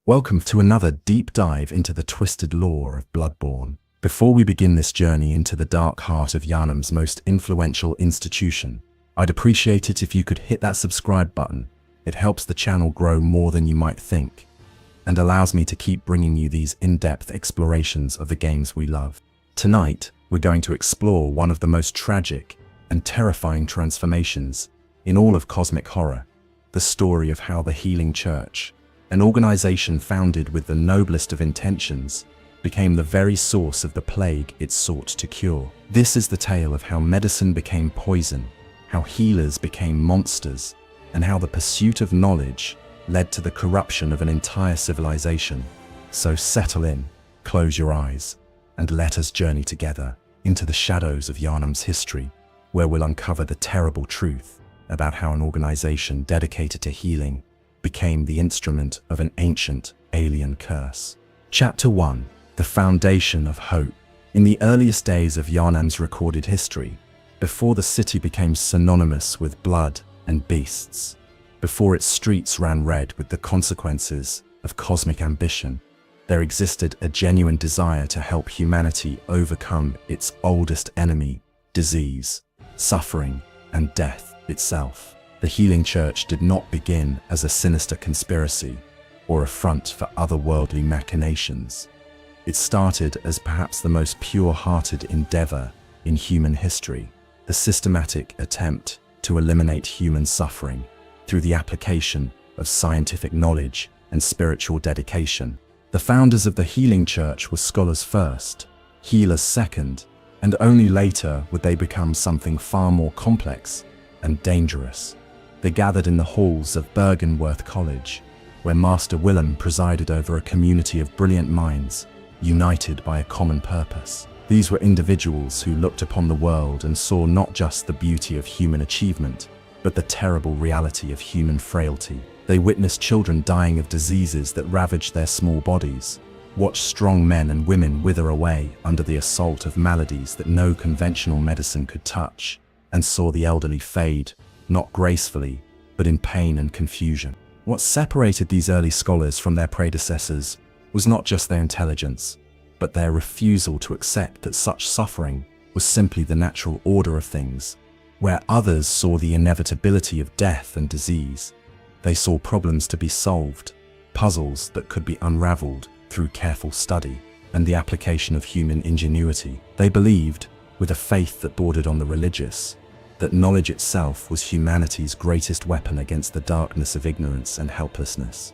Welcome to another deep dive into the twisted lore of Bloodborne. Before we begin this journey into the dark heart of Yharnam's most influential institution, I'd appreciate it if you could hit that subscribe button. It helps the channel grow more than you might think, and allows me to keep bringing you these in-depth explorations of the games we love. Tonight, we're going to explore one of the most tragic and terrifying transformations in all of cosmic horror, the story of how the Healing Church, an organization founded with the noblest of intentions, became the very source of the plague it sought to cure. This is the tale of how medicine became poison, how healers became monsters, and how the pursuit of knowledge led to the corruption of an entire civilization. So settle in, close your eyes, and let us journey together into the shadows of Yharnam's history, where we'll uncover the terrible truth about how an organization dedicated to healing became the instrument of an ancient alien curse. Chapter 1. The Foundation of Hope. In the earliest days of Yharnam's recorded history, before the city became synonymous with blood and beasts, before its streets ran red with the consequences of cosmic ambition, there existed a genuine desire to help humanity overcome its oldest enemy, disease, suffering, and death itself. The Healing Church did not begin as a sinister conspiracy or a front for otherworldly machinations. It started as perhaps the most pure-hearted endeavor in human history, the systematic attempt to eliminate human suffering through the application of scientific knowledge and spiritual dedication. The founders of the Healing Church were scholars first, healers second, and only later would they become something far more complex and dangerous. They gathered in the halls of Bergenworth College, where Master Willem presided over a community of brilliant minds, united by a common purpose. These were individuals who looked upon the world and saw not just the beauty of human achievement, but the terrible reality of human frailty. They witnessed children dying of diseases that ravaged their small bodies, watched strong men and women wither away under the assault of maladies that no conventional medicine could touch, and saw the elderly fade, not gracefully, but in pain and confusion. What separated these early scholars from their predecessors was not just their intelligence, but their refusal to accept that such suffering was simply the natural order of things. Where others saw the inevitability of death and disease, they saw problems to be solved, puzzles that could be unraveled through careful study and the application of human ingenuity. They believed, with a faith that bordered on the religious, that knowledge itself was humanity's greatest weapon against the darkness of ignorance and helplessness.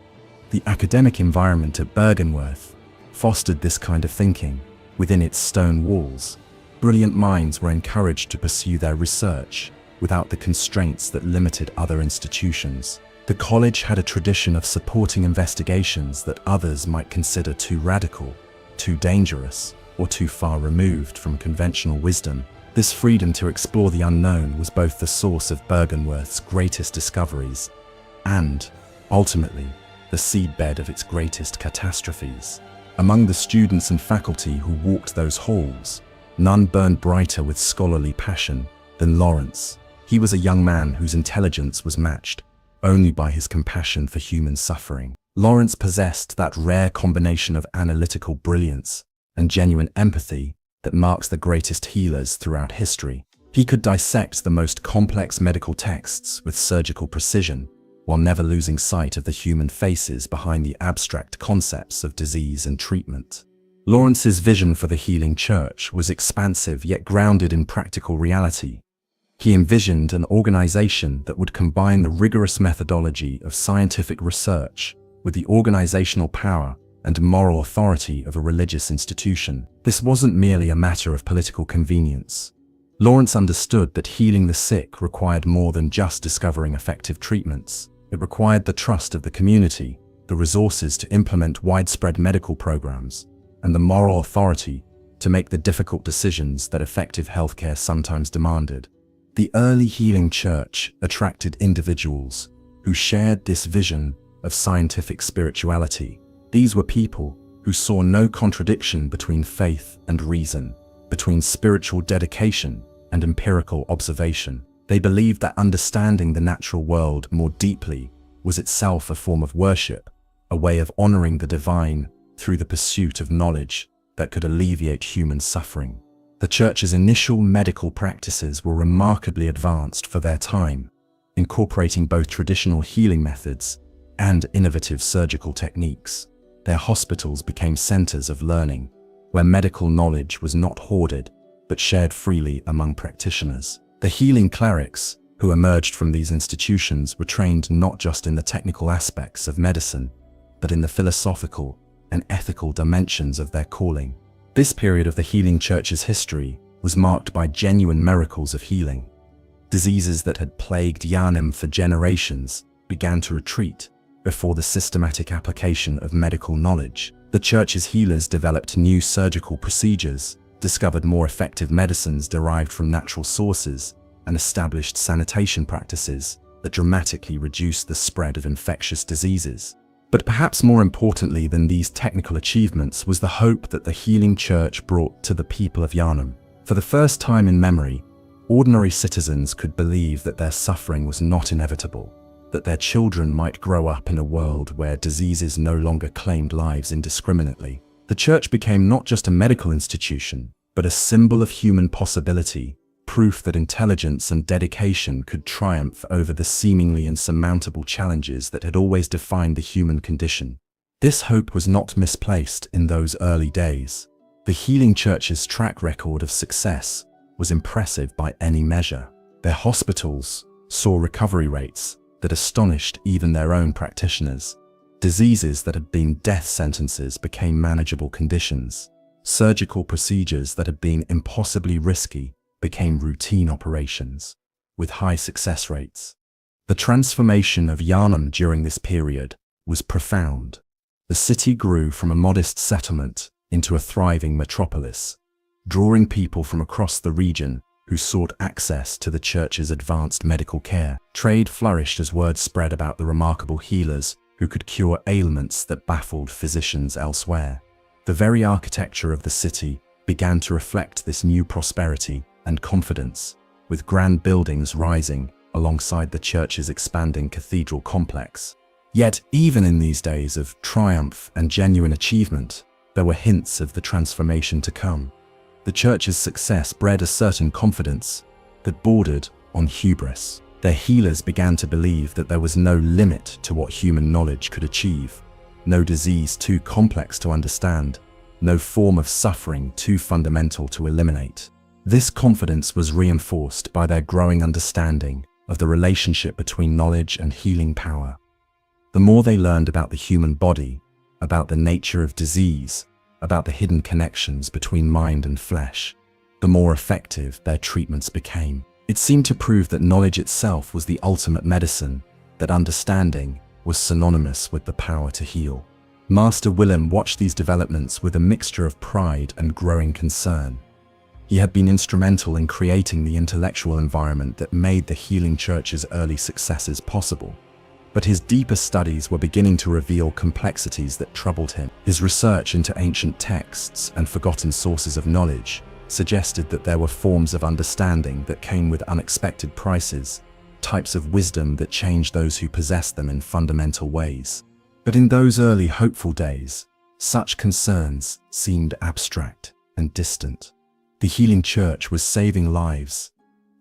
The academic environment at Bergenworth fostered this kind of thinking. Within its stone walls, brilliant minds were encouraged to pursue their research without the constraints that limited other institutions. The college had a tradition of supporting investigations that others might consider too radical, too dangerous, or too far removed from conventional wisdom. This freedom to explore the unknown was both the source of Bergenworth's greatest discoveries and, ultimately, the seedbed of its greatest catastrophes. Among the students and faculty who walked those halls, none burned brighter with scholarly passion than Lawrence. He was a young man whose intelligence was matched only by his compassion for human suffering. Lawrence possessed that rare combination of analytical brilliance and genuine empathy that marks the greatest healers throughout history. He could dissect the most complex medical texts with surgical precision, while never losing sight of the human faces behind the abstract concepts of disease and treatment. Lawrence's vision for the Healing Church was expansive yet grounded in practical reality. He envisioned an organization that would combine the rigorous methodology of scientific research with the organizational power and moral authority of a religious institution. This wasn't merely a matter of political convenience. Lawrence understood that healing the sick required more than just discovering effective treatments. It required the trust of the community, the resources to implement widespread medical programs, and the moral authority to make the difficult decisions that effective healthcare sometimes demanded. The early Healing Church attracted individuals who shared this vision of scientific spirituality. These were people who saw no contradiction between faith and reason, between spiritual dedication and empirical observation. They believed that understanding the natural world more deeply was itself a form of worship, a way of honoring the divine through the pursuit of knowledge that could alleviate human suffering. The Church's initial medical practices were remarkably advanced for their time, incorporating both traditional healing methods and innovative surgical techniques. Their hospitals became centers of learning, where medical knowledge was not hoarded but shared freely among practitioners. The healing clerics who emerged from these institutions were trained not just in the technical aspects of medicine, but in the philosophical and ethical dimensions of their calling. This period of the healing Church's history was marked by genuine miracles of healing. Diseases that had plagued Yānim for generations began to retreat before the systematic application of medical knowledge. The Church's healers developed new surgical procedures, discovered more effective medicines derived from natural sources, and established sanitation practices that dramatically reduced the spread of infectious diseases. But perhaps more importantly than these technical achievements was the hope that the healing Church brought to the people of Yānim. For the first time in memory, ordinary citizens could believe that their suffering was not inevitable, that their children might grow up in a world where diseases no longer claimed lives indiscriminately. The Church became not just a medical institution, but a symbol of human possibility, proof that intelligence and dedication could triumph over the seemingly insurmountable challenges that had always defined the human condition. This hope was not misplaced in those early days. The healing Church's track record of success was impressive by any measure. Their hospitals saw recovery rates that astonished even their own practitioners. Diseases that had been death sentences became manageable conditions. Surgical procedures that had been impossibly risky became routine operations, with high success rates. The transformation of Yānim during this period was profound. The city grew from a modest settlement into a thriving metropolis, drawing people from across the region who sought access to the Church's advanced medical care. Trade flourished as word spread about the remarkable healers who could cure ailments that baffled physicians elsewhere. The very architecture of the city began to reflect this new prosperity and confidence, with grand buildings rising alongside the Church's expanding cathedral complex. Yet, even in these days of triumph and genuine achievement, there were hints of the transformation to come. The Church's success bred a certain confidence that bordered on hubris. Their healers began to believe that there was no limit to what human knowledge could achieve, no disease too complex to understand, no form of suffering too fundamental to eliminate. This confidence was reinforced by their growing understanding of the relationship between knowledge and healing power. The more they learned about the human body, about the nature of disease, about the hidden connections between mind and flesh, the more effective their treatments became. It seemed to prove that knowledge itself was the ultimate medicine, that understanding was synonymous with the power to heal. Master Willem watched these developments with a mixture of pride and growing concern. He had been instrumental in creating the intellectual environment that made the healing Church's early successes possible. But his deeper studies were beginning to reveal complexities that troubled him. His research into ancient texts and forgotten sources of knowledge suggested that there were forms of understanding that came with unexpected prices, types of wisdom that changed those who possessed them in fundamental ways. But in those early hopeful days, such concerns seemed abstract and distant. The healing Church was saving lives,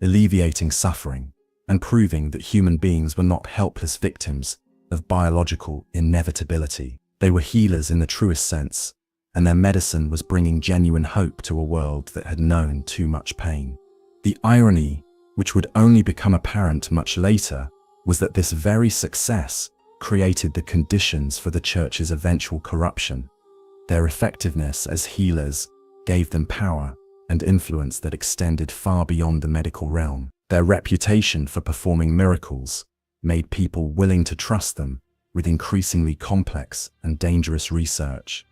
alleviating suffering, and proving that human beings were not helpless victims of biological inevitability. They were healers in the truest sense, and their medicine was bringing genuine hope to a world that had known too much pain. The irony, which would only become apparent much later, was that this very success created the conditions for the Church's eventual corruption. Their effectiveness as healers gave them power and influence that extended far beyond the medical realm. Their reputation for performing miracles made people willing to trust them with increasingly complex and dangerous research.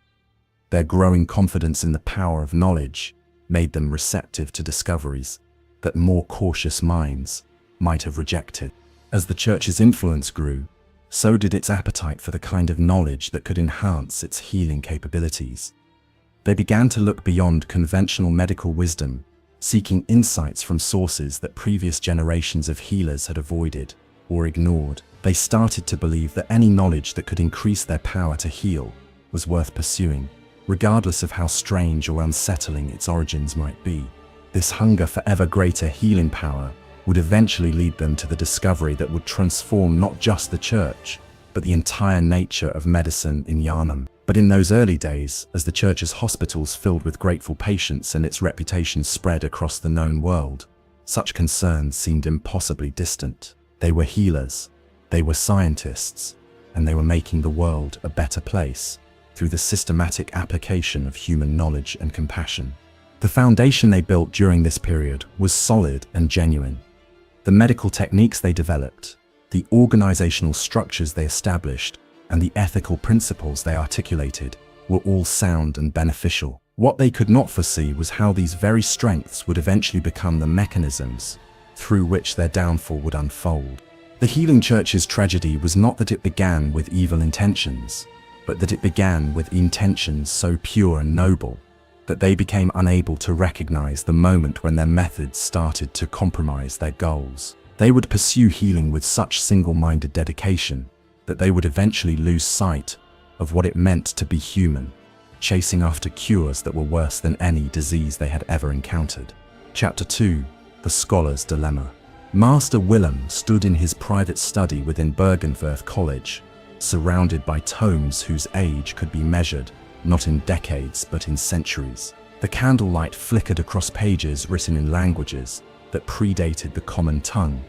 Their growing confidence in the power of knowledge made them receptive to discoveries that more cautious minds might have rejected. As the Church's influence grew, so did its appetite for the kind of knowledge that could enhance its healing capabilities. They began to look beyond conventional medical wisdom, seeking insights from sources that previous generations of healers had avoided. or ignored. They started to believe that any knowledge that could increase their power to heal was worth pursuing, regardless of how strange or unsettling its origins might be. This hunger for ever greater healing power would eventually lead them to the discovery that would transform not just the church, but the entire nature of medicine in Yharnam. But in those early days, as the church's hospitals filled with grateful patients and its reputation spread across the known world, such concerns seemed impossibly distant. They were healers, they were scientists, and they were making the world a better place through the systematic application of human knowledge and compassion. The foundation they built during this period was solid and genuine. The medical techniques they developed, the organizational structures they established, and the ethical principles they articulated were all sound and beneficial. What they could not foresee was how these very strengths would eventually become the mechanisms through which their downfall would unfold. The healing church's tragedy was not that it began with evil intentions, but that it began with intentions so pure and noble that they became unable to recognize the moment when their methods started to compromise their goals. They would pursue healing with such single-minded dedication that they would eventually lose sight of what it meant to be human, chasing after cures that were worse than any disease they had ever encountered. Chapter 2: The Scholar's Dilemma. Master Willem stood in his private study within Bergenwerth College, surrounded by tomes whose age could be measured not in decades but in centuries. The candlelight flickered across pages written in languages that predated the common tongue,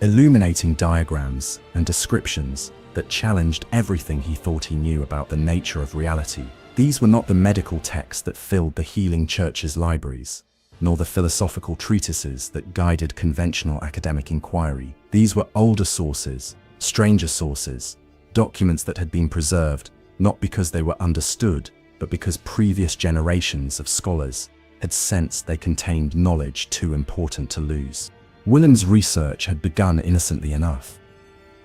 illuminating diagrams and descriptions that challenged everything he thought he knew about the nature of reality. These were not the medical texts that filled the healing church's libraries, nor the philosophical treatises that guided conventional academic inquiry. These were older sources, stranger sources, documents that had been preserved not because they were understood, but because previous generations of scholars had sensed they contained knowledge too important to lose. Willem's research had begun innocently enough.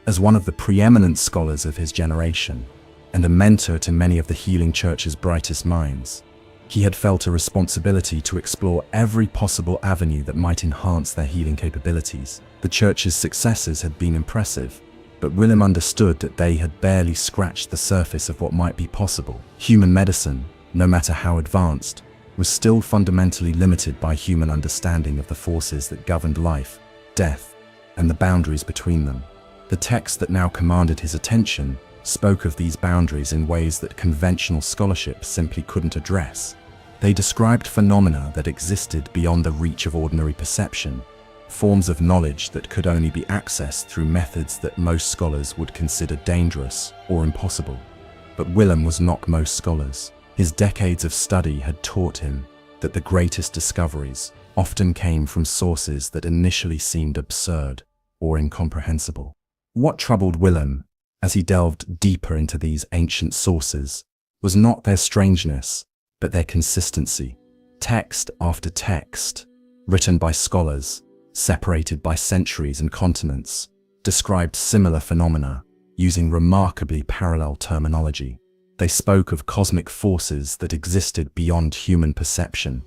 As one of the preeminent scholars of his generation, and a mentor to many of the healing church's brightest minds, he had felt a responsibility to explore every possible avenue that might enhance their healing capabilities. The church's successes had been impressive, but Willem understood that they had barely scratched the surface of what might be possible. Human medicine, no matter how advanced, was still fundamentally limited by human understanding of the forces that governed life, death, and the boundaries between them. The text that now commanded his attention spoke of these boundaries in ways that conventional scholarship simply couldn't address. They described phenomena that existed beyond the reach of ordinary perception, forms of knowledge that could only be accessed through methods that most scholars would consider dangerous or impossible. But Willem was not most scholars. His decades of study had taught him that the greatest discoveries often came from sources that initially seemed absurd or incomprehensible. What troubled Willem, as he delved deeper into these ancient sources, was not their strangeness, but their consistency. Text after text, written by scholars, separated by centuries and continents, described similar phenomena using remarkably parallel terminology. They spoke of cosmic forces that existed beyond human perception,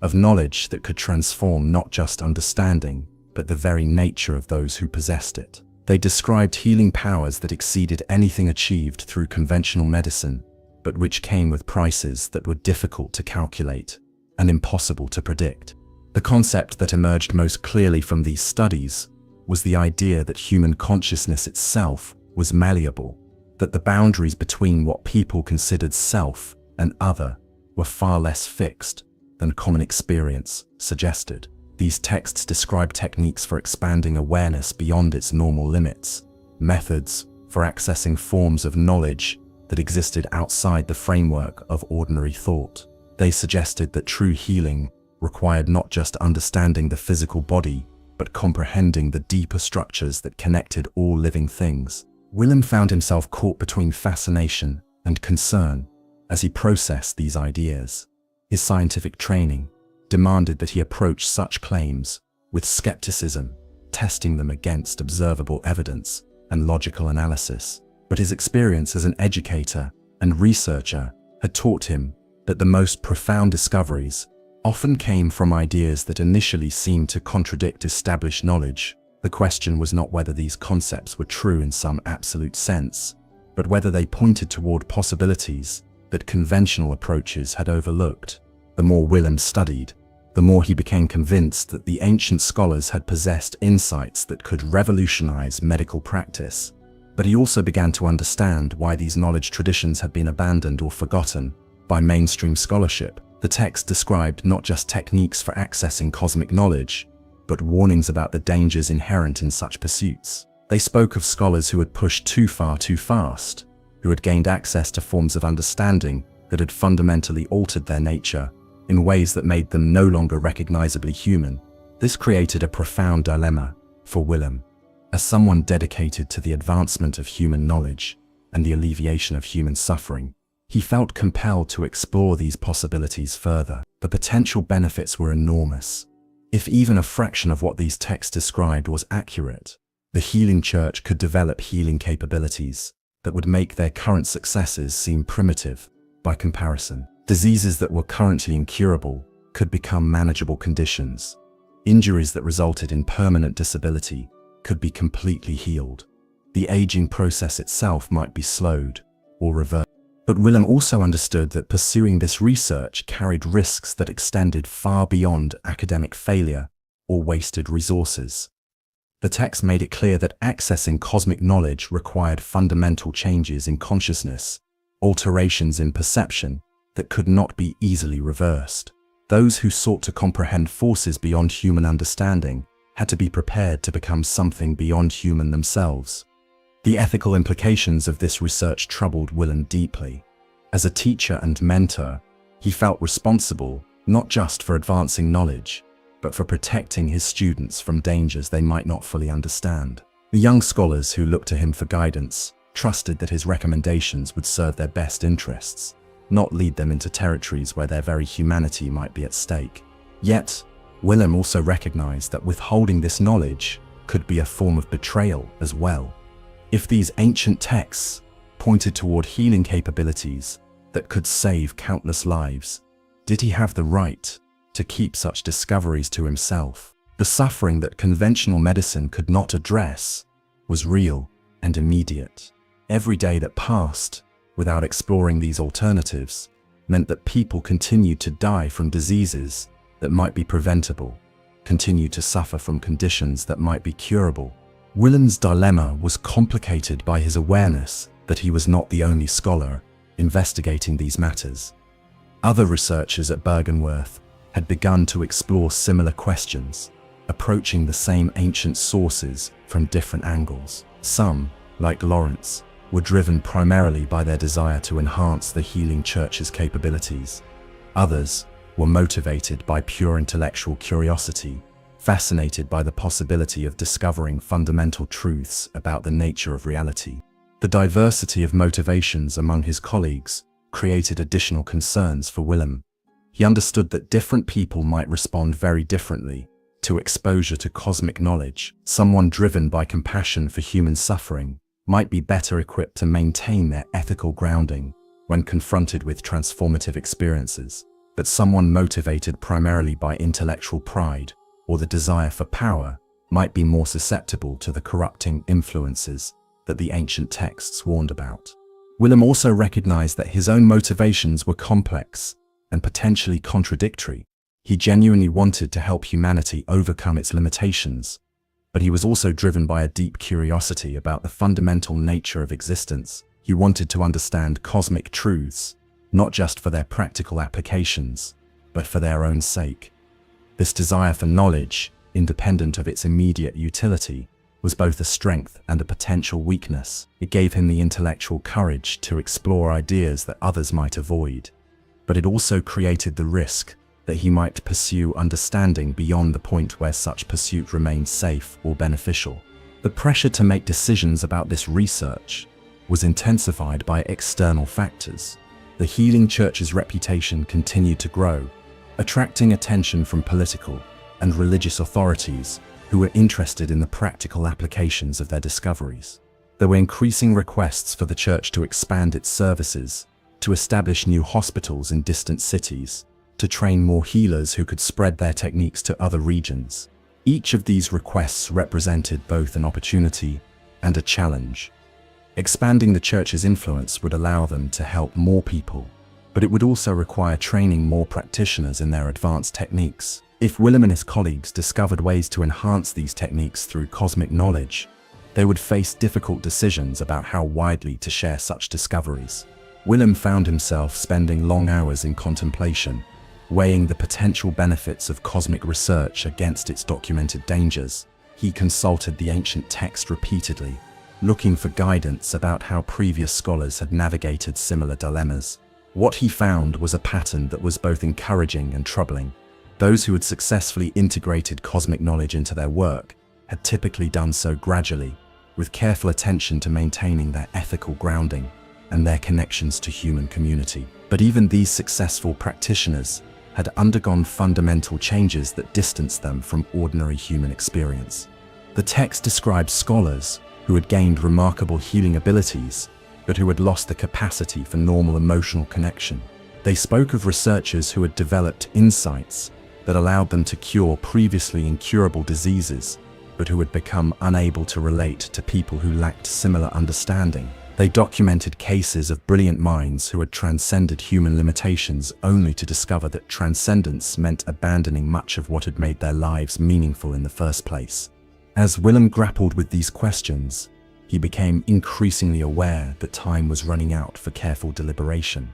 of knowledge that could transform not just understanding, but the very nature of those who possessed it. They described healing powers that exceeded anything achieved through conventional medicine, but which came with prices that were difficult to calculate and impossible to predict. The concept that emerged most clearly from these studies was the idea that human consciousness itself was malleable, that the boundaries between what people considered self and other were far less fixed than common experience suggested. These texts describe techniques for expanding awareness beyond its normal limits, methods for accessing forms of knowledge that existed outside the framework of ordinary thought. They suggested that true healing required not just understanding the physical body, but comprehending the deeper structures that connected all living things. Willem found himself caught between fascination and concern as he processed these ideas. His scientific training demanded that he approach such claims with skepticism, testing them against observable evidence and logical analysis. But his experience as an educator and researcher had taught him that the most profound discoveries often came from ideas that initially seemed to contradict established knowledge The question was not whether these concepts were true in some absolute sense, but whether they pointed toward possibilities that conventional approaches had overlooked. The more Willem studied, the more he became convinced that the ancient scholars had possessed insights that could revolutionize medical practice. But he also began to understand why these knowledge traditions had been abandoned or forgotten by mainstream scholarship. The text described not just techniques for accessing cosmic knowledge, but warnings about the dangers inherent in such pursuits. They spoke of scholars who had pushed too far too fast, who had gained access to forms of understanding that had fundamentally altered their nature in ways that made them no longer recognizably human. This created a profound dilemma for Willem. As someone dedicated to the advancement of human knowledge and the alleviation of human suffering, he felt compelled to explore these possibilities further. The potential benefits were enormous. If even a fraction of what these texts described was accurate, the healing church could develop healing capabilities that would make their current successes seem primitive by comparison. Diseases that were currently incurable could become manageable conditions. Injuries that resulted in permanent disability could be completely healed. The aging process itself might be slowed or reversed. But Willem also understood that pursuing this research carried risks that extended far beyond academic failure or wasted resources. The text made it clear that accessing cosmic knowledge required fundamental changes in consciousness, alterations in perception that could not be easily reversed. Those who sought to comprehend forces beyond human understanding had to be prepared to become something beyond human themselves. The ethical implications of this research troubled Willem deeply. As a teacher and mentor, he felt responsible not just for advancing knowledge, but for protecting his students from dangers they might not fully understand. The young scholars who looked to him for guidance trusted that his recommendations would serve their best interests, not lead them into territories where their very humanity might be at stake. Yet, Willem also recognized that withholding this knowledge could be a form of betrayal as well. If these ancient texts pointed toward healing capabilities that could save countless lives, did he have the right to keep such discoveries to himself? The suffering that conventional medicine could not address was real and immediate. Every day that passed without exploring these alternatives meant that people continued to die from diseases that might be preventable, continued to suffer from conditions that might be curable. Willem's dilemma was complicated by his awareness that he was not the only scholar investigating these matters. Other researchers at Bergenworth had begun to explore similar questions, approaching the same ancient sources from different angles. Some, like Lawrence, were driven primarily by their desire to enhance the healing church's capabilities. Others were motivated by pure intellectual curiosity, fascinated by the possibility of discovering fundamental truths about the nature of reality. The diversity of motivations among his colleagues created additional concerns for Willem. He understood that different people might respond very differently to exposure to cosmic knowledge. Someone driven by compassion for human suffering might be better equipped to maintain their ethical grounding when confronted with transformative experiences, but someone motivated primarily by intellectual pride or the desire for power might be more susceptible to the corrupting influences that the ancient texts warned about. Willem also recognized that his own motivations were complex and potentially contradictory. He genuinely wanted to help humanity overcome its limitations, but he was also driven by a deep curiosity about the fundamental nature of existence. He wanted to understand cosmic truths, not just for their practical applications, but for their own sake. This desire for knowledge, independent of its immediate utility, was both a strength and a potential weakness. It gave him the intellectual courage to explore ideas that others might avoid, but it also created the risk that he might pursue understanding beyond the point where such pursuit remained safe or beneficial. The pressure to make decisions about this research was intensified by external factors. The healing church's reputation continued to grow, attracting attention from political and religious authorities who were interested in the practical applications of their discoveries. There were increasing requests for the church to expand its services, to establish new hospitals in distant cities, to train more healers who could spread their techniques to other regions. Each of these requests represented both an opportunity and a challenge. Expanding the church's influence would allow them to help more people, but it would also require training more practitioners in their advanced techniques. If Willem and his colleagues discovered ways to enhance these techniques through cosmic knowledge, they would face difficult decisions about how widely to share such discoveries. Willem found himself spending long hours in contemplation, weighing the potential benefits of cosmic research against its documented dangers. He consulted the ancient text repeatedly, looking for guidance about how previous scholars had navigated similar dilemmas. What he found was a pattern that was both encouraging and troubling. Those who had successfully integrated cosmic knowledge into their work had typically done so gradually, with careful attention to maintaining their ethical grounding and their connections to human community. But even these successful practitioners had undergone fundamental changes that distanced them from ordinary human experience. The text describes scholars who had gained remarkable healing abilities, but who had lost the capacity for normal emotional connection. They spoke of researchers who had developed insights that allowed them to cure previously incurable diseases, but who had become unable to relate to people who lacked similar understanding. They documented cases of brilliant minds who had transcended human limitations only to discover that transcendence meant abandoning much of what had made their lives meaningful in the first place. As Willem grappled with these questions, he became increasingly aware that time was running out for careful deliberation.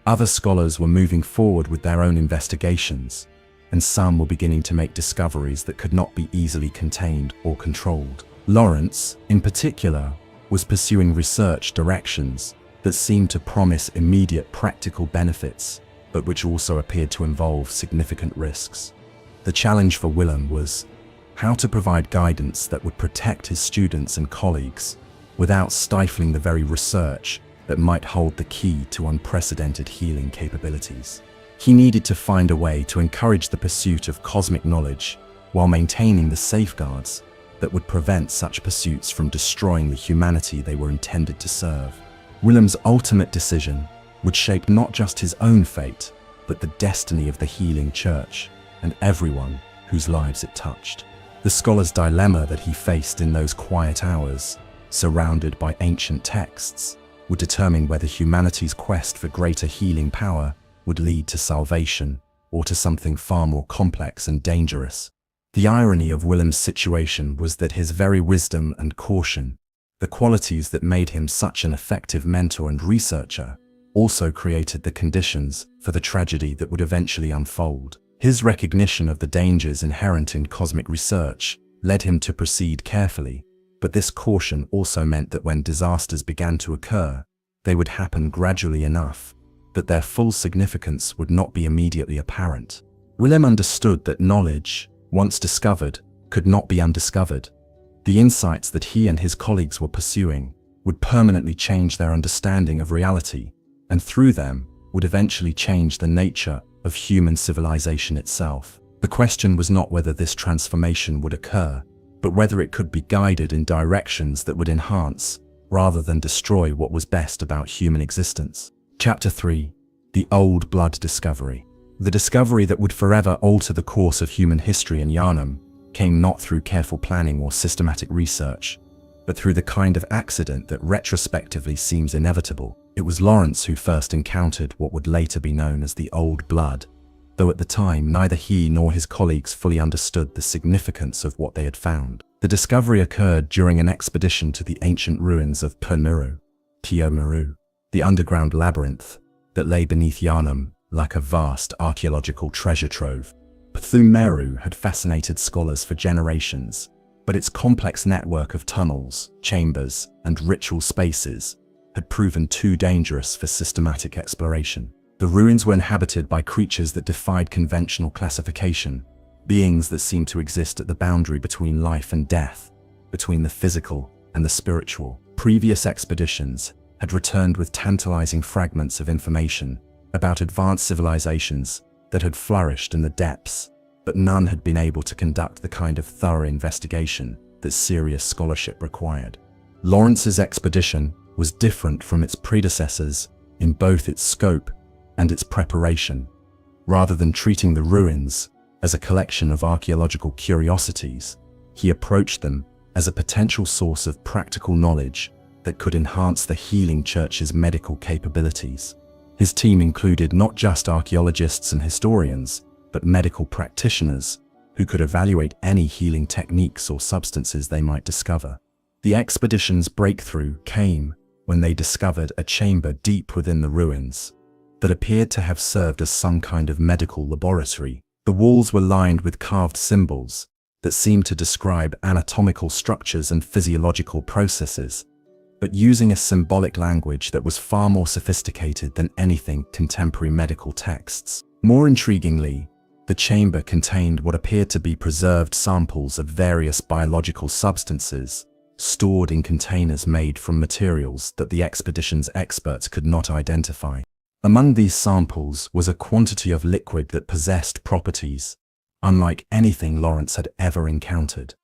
Other scholars were moving forward with their own investigations, and some were beginning to make discoveries that could not be easily contained or controlled. Lawrence, in particular, was pursuing research directions that seemed to promise immediate practical benefits, but which also appeared to involve significant risks. The challenge for Willem was how to provide guidance that would protect his students and colleagues without stifling the very research that might hold the key to unprecedented healing capabilities. He needed to find a way to encourage the pursuit of cosmic knowledge while maintaining the safeguards that would prevent such pursuits from destroying the humanity they were intended to serve. Willem's ultimate decision would shape not just his own fate, but the destiny of the healing church and everyone whose lives it touched. The scholar's dilemma that he faced in those quiet hours, surrounded by ancient texts, would determine whether humanity's quest for greater healing power would lead to salvation or to something far more complex and dangerous. The irony of Willem's situation was that his very wisdom and caution, the qualities that made him such an effective mentor and researcher, also created the conditions for the tragedy that would eventually unfold. His recognition of the dangers inherent in cosmic research led him to proceed carefully, but this caution also meant that when disasters began to occur, they would happen gradually enough that their full significance would not be immediately apparent. Willem understood that knowledge, once discovered, could not be undiscovered. The insights that he and his colleagues were pursuing would permanently change their understanding of reality, and through them would eventually change the nature of human civilization itself. The question was not whether this transformation would occur, but whether it could be guided in directions that would enhance, rather than destroy, what was best about human existence. Chapter 3. The Old Blood Discovery. The discovery that would forever alter the course of human history in Yharnam came not through careful planning or systematic research, but through the kind of accident that retrospectively seems inevitable. It was Lawrence who first encountered what would later be known as the Old Blood, though at the time neither he nor his colleagues fully understood the significance of what they had found. The discovery occurred during an expedition to the ancient ruins of Teomeru, the underground labyrinth that lay beneath Yharnam like a vast archaeological treasure trove. Teomeru had fascinated scholars for generations, but its complex network of tunnels, chambers, and ritual spaces had proven too dangerous for systematic exploration. The ruins were inhabited by creatures that defied conventional classification, beings that seemed to exist at the boundary between life and death, between the physical and the spiritual. Previous expeditions had returned with tantalizing fragments of information about advanced civilizations that had flourished in the depths, but none had been able to conduct the kind of thorough investigation that serious scholarship required. Lawrence's expedition was different from its predecessors in both its scope and its preparation. Rather than treating the ruins as a collection of archaeological curiosities, he approached them as a potential source of practical knowledge that could enhance the healing church's medical capabilities. His team included not just archaeologists and historians, but medical practitioners who could evaluate any healing techniques or substances they might discover. The expedition's breakthrough came when they discovered a chamber deep within the ruins that appeared to have served as some kind of medical laboratory. The walls were lined with carved symbols that seemed to describe anatomical structures and physiological processes, but using a symbolic language that was far more sophisticated than anything contemporary medical texts. More intriguingly, the chamber contained what appeared to be preserved samples of various biological substances, stored in containers made from materials that the expedition's experts could not identify. Among these samples was a quantity of liquid that possessed properties unlike anything Lawrence had ever encountered.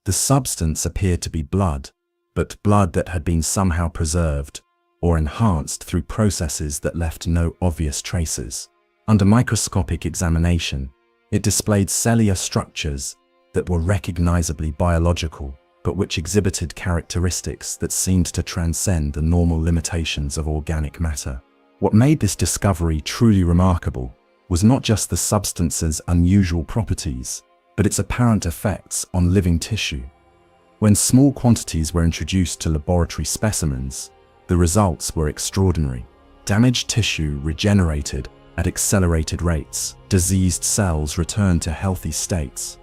The substance appeared to be blood, but blood that had been somehow preserved or enhanced through processes that left no obvious traces. Under microscopic examination, it displayed cellular structures that were recognizably biological, but which exhibited characteristics that seemed to transcend the normal limitations of organic matter. What made this discovery truly remarkable was not just the substance's unusual properties, but its apparent effects on living tissue. When small quantities were introduced to laboratory specimens, the results were extraordinary. Damaged tissue regenerated at accelerated rates. Diseased cells returned to healthy states.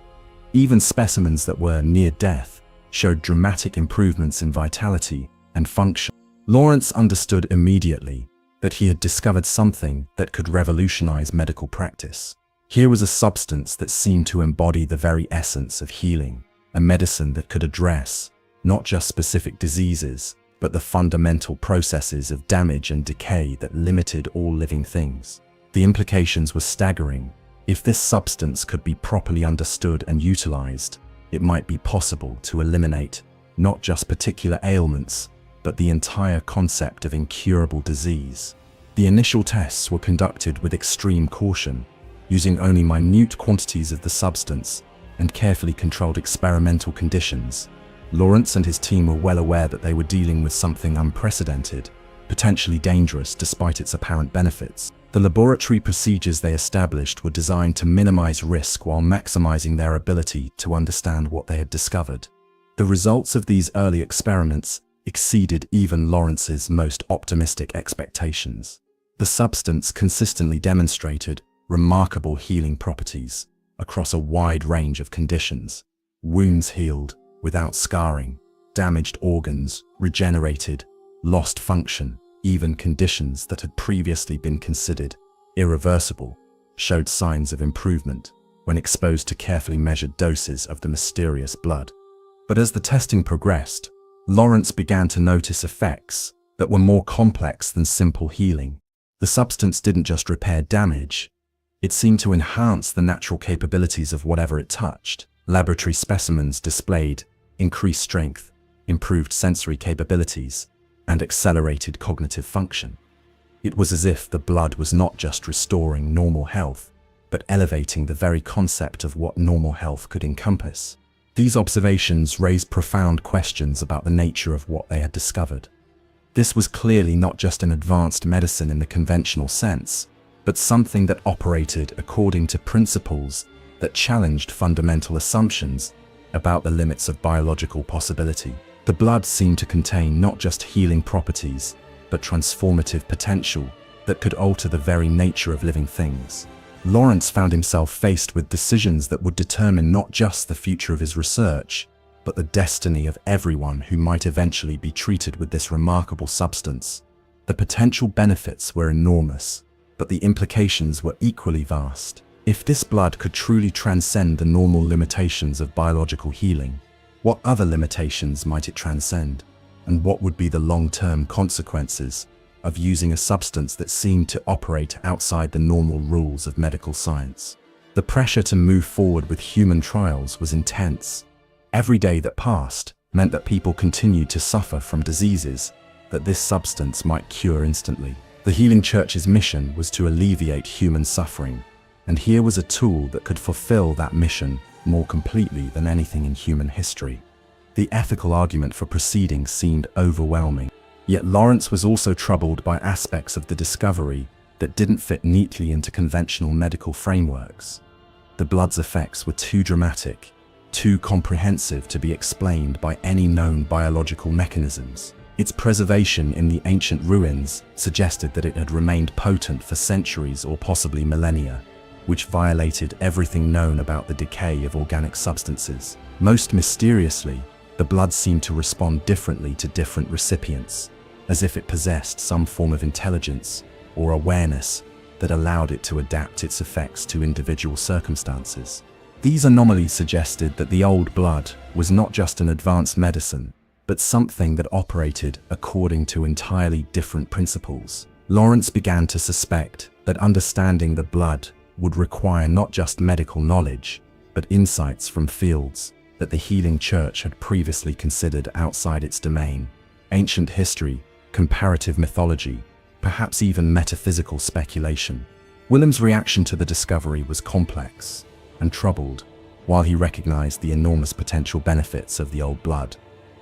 Even specimens that were near death showed dramatic improvements in vitality and function. Lawrence understood immediately that he had discovered something that could revolutionize medical practice. Here was a substance that seemed to embody the very essence of healing, a medicine that could address not just specific diseases, but the fundamental processes of damage and decay that limited all living things. The implications were staggering. If this substance could be properly understood and utilized, it might be possible to eliminate not just particular ailments, but the entire concept of incurable disease. The initial tests were conducted with extreme caution, using only minute quantities of the substance and carefully controlled experimental conditions. Lawrence and his team were well aware that they were dealing with something unprecedented, potentially dangerous despite its apparent benefits. The laboratory procedures they established were designed to minimize risk while maximizing their ability to understand what they had discovered. The results of these early experiments exceeded even Lawrence's most optimistic expectations. The substance consistently demonstrated remarkable healing properties across a wide range of conditions. Wounds healed without scarring, damaged organs regenerated, lost function, even conditions that had previously been considered irreversible showed signs of improvement when exposed to carefully measured doses of the mysterious blood. But as the testing progressed, Lawrence began to notice effects that were more complex than simple healing. The substance didn't just repair damage, it seemed to enhance the natural capabilities of whatever it touched. Laboratory specimens displayed increased strength, improved sensory capabilities, and accelerated cognitive function. It was as if the blood was not just restoring normal health, but elevating the very concept of what normal health could encompass. These observations raised profound questions about the nature of what they had discovered. This was clearly not just an advanced medicine in the conventional sense, but something that operated according to principles that challenged fundamental assumptions about the limits of biological possibility. The blood seemed to contain not just healing properties, but transformative potential that could alter the very nature of living things. Lawrence found himself faced with decisions that would determine not just the future of his research, but the destiny of everyone who might eventually be treated with this remarkable substance. The potential benefits were enormous, but the implications were equally vast. If this blood could truly transcend the normal limitations of biological healing, what other limitations might it transcend? And what would be the long-term consequences of using a substance that seemed to operate outside the normal rules of medical science? The pressure to move forward with human trials was intense. Every day that passed meant that people continued to suffer from diseases that this substance might cure instantly. The Healing Church's mission was to alleviate human suffering, And here was a tool that could fulfill that mission more completely than anything in human history. The ethical argument for proceeding seemed overwhelming. Yet Lawrence was also troubled by aspects of the discovery that didn't fit neatly into conventional medical frameworks. The blood's effects were too dramatic, too comprehensive to be explained by any known biological mechanisms. Its preservation in the ancient ruins suggested that it had remained potent for centuries or possibly millennia, which violated everything known about the decay of organic substances. Most mysteriously, the blood seemed to respond differently to different recipients, as if it possessed some form of intelligence or awareness that allowed it to adapt its effects to individual circumstances. These anomalies suggested that the old blood was not just an advanced medicine, but something that operated according to entirely different principles. Lawrence began to suspect that understanding the blood would require not just medical knowledge, but insights from fields that the healing church had previously considered outside its domain. Ancient history, comparative mythology, perhaps even metaphysical speculation. Willem's reaction to the discovery was complex and troubled, while he recognized the enormous potential benefits of the old blood.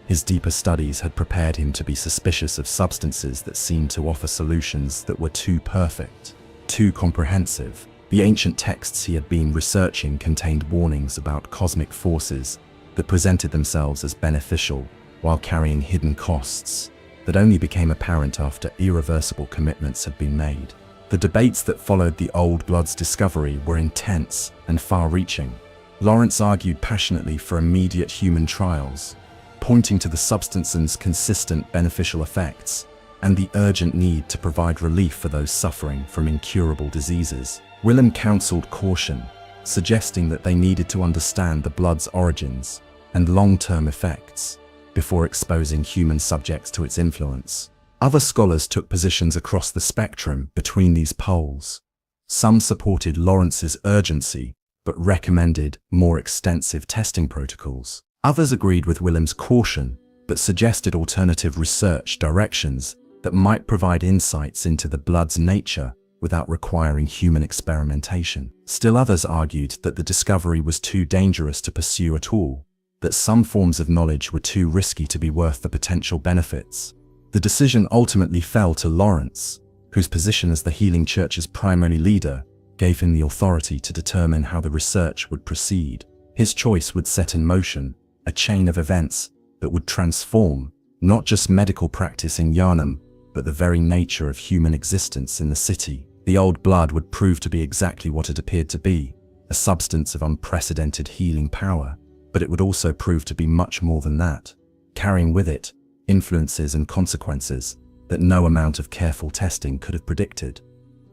His deeper studies had prepared him to be suspicious of substances that seemed to offer solutions that were too perfect, too comprehensive. The ancient texts he had been researching contained warnings about cosmic forces that presented themselves as beneficial while carrying hidden costs that only became apparent after irreversible commitments had been made. The debates that followed the old blood's discovery were intense and far-reaching. Lawrence argued passionately for immediate human trials, pointing to the substance's consistent beneficial effects and the urgent need to provide relief for those suffering from incurable diseases. Willem counseled caution, suggesting that they needed to understand the blood's origins and long-term effects before exposing human subjects to its influence. Other scholars took positions across the spectrum between these poles. Some supported Lawrence's urgency, but recommended more extensive testing protocols. Others agreed with Willem's caution, but suggested alternative research directions that might provide insights into the blood's nature without requiring human experimentation. Still others argued that the discovery was too dangerous to pursue at all, that some forms of knowledge were too risky to be worth the potential benefits. The decision ultimately fell to Lawrence, whose position as the healing church's primary leader gave him the authority to determine how the research would proceed. His choice would set in motion a chain of events that would transform not just medical practice in Yharnam, but the very nature of human existence in the city. The old blood would prove to be exactly what it appeared to be, a substance of unprecedented healing power, but it would also prove to be much more than that, carrying with it influences and consequences that no amount of careful testing could have predicted.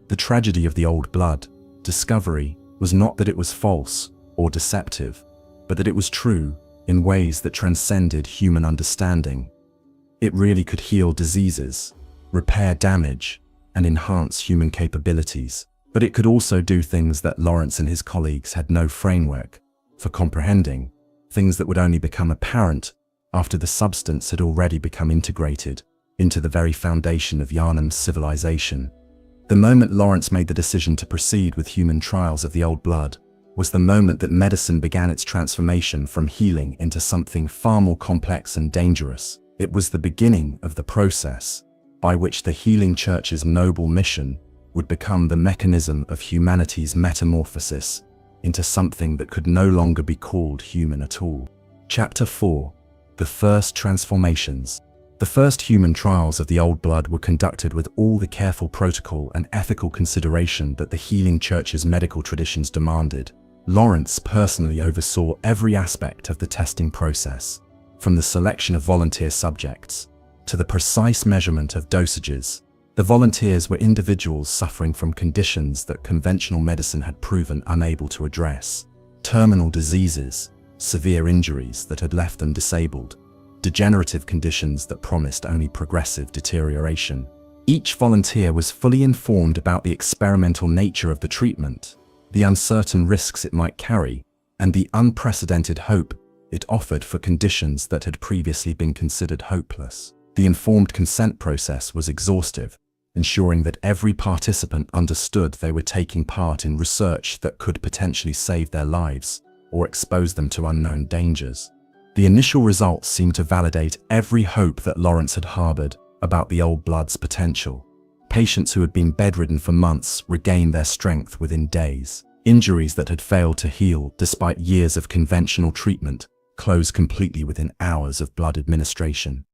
The tragedy of the old blood discovery was not that it was false or deceptive, but that it was true in ways that transcended human understanding. It really could heal diseases, repair damage, and enhance human capabilities, but it could also do things that Lawrence and his colleagues had no framework for comprehending, things that would only become apparent after the substance had already become integrated into the very foundation of Yharnam's civilization. The moment Lawrence made the decision to proceed with human trials of the old blood was the moment that medicine began its transformation from healing into something far more complex and dangerous. It was the beginning of the process by which the healing church's noble mission would become the mechanism of humanity's metamorphosis into something that could no longer be called human at all. Chapter 4. The First Transformations. The first human trials of the old blood were conducted with all the careful protocol and ethical consideration that the healing church's medical traditions demanded. Lawrence personally oversaw every aspect of the testing process, from the selection of volunteer subjects to the precise measurement of dosages. The volunteers were individuals suffering from conditions that conventional medicine had proven unable to address: terminal diseases, severe injuries that had left them disabled, degenerative conditions that promised only progressive deterioration. Each volunteer was fully informed about the experimental nature of the treatment, the uncertain risks it might carry, and the unprecedented hope it offered for conditions that had previously been considered hopeless. The informed consent process was exhaustive, ensuring that every participant understood they were taking part in research that could potentially save their lives or expose them to unknown dangers. The initial results seemed to validate every hope that Lawrence had harbored about the old blood's potential. Patients who had been bedridden for months regained their strength within days. Injuries that had failed to heal despite years of conventional treatment closed completely within hours of blood administration.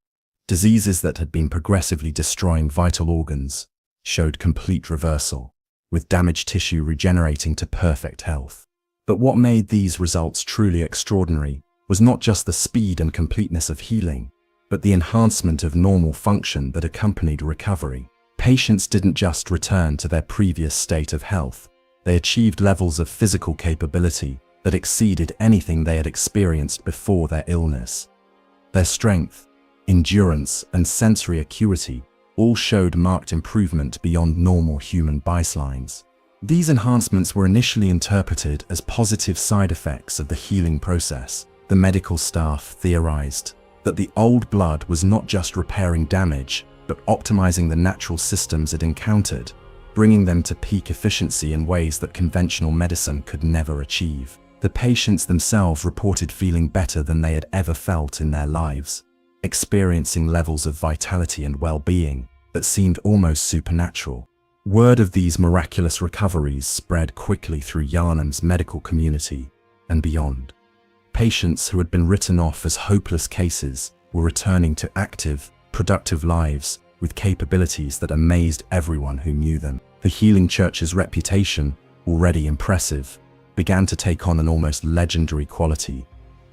Diseases that had been progressively destroying vital organs showed complete reversal, with damaged tissue regenerating to perfect health. But what made these results truly extraordinary was not just the speed and completeness of healing, but the enhancement of normal function that accompanied recovery. Patients didn't just return to their previous state of health, they achieved levels of physical capability that exceeded anything they had experienced before their illness. Their strength, endurance, and sensory acuity all showed marked improvement beyond normal human baselines. These enhancements were initially interpreted as positive side effects of the healing process. The medical staff theorized that the old blood was not just repairing damage, but optimizing the natural systems it encountered, bringing them to peak efficiency in ways that conventional medicine could never achieve. The patients themselves reported feeling better than they had ever felt in their lives, experiencing levels of vitality and well-being that seemed almost supernatural. Word of these miraculous recoveries spread quickly through Yarnam's medical community and beyond. Patients who had been written off as hopeless cases were returning to active, productive lives with capabilities that amazed everyone who knew them. The Healing Church's reputation, already impressive, began to take on an almost legendary quality.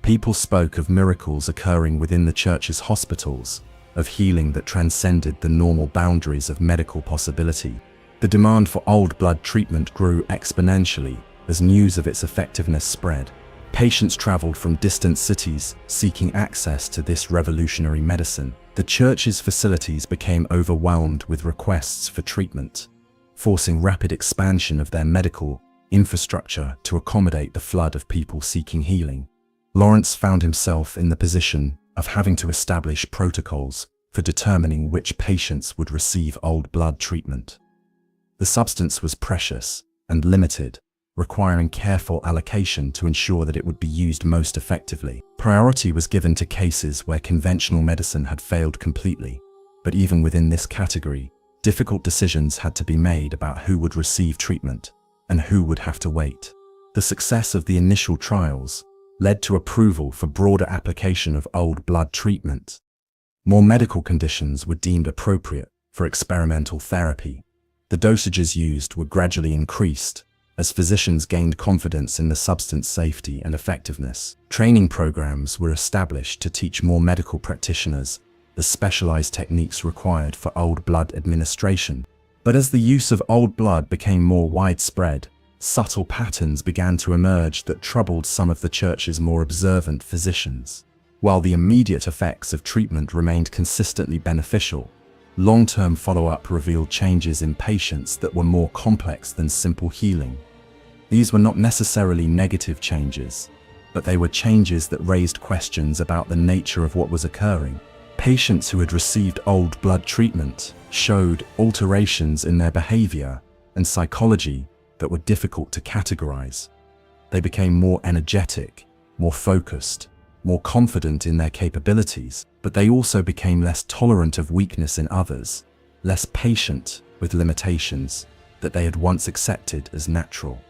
People spoke of miracles occurring within the church's hospitals, of healing that transcended the normal boundaries of medical possibility. The demand for old blood treatment grew exponentially as news of its effectiveness spread. Patients traveled from distant cities seeking access to this revolutionary medicine. The church's facilities became overwhelmed with requests for treatment, forcing rapid expansion of their medical infrastructure to accommodate the flood of people seeking healing. Lawrence found himself in the position of having to establish protocols for determining which patients would receive old blood treatment. The substance was precious and limited, requiring careful allocation to ensure that it would be used most effectively. Priority was given to cases where conventional medicine had failed completely, but even within this category, difficult decisions had to be made about who would receive treatment and who would have to wait. The success of the initial trials led to approval for broader application of old blood treatment. More medical conditions were deemed appropriate for experimental therapy. The dosages used were gradually increased as physicians gained confidence in the substance's safety and effectiveness. Training programs were established to teach more medical practitioners the specialized techniques required for old blood administration. But as the use of old blood became more widespread, subtle patterns began to emerge that troubled some of the church's more observant physicians. While the immediate effects of treatment remained consistently beneficial, long-term follow-up revealed changes in patients that were more complex than simple healing. These were not necessarily negative changes, but they were changes that raised questions about the nature of what was occurring. Patients who had received old blood treatment showed alterations in their behavior and psychology that were difficult to categorize. They became more energetic, more focused, more confident in their capabilities, but they also became less tolerant of weakness in others, less patient with limitations that they had once accepted as natural.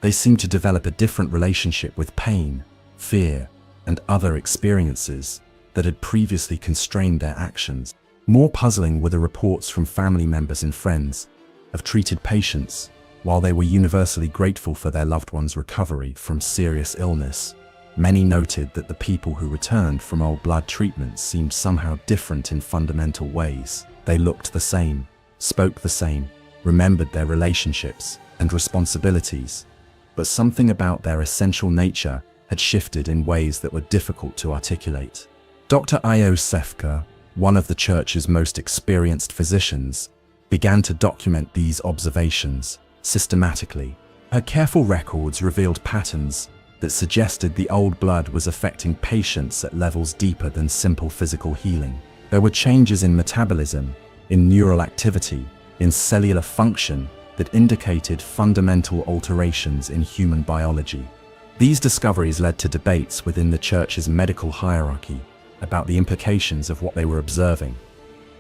They seemed to develop a different relationship with pain, fear, and other experiences that had previously constrained their actions. More puzzling were the reports from family members and friends of treated patients. While they were universally grateful for their loved one's recovery from serious illness, many noted that the people who returned from old blood treatments seemed somehow different in fundamental ways. They looked the same, spoke the same, remembered their relationships and responsibilities, but something about their essential nature had shifted in ways that were difficult to articulate. Dr. Io Sefka, one of the church's most experienced physicians, began to document these observations systematically. Her careful records revealed patterns that suggested the old blood was affecting patients at levels deeper than simple physical healing. There were changes in metabolism, in neural activity, in cellular function that indicated fundamental alterations in human biology. These discoveries led to debates within the Church's medical hierarchy about the implications of what they were observing.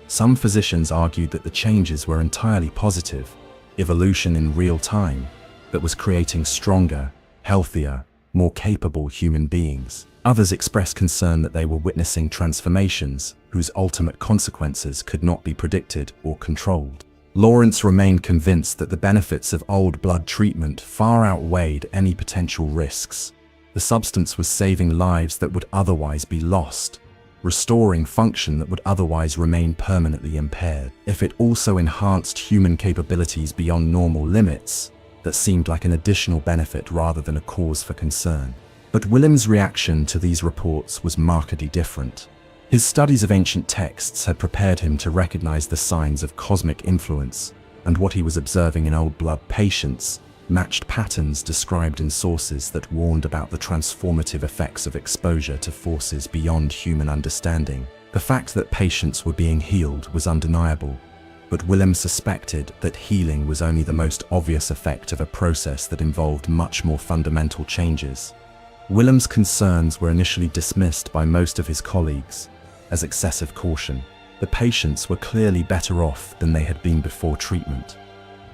Some physicians argued that the changes were entirely positive, evolution in real time, that was creating stronger, healthier, more capable human beings. Others expressed concern that they were witnessing transformations whose ultimate consequences could not be predicted or controlled. Lawrence remained convinced that the benefits of old blood treatment far outweighed any potential risks. The substance was saving lives that would otherwise be lost, restoring function that would otherwise remain permanently impaired. If it also enhanced human capabilities beyond normal limits, that seemed like an additional benefit rather than a cause for concern. But Willem's reaction to these reports was markedly different. His studies of ancient texts had prepared him to recognize the signs of cosmic influence, and what he was observing in old blood patients matched patterns described in sources that warned about the transformative effects of exposure to forces beyond human understanding. The fact that patients were being healed was undeniable, but Willem suspected that healing was only the most obvious effect of a process that involved much more fundamental changes. Willem's concerns were initially dismissed by most of his colleagues as excessive caution. The patients were clearly better off than they had been before treatment.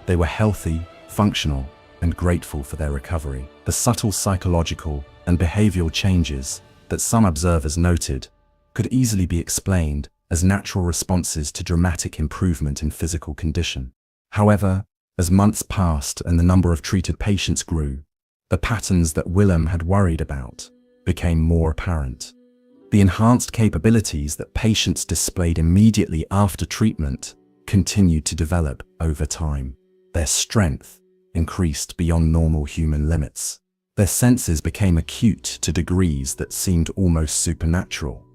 They were healthy, functional, and grateful for their recovery. The subtle psychological and behavioral changes that some observers noted could easily be explained as natural responses to dramatic improvement in physical condition. However, as months passed and the number of treated patients grew, the patterns that Willem had worried about became more apparent. The enhanced capabilities that patients displayed immediately after treatment continued to develop over time. Their strength increased beyond normal human limits. Their senses became acute to degrees that seemed almost supernatural.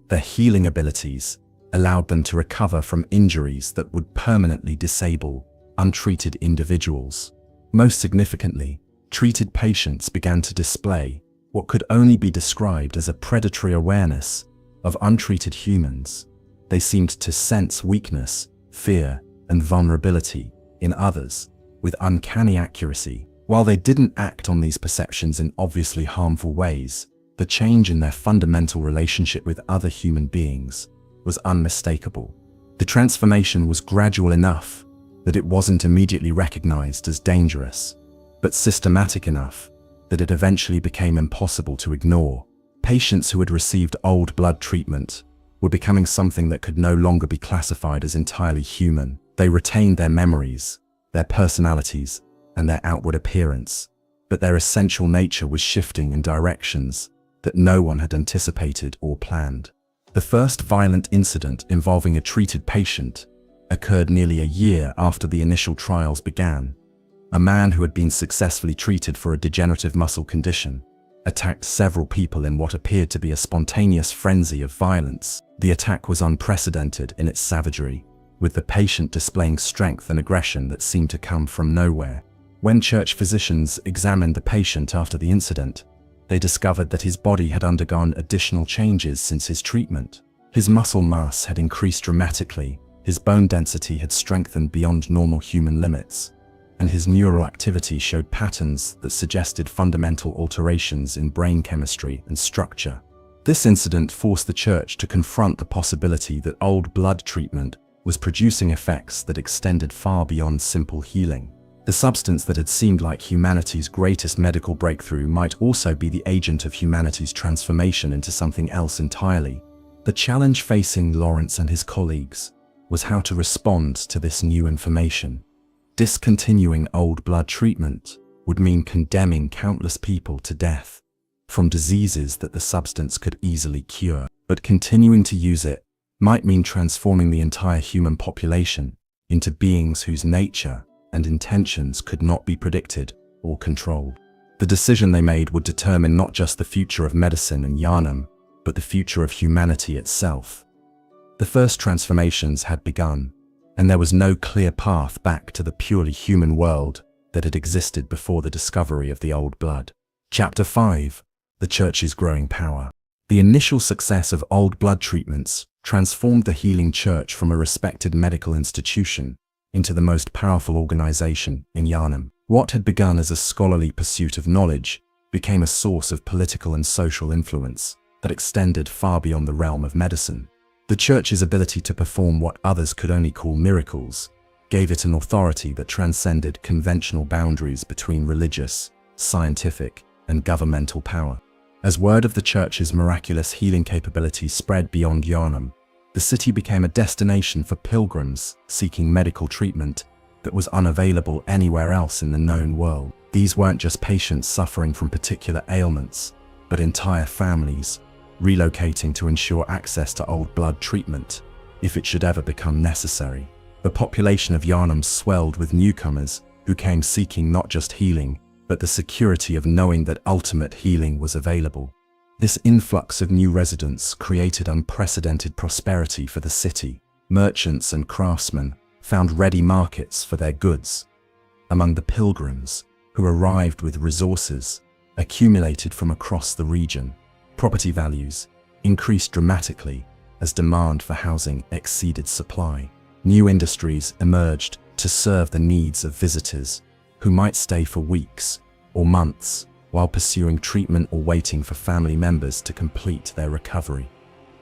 Their healing abilities allowed them to recover from injuries that would permanently disable untreated individuals. Most significantly, treated patients began to display what could only be described as a predatory awareness of untreated humans. They seemed to sense weakness, fear, and vulnerability in others with uncanny accuracy. While they didn't act on these perceptions in obviously harmful ways, the change in their fundamental relationship with other human beings was unmistakable. The transformation was gradual enough that it wasn't immediately recognized as dangerous, but systematic enough that it eventually became impossible to ignore. Patients who had received old blood treatment were becoming something that could no longer be classified as entirely human. They retained their memories, their personalities, and their outward appearance, but their essential nature was shifting in directions that no one had anticipated or planned. The first violent incident involving a treated patient occurred nearly a year after the initial trials began. A man who had been successfully treated for a degenerative muscle condition attacked several people in what appeared to be a spontaneous frenzy of violence. The attack was unprecedented in its savagery, with the patient displaying strength and aggression that seemed to come from nowhere. When church physicians examined the patient after the incident, they discovered that his body had undergone additional changes since his treatment. His muscle mass had increased dramatically, his bone density had strengthened beyond normal human limits, and his neural activity showed patterns that suggested fundamental alterations in brain chemistry and structure. This incident forced the church to confront the possibility that old blood treatment was producing effects that extended far beyond simple healing. The substance that had seemed like humanity's greatest medical breakthrough might also be the agent of humanity's transformation into something else entirely. The challenge facing Lawrence and his colleagues was how to respond to this new information. Discontinuing old blood treatment would mean condemning countless people to death from diseases that the substance could easily cure. But continuing to use it might mean transforming the entire human population into beings whose nature and intentions could not be predicted or controlled. The decision they made would determine not just the future of medicine and Yharnam, but the future of humanity itself. The first transformations had begun, and there was no clear path back to the purely human world that had existed before the discovery of the old blood. Chapter 5. The Church's Growing Power. The initial success of old blood treatments transformed the healing church from a respected medical institution into the most powerful organization in Yarnum. What had begun as a scholarly pursuit of knowledge became a source of political and social influence that extended far beyond the realm of medicine. The church's ability to perform what others could only call miracles gave it an authority that transcended conventional boundaries between religious, scientific, and governmental power. As word of the church's miraculous healing capabilities spread beyond Yarnum, the city became a destination for pilgrims seeking medical treatment that was unavailable anywhere else in the known world. These weren't just patients suffering from particular ailments, but entire families relocating to ensure access to old blood treatment if it should ever become necessary. The population of Yarnum swelled with newcomers who came seeking not just healing, but the security of knowing that ultimate healing was available. This influx of new residents created unprecedented prosperity for the city. Merchants and craftsmen found ready markets for their goods. Among the pilgrims who arrived with resources accumulated from across the region, property values increased dramatically as demand for housing exceeded supply. New industries emerged to serve the needs of visitors who might stay for weeks or months while pursuing treatment or waiting for family members to complete their recovery.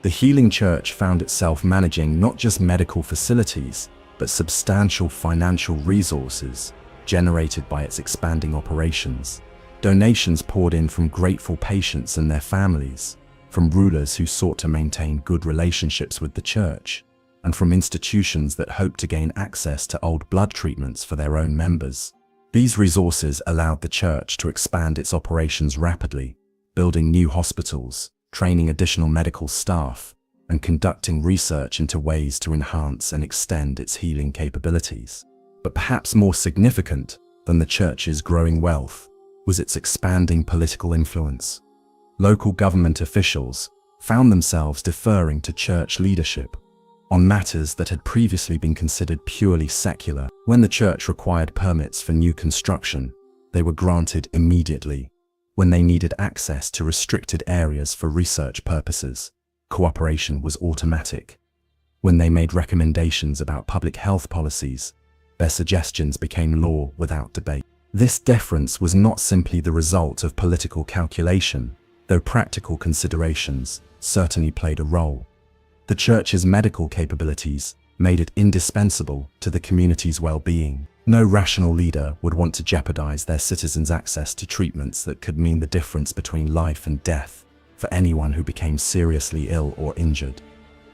The Healing Church found itself managing not just medical facilities, but substantial financial resources generated by its expanding operations. Donations poured in from grateful patients and their families, from rulers who sought to maintain good relationships with the church, and from institutions that hoped to gain access to old blood treatments for their own members. These resources allowed the church to expand its operations rapidly, building new hospitals, training additional medical staff, and conducting research into ways to enhance and extend its healing capabilities. But perhaps more significant than the church's growing wealth was its expanding political influence. Local government officials found themselves deferring to church leadership on matters that had previously been considered purely secular. When the church required permits for new construction, they were granted immediately. When they needed access to restricted areas for research purposes, cooperation was automatic. When they made recommendations about public health policies, their suggestions became law without debate. This deference was not simply the result of political calculation, though practical considerations certainly played a role. The church's medical capabilities made it indispensable to the community's well-being. No rational leader would want to jeopardize their citizens' access to treatments that could mean the difference between life and death for anyone who became seriously ill or injured.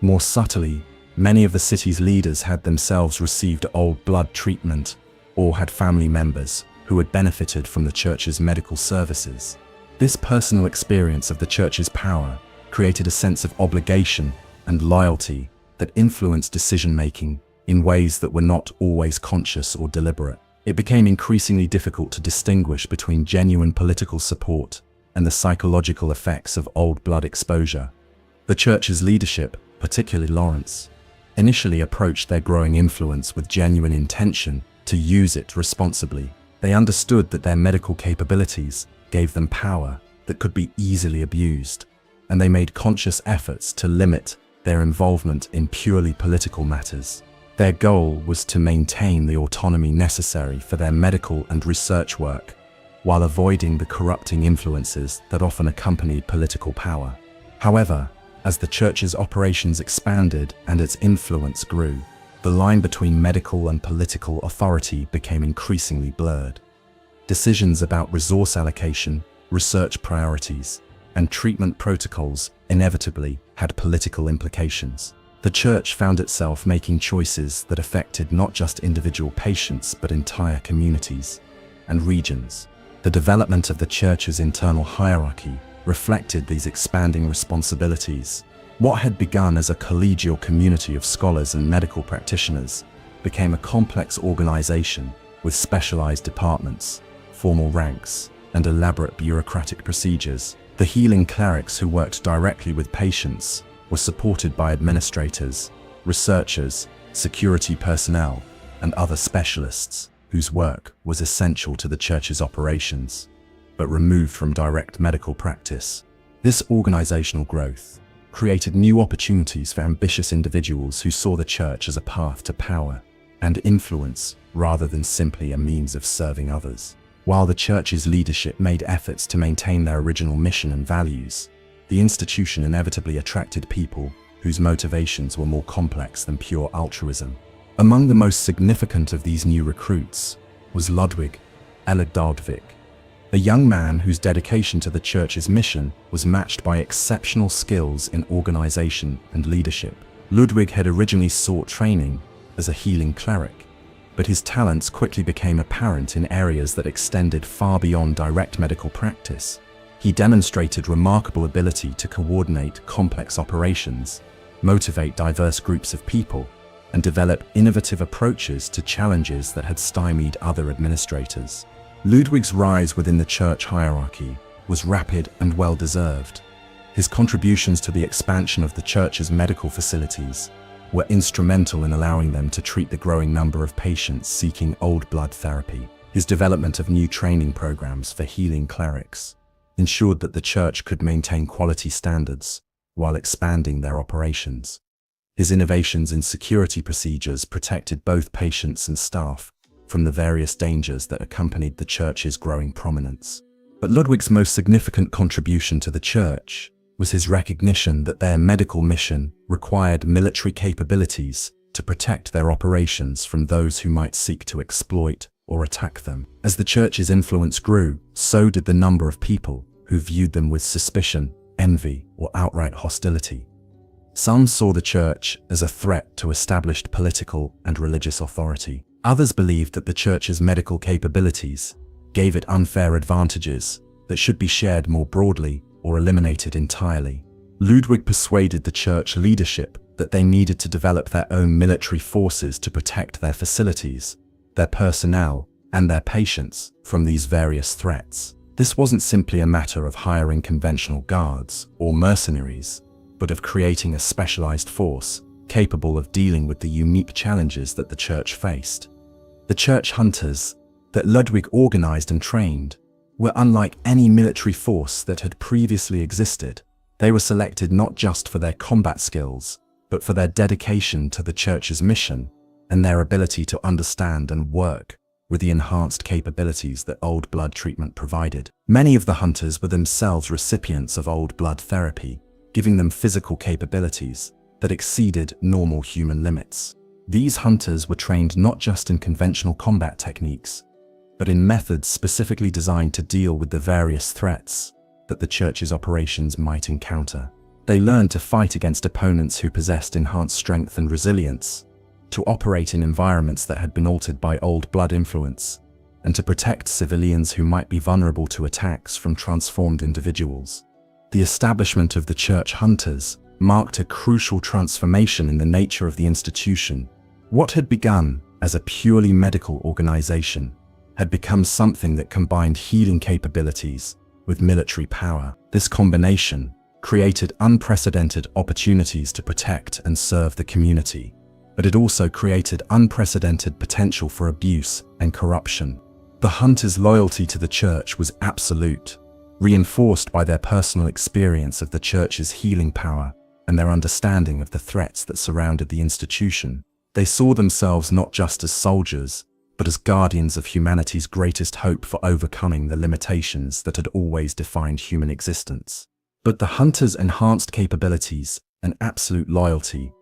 More subtly, many of the city's leaders had themselves received old blood treatment or had family members who had benefited from the church's medical services. This personal experience of the church's power created a sense of obligation and loyalty that influenced decision-making in ways that were not always conscious or deliberate. It became increasingly difficult to distinguish between genuine political support and the psychological effects of old blood exposure. The church's leadership, particularly Lawrence, initially approached their growing influence with genuine intention to use it responsibly. They understood that their medical capabilities gave them power that could be easily abused, and they made conscious efforts to limit their involvement in purely political matters. Their goal was to maintain the autonomy necessary for their medical and research work, while avoiding the corrupting influences that often accompanied political power. However, as the church's operations expanded and its influence grew, the line between medical and political authority became increasingly blurred. Decisions about resource allocation, research priorities, and treatment protocols inevitably had political implications. The church found itself making choices that affected not just individual patients but entire communities and regions. The development of the church's internal hierarchy reflected these expanding responsibilities. What had begun as a collegial community of scholars and medical practitioners became a complex organization with specialized departments, formal ranks, and elaborate bureaucratic procedures. The healing clerics who worked directly with patients were supported by administrators, researchers, security personnel, and other specialists whose work was essential to the church's operations, but removed from direct medical practice. This organizational growth created new opportunities for ambitious individuals who saw the church as a path to power and influence rather than simply a means of serving others. While the church's leadership made efforts to maintain their original mission and values, the institution inevitably attracted people whose motivations were more complex than pure altruism. Among the most significant of these new recruits was Ludwig Eladardvik, a young man whose dedication to the church's mission was matched by exceptional skills in organization and leadership. Ludwig had originally sought training as a healing cleric, but his talents quickly became apparent in areas that extended far beyond direct medical practice. He demonstrated remarkable ability to coordinate complex operations, motivate diverse groups of people, and develop innovative approaches to challenges that had stymied other administrators. Ludwig's rise within the church hierarchy was rapid and well-deserved. His contributions to the expansion of the church's medical facilities were instrumental in allowing them to treat the growing number of patients seeking old blood therapy. His development of new training programs for healing clerics ensured that the church could maintain quality standards while expanding their operations. His innovations in security procedures protected both patients and staff from the various dangers that accompanied the church's growing prominence. But Ludwig's most significant contribution to the church was his recognition that their medical mission required military capabilities to protect their operations from those who might seek to exploit or attack them. As the church's influence grew, so did the number of people who viewed them with suspicion, envy, or outright hostility. Some saw the church as a threat to established political and religious authority. Others believed that the church's medical capabilities gave it unfair advantages that should be shared more broadly or eliminated entirely. Ludwig persuaded the church leadership that they needed to develop their own military forces to protect their facilities, their personnel, and their patients from these various threats. This wasn't simply a matter of hiring conventional guards or mercenaries, but of creating a specialized force capable of dealing with the unique challenges that the church faced. The church hunters that Ludwig organized and trained were unlike any military force that had previously existed. They were selected not just for their combat skills, but for their dedication to the church's mission and their ability to understand and work with the enhanced capabilities that old blood treatment provided. Many of the hunters were themselves recipients of old blood therapy, giving them physical capabilities that exceeded normal human limits. These hunters were trained not just in conventional combat techniques, but in methods specifically designed to deal with the various threats that the church's operations might encounter. They learned to fight against opponents who possessed enhanced strength and resilience, to operate in environments that had been altered by old blood influence, and to protect civilians who might be vulnerable to attacks from transformed individuals. The establishment of the church hunters marked a crucial transformation in the nature of the institution. What had begun as a purely medical organization had become something that combined healing capabilities with military power. This combination created unprecedented opportunities to protect and serve the community, but it also created unprecedented potential for abuse and corruption. The hunters' loyalty to the church was absolute, reinforced by their personal experience of the church's healing power and their understanding of the threats that surrounded the institution. They saw themselves not just as soldiers, but as guardians of humanity's greatest hope for overcoming the limitations that had always defined human existence. But the hunters' enhanced capabilities and absolute loyalty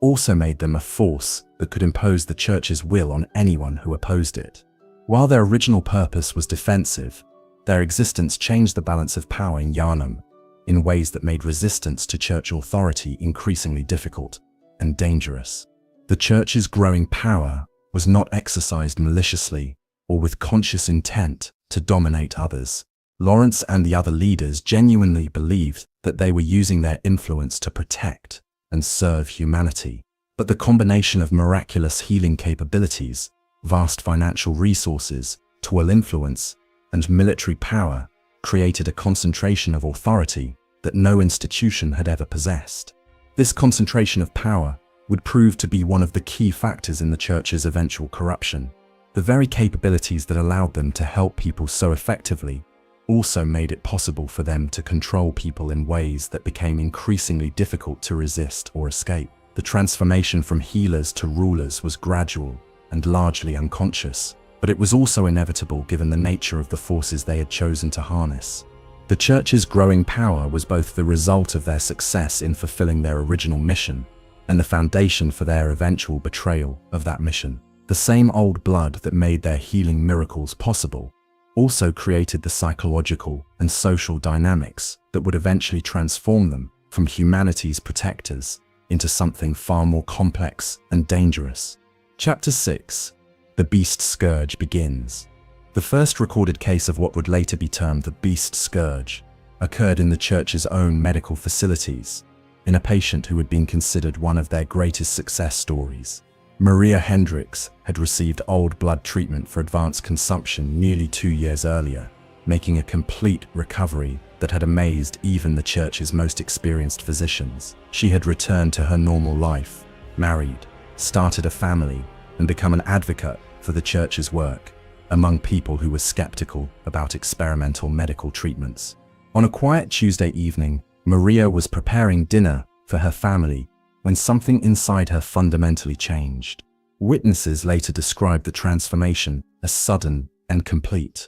also made them a force that could impose the church's will on anyone who opposed it. While their original purpose was defensive, their existence changed the balance of power in Yharnam in ways that made resistance to church authority increasingly difficult and dangerous. The church's growing power was not exercised maliciously or with conscious intent to dominate others. Lawrence and the other leaders genuinely believed that they were using their influence to protect and serve humanity. But the combination of miraculous healing capabilities, vast financial resources, tool influence, and military power created a concentration of authority that no institution had ever possessed. This concentration of power would prove to be one of the key factors in the church's eventual corruption. The very capabilities that allowed them to help people so effectively also made it possible for them to control people in ways that became increasingly difficult to resist or escape. The transformation from healers to rulers was gradual, and largely unconscious, but it was also inevitable given the nature of the forces they had chosen to harness. The Church's growing power was both the result of their success in fulfilling their original mission and the foundation for their eventual betrayal of that mission. The same old blood that made their healing miracles possible also created the psychological and social dynamics that would eventually transform them from humanity's protectors into something far more complex and dangerous. Chapter 6. The Beast Scourge begins. The first recorded case of what would later be termed the Beast Scourge occurred in the Church's own medical facilities, in a patient who had been considered one of their greatest success stories. Maria Hendricks had received old blood treatment for advanced consumption nearly 2 years earlier, making a complete recovery that had amazed even the Church's most experienced physicians. She had returned to her normal life, married, started a family, and become an advocate for the Church's work among people who were skeptical about experimental medical treatments. On a quiet Tuesday evening, Maria was preparing dinner for her family when something inside her fundamentally changed. Witnesses later described the transformation as sudden and complete.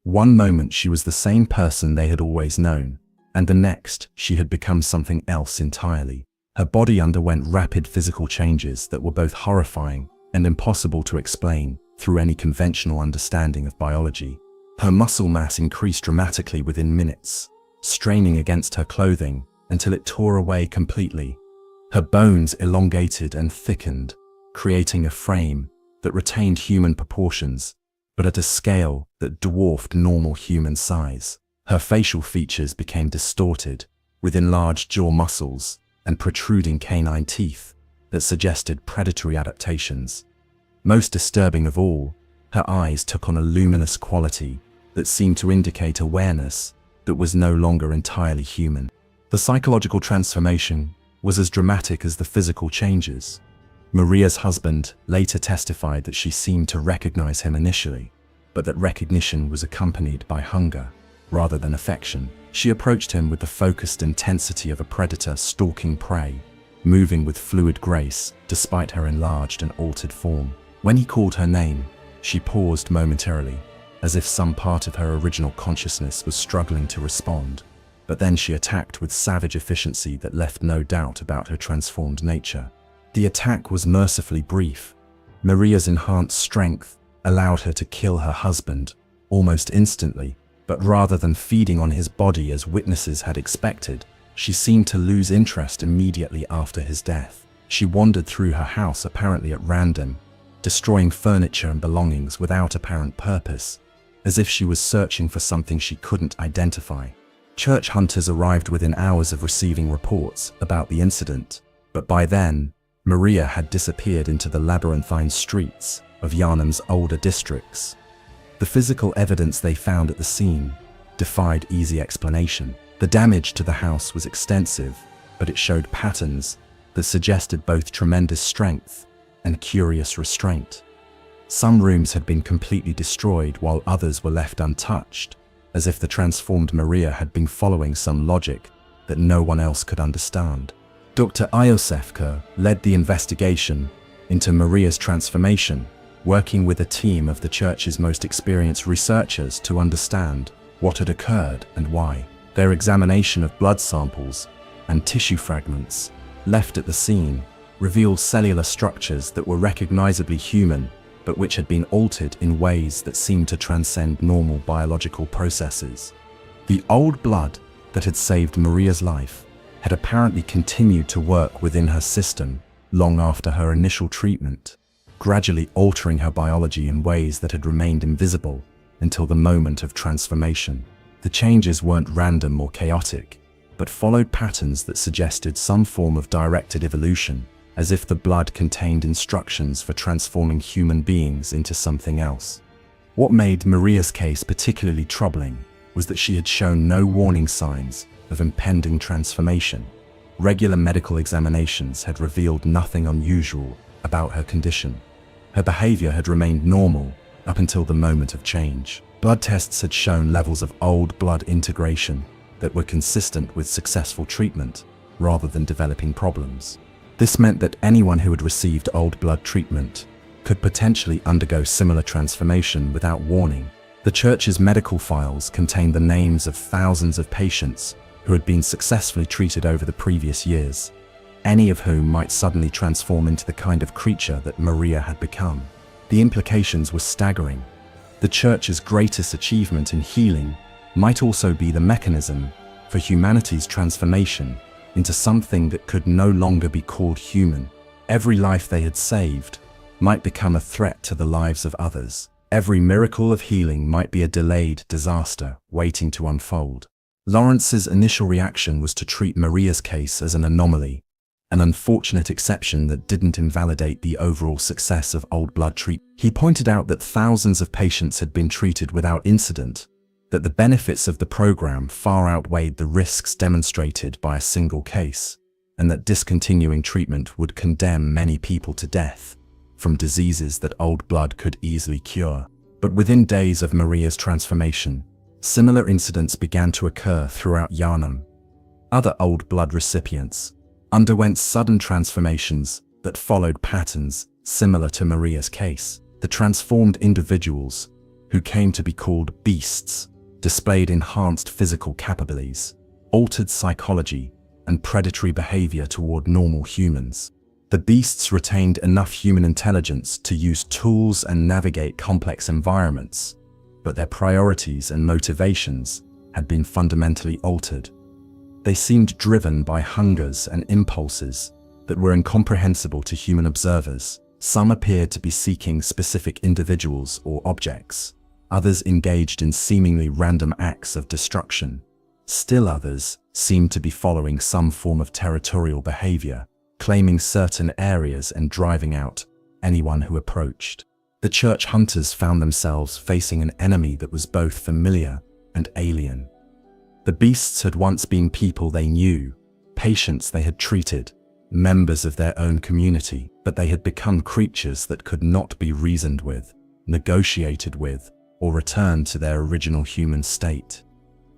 One moment she was the same person they had always known, and the next she had become something else entirely. Her body underwent rapid physical changes that were both horrifying and impossible to explain through any conventional understanding of biology. Her muscle mass increased dramatically within minutes, straining against her clothing until it tore away completely. Her bones elongated and thickened, creating a frame that retained human proportions, but at a scale that dwarfed normal human size. Her facial features became distorted, with enlarged jaw muscles and protruding canine teeth that suggested predatory adaptations. Most disturbing of all, her eyes took on a luminous quality that seemed to indicate awareness that was no longer entirely human. The psychological transformation was as dramatic as the physical changes. Maria's husband later testified that she seemed to recognize him initially, but that recognition was accompanied by hunger rather than affection. She approached him with the focused intensity of a predator stalking prey, moving with fluid grace despite her enlarged and altered form. When he called her name, she paused momentarily, as if some part of her original consciousness was struggling to respond. But then she attacked with savage efficiency that left no doubt about her transformed nature. The attack was mercifully brief. Maria's enhanced strength allowed her to kill her husband almost instantly, but rather than feeding on his body as witnesses had expected, she seemed to lose interest immediately after his death. She wandered through her house apparently at random, destroying furniture and belongings without apparent purpose, as if she was searching for something she couldn't identify. Church hunters arrived within hours of receiving reports about the incident, but by then, Maria had disappeared into the labyrinthine streets of Yarnam's older districts. The physical evidence they found at the scene defied easy explanation. The damage to the house was extensive, but it showed patterns that suggested both tremendous strength and curious restraint. Some rooms had been completely destroyed while others were left untouched, as if the transformed Maria had been following some logic that no one else could understand. Dr. Iosefka led the investigation into Maria's transformation, working with a team of the Church's most experienced researchers to understand what had occurred and why. Their examination of blood samples and tissue fragments left at the scene revealed cellular structures that were recognizably human, but which had been altered in ways that seemed to transcend normal biological processes. The old blood that had saved Maria's life had apparently continued to work within her system long after her initial treatment, gradually altering her biology in ways that had remained invisible until the moment of transformation. The changes weren't random or chaotic, but followed patterns that suggested some form of directed evolution, as if the blood contained instructions for transforming human beings into something else. What made Maria's case particularly troubling was that she had shown no warning signs of impending transformation. Regular medical examinations had revealed nothing unusual about her condition. Her behavior had remained normal up until the moment of change. Blood tests had shown levels of old blood integration that were consistent with successful treatment rather than developing problems. This meant that anyone who had received old blood treatment could potentially undergo similar transformation without warning. The church's medical files contained the names of thousands of patients who had been successfully treated over the previous years, any of whom might suddenly transform into the kind of creature that Maria had become. The implications were staggering. The church's greatest achievement in healing might also be the mechanism for humanity's transformation into something that could no longer be called human. Every life they had saved might become a threat to the lives of others. Every miracle of healing might be a delayed disaster waiting to unfold. Lawrence's initial reaction was to treat Maria's case as an anomaly, an unfortunate exception that didn't invalidate the overall success of Old Blood treatment. He pointed out that thousands of patients had been treated without incident, that the benefits of the program far outweighed the risks demonstrated by a single case, and that discontinuing treatment would condemn many people to death from diseases that Old Blood could easily cure. But within days of Maria's transformation, similar incidents began to occur throughout Yharnam. Other Old Blood recipients underwent sudden transformations that followed patterns similar to Maria's case. The transformed individuals, who came to be called beasts, displayed enhanced physical capabilities, altered psychology, and predatory behavior toward normal humans. The beasts retained enough human intelligence to use tools and navigate complex environments, but their priorities and motivations had been fundamentally altered. They seemed driven by hungers and impulses that were incomprehensible to human observers. Some appeared to be seeking specific individuals or objects. Others engaged in seemingly random acts of destruction. Still others seemed to be following some form of territorial behavior, claiming certain areas and driving out anyone who approached. The church hunters found themselves facing an enemy that was both familiar and alien. The beasts had once been people they knew, patients they had treated, members of their own community, but they had become creatures that could not be reasoned with, negotiated with, or returned to their original human state.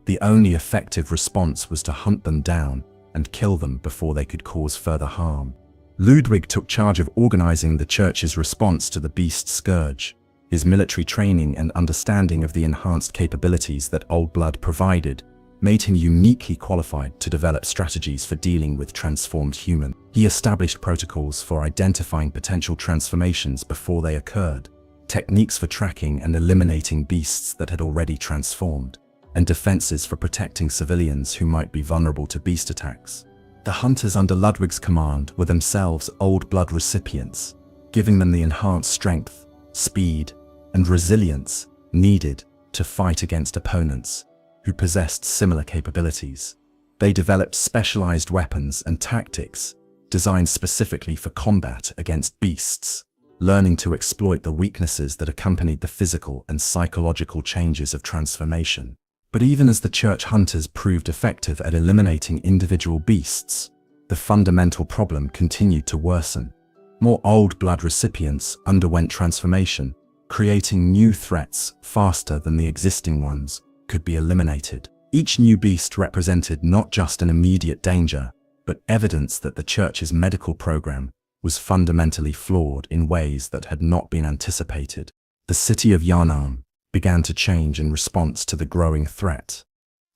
The only effective response was to hunt them down and kill them before they could cause further harm. Ludwig took charge of organizing the church's response to the beast scourge. His military training and understanding of the enhanced capabilities that Old Blood provided made him uniquely qualified to develop strategies for dealing with transformed humans. He established protocols for identifying potential transformations before they occurred, techniques for tracking and eliminating beasts that had already transformed, and defenses for protecting civilians who might be vulnerable to beast attacks. The hunters under Ludwig's command were themselves Old Blood recipients, giving them the enhanced strength, speed, and resilience needed to fight against opponents who possessed similar capabilities. They developed specialized weapons and tactics designed specifically for combat against beasts, learning to exploit the weaknesses that accompanied the physical and psychological changes of transformation. But even as the church hunters proved effective at eliminating individual beasts, the fundamental problem continued to worsen. More Old Blood recipients underwent transformation, creating new threats faster than the existing ones could be eliminated. Each new beast represented not just an immediate danger, but evidence that the church's medical program was fundamentally flawed in ways that had not been anticipated. The city of Yharnam began to change in response to the growing threat.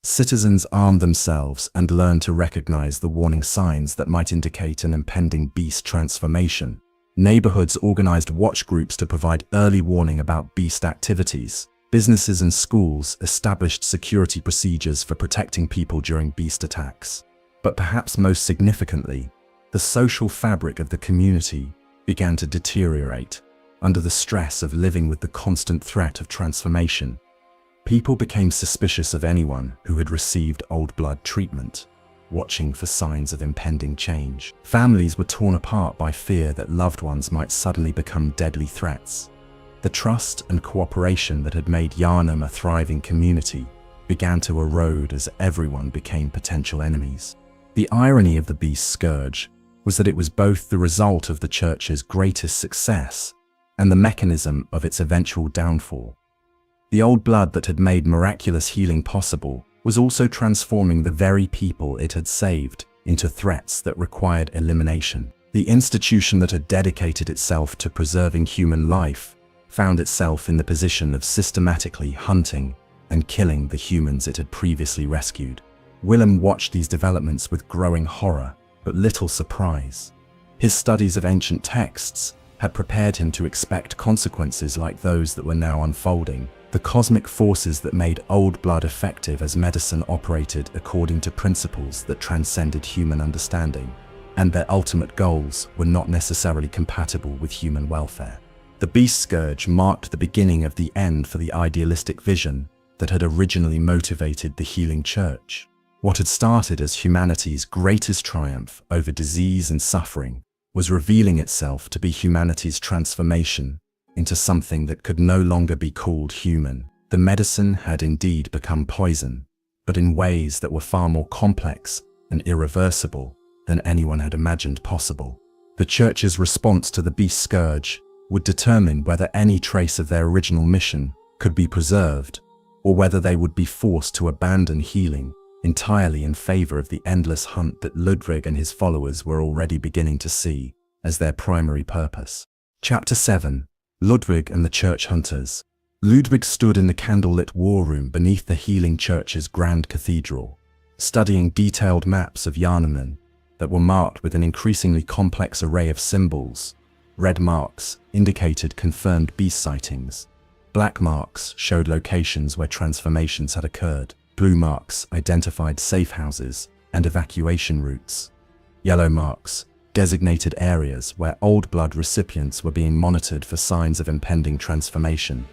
Citizens armed themselves and learned to recognize the warning signs that might indicate an impending beast transformation. Neighborhoods organized watch groups to provide early warning about beast activities. Businesses and schools established security procedures for protecting people during beast attacks. But perhaps most significantly, the social fabric of the community began to deteriorate. Under the stress of living with the constant threat of transformation, people became suspicious of anyone who had received Old Blood treatment, watching for signs of impending change. Families were torn apart by fear that loved ones might suddenly become deadly threats. The trust and cooperation that had made Yharnam a thriving community began to erode as everyone became potential enemies. The irony of the beast scourge was that it was both the result of the church's greatest success and the mechanism of its eventual downfall. The Old Blood that had made miraculous healing possible was also transforming the very people it had saved into threats that required elimination. The institution that had dedicated itself to preserving human life found itself in the position of systematically hunting and killing the humans it had previously rescued. Willem watched these developments with growing horror, but little surprise. His studies of ancient texts had prepared him to expect consequences like those that were now unfolding. The cosmic forces that made old blood effective as medicine operated according to principles that transcended human understanding, and their ultimate goals were not necessarily compatible with human welfare. The beast scourge marked the beginning of the end for the idealistic vision that had originally motivated the healing church. What had started as humanity's greatest triumph over disease and suffering was revealing itself to be humanity's transformation into something that could no longer be called human. The medicine had indeed become poison, but in ways that were far more complex and irreversible than anyone had imagined possible. The church's response to the beast scourge would determine whether any trace of their original mission could be preserved, or whether they would be forced to abandon healing entirely in favor of the endless hunt that Ludwig and his followers were already beginning to see as their primary purpose. Chapter 7. Ludwig and the Church Hunters. Ludwig stood in the candlelit war room beneath the healing church's grand cathedral, studying detailed maps of Yharnam that were marked with an increasingly complex array of symbols. Red marks indicated confirmed beast sightings. Black marks showed locations where transformations had occurred. Blue marks identified safe houses and evacuation routes. Yellow marks designated areas where old blood recipients were being monitored for signs of impending transformation.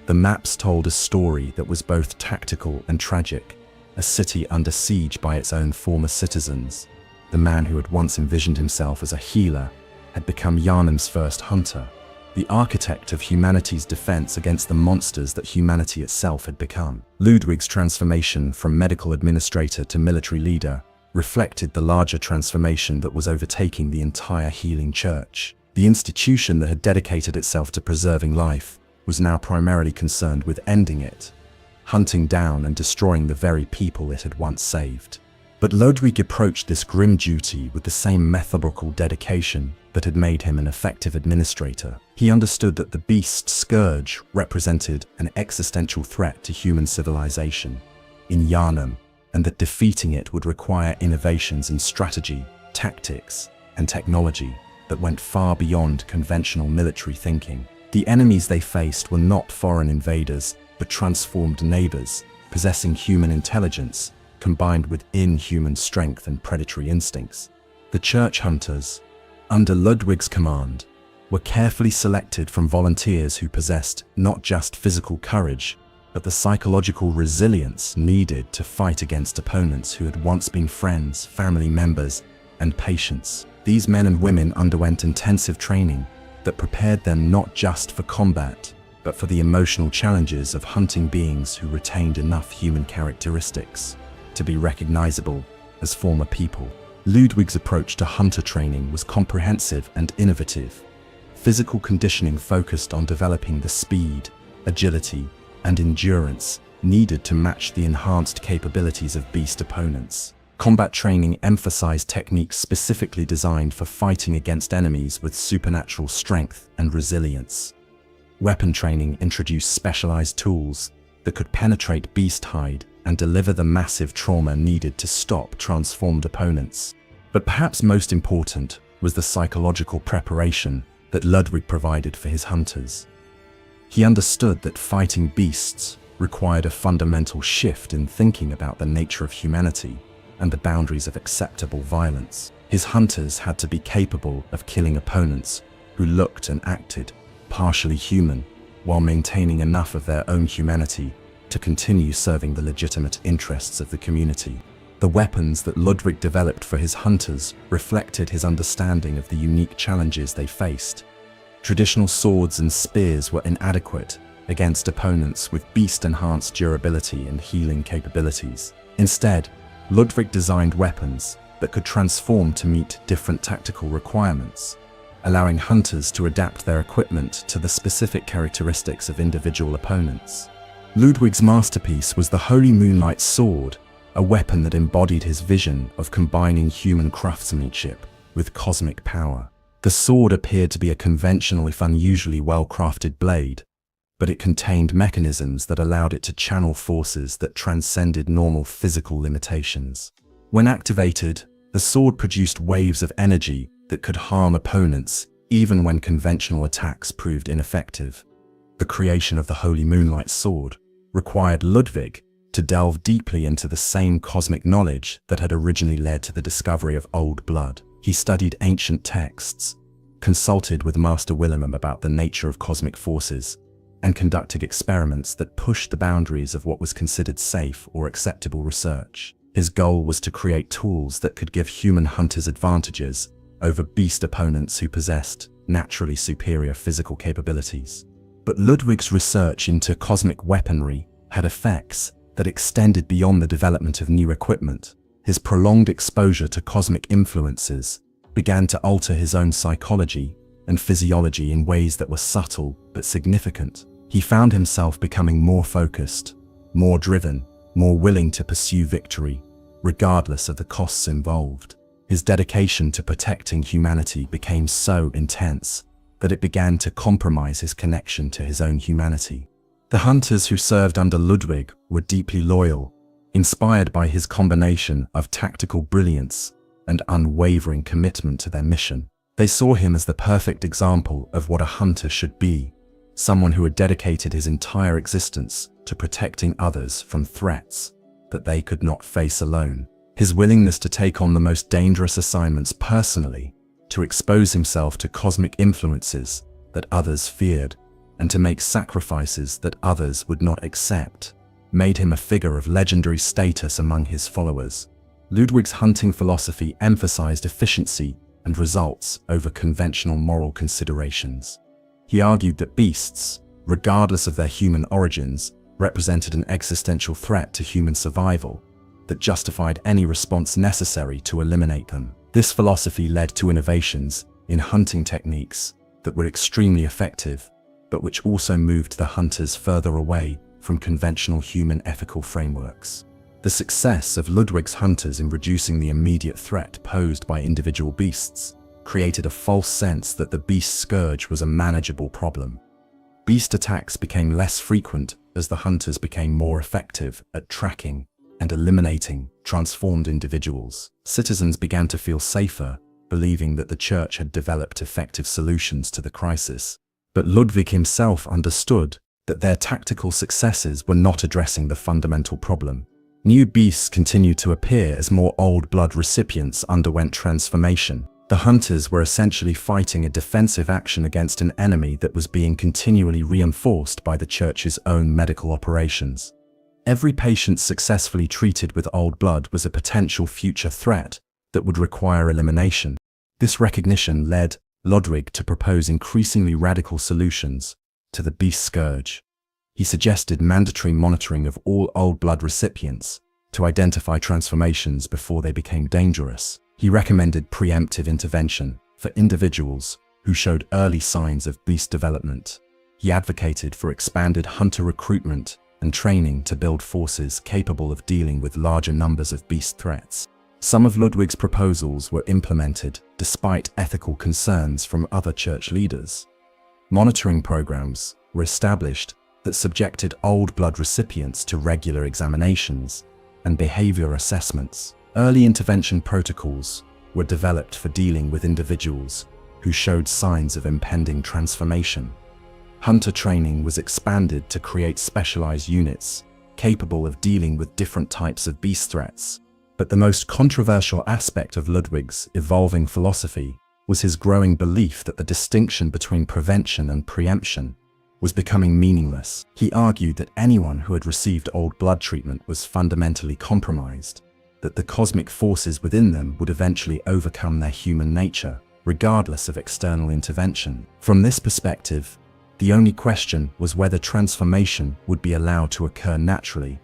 The maps told a story that was both tactical and tragic, a city under siege by its own former citizens. The man who had once envisioned himself as a healer had become Yharnam's first hunter, the architect of humanity's defense against the monsters that humanity itself had become. Ludwig's transformation from medical administrator to military leader reflected the larger transformation that was overtaking the entire healing church. The institution that had dedicated itself to preserving life was now primarily concerned with ending it, hunting down and destroying the very people it had once saved. But Ludwig approached this grim duty with the same methodical dedication that had made him an effective administrator. He understood that the beast scourge represented an existential threat to human civilization in Yharnam, and that defeating it would require innovations in strategy, tactics, and technology that went far beyond conventional military thinking. The enemies they faced were not foreign invaders, but transformed neighbors, possessing human intelligence, combined with inhuman strength and predatory instincts. The church hunters, under Ludwig's command, were carefully selected from volunteers who possessed not just physical courage, but the psychological resilience needed to fight against opponents who had once been friends, family members, and patients. These men and women underwent intensive training that prepared them not just for combat, but for the emotional challenges of hunting beings who retained enough human characteristics to be recognizable as former people. Ludwig's approach to hunter training was comprehensive and innovative. Physical conditioning focused on developing the speed, agility, and endurance needed to match the enhanced capabilities of beast opponents. Combat training emphasized techniques specifically designed for fighting against enemies with supernatural strength and resilience. Weapon training introduced specialized tools that could penetrate beast hide and deliver the massive trauma needed to stop transformed opponents. But perhaps most important was the psychological preparation that Ludwig provided for his hunters. He understood that fighting beasts required a fundamental shift in thinking about the nature of humanity and the boundaries of acceptable violence. His hunters had to be capable of killing opponents who looked and acted partially human, while maintaining enough of their own humanity to continue serving the legitimate interests of the community. The weapons that Ludwig developed for his hunters reflected his understanding of the unique challenges they faced. Traditional swords and spears were inadequate against opponents with beast-enhanced durability and healing capabilities. Instead, Ludwig designed weapons that could transform to meet different tactical requirements, allowing hunters to adapt their equipment to the specific characteristics of individual opponents. Ludwig's masterpiece was the Holy Moonlight Sword, a weapon that embodied his vision of combining human craftsmanship with cosmic power. The sword appeared to be a conventional if unusually well-crafted blade, but it contained mechanisms that allowed it to channel forces that transcended normal physical limitations. When activated, the sword produced waves of energy that could harm opponents even when conventional attacks proved ineffective. The creation of the Holy Moonlight Sword required Ludwig to delve deeply into the same cosmic knowledge that had originally led to the discovery of old blood. He studied ancient texts, consulted with Master Willem about the nature of cosmic forces, and conducted experiments that pushed the boundaries of what was considered safe or acceptable research. His goal was to create tools that could give human hunters advantages over beast opponents who possessed naturally superior physical capabilities. But Ludwig's research into cosmic weaponry had effects that extended beyond the development of new equipment. His prolonged exposure to cosmic influences began to alter his own psychology and physiology in ways that were subtle but significant. He found himself becoming more focused, more driven, more willing to pursue victory, regardless of the costs involved. His dedication to protecting humanity became so intense that it began to compromise his connection to his own humanity. The hunters who served under Ludwig were deeply loyal, inspired by his combination of tactical brilliance and unwavering commitment to their mission. They saw him as the perfect example of what a hunter should be, someone who had dedicated his entire existence to protecting others from threats that they could not face alone. His willingness to take on the most dangerous assignments personally, to expose himself to cosmic influences that others feared, and to make sacrifices that others would not accept, made him a figure of legendary status among his followers. Ludwig's hunting philosophy emphasized efficiency and results over conventional moral considerations. He argued that beasts, regardless of their human origins, represented an existential threat to human survival that justified any response necessary to eliminate them. This philosophy led to innovations in hunting techniques that were extremely effective, but which also moved the hunters further away from conventional human ethical frameworks. The success of Ludwig's hunters in reducing the immediate threat posed by individual beasts created a false sense that the beast scourge was a manageable problem. Beast attacks became less frequent as the hunters became more effective at tracking and eliminating transformed individuals. Citizens began to feel safer, believing that the church had developed effective solutions to the crisis. But Ludwig himself understood that their tactical successes were not addressing the fundamental problem. New beasts continued to appear as more old blood recipients underwent transformation. The hunters were essentially fighting a defensive action against an enemy that was being continually reinforced by the church's own medical operations. Every patient successfully treated with old blood was a potential future threat that would require elimination. This recognition led Ludwig to propose increasingly radical solutions to the beast scourge. He suggested mandatory monitoring of all old blood recipients to identify transformations before they became dangerous. He recommended preemptive intervention for individuals who showed early signs of beast development. He advocated for expanded hunter recruitment and training to build forces capable of dealing with larger numbers of beast threats. Some of Ludwig's proposals were implemented despite ethical concerns from other church leaders. Monitoring programs were established that subjected old blood recipients to regular examinations and behavior assessments. Early intervention protocols were developed for dealing with individuals who showed signs of impending transformation. Hunter training was expanded to create specialized units capable of dealing with different types of beast threats. But the most controversial aspect of Ludwig's evolving philosophy was his growing belief that the distinction between prevention and preemption was becoming meaningless. He argued that anyone who had received old blood treatment was fundamentally compromised, that the cosmic forces within them would eventually overcome their human nature, regardless of external intervention. From this perspective, the only question was whether transformation would be allowed to occur naturally,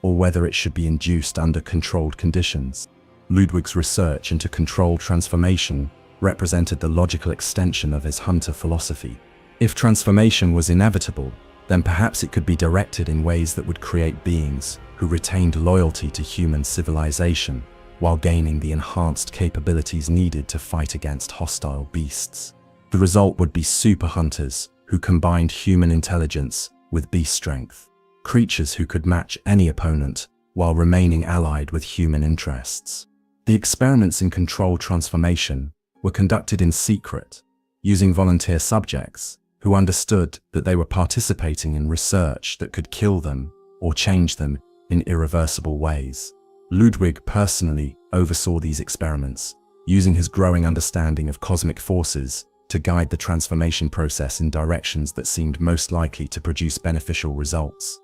or whether it should be induced under controlled conditions. Ludwig's research into controlled transformation represented the logical extension of his hunter philosophy. If transformation was inevitable, then perhaps it could be directed in ways that would create beings who retained loyalty to human civilization while gaining the enhanced capabilities needed to fight against hostile beasts. The result would be super hunters who combined human intelligence with beast strength, creatures who could match any opponent while remaining allied with human interests. The experiments in controlled transformation were conducted in secret, using volunteer subjects who understood that they were participating in research that could kill them or change them in irreversible ways. Ludwig personally oversaw these experiments, using his growing understanding of cosmic forces to guide the transformation process in directions that seemed most likely to produce beneficial results.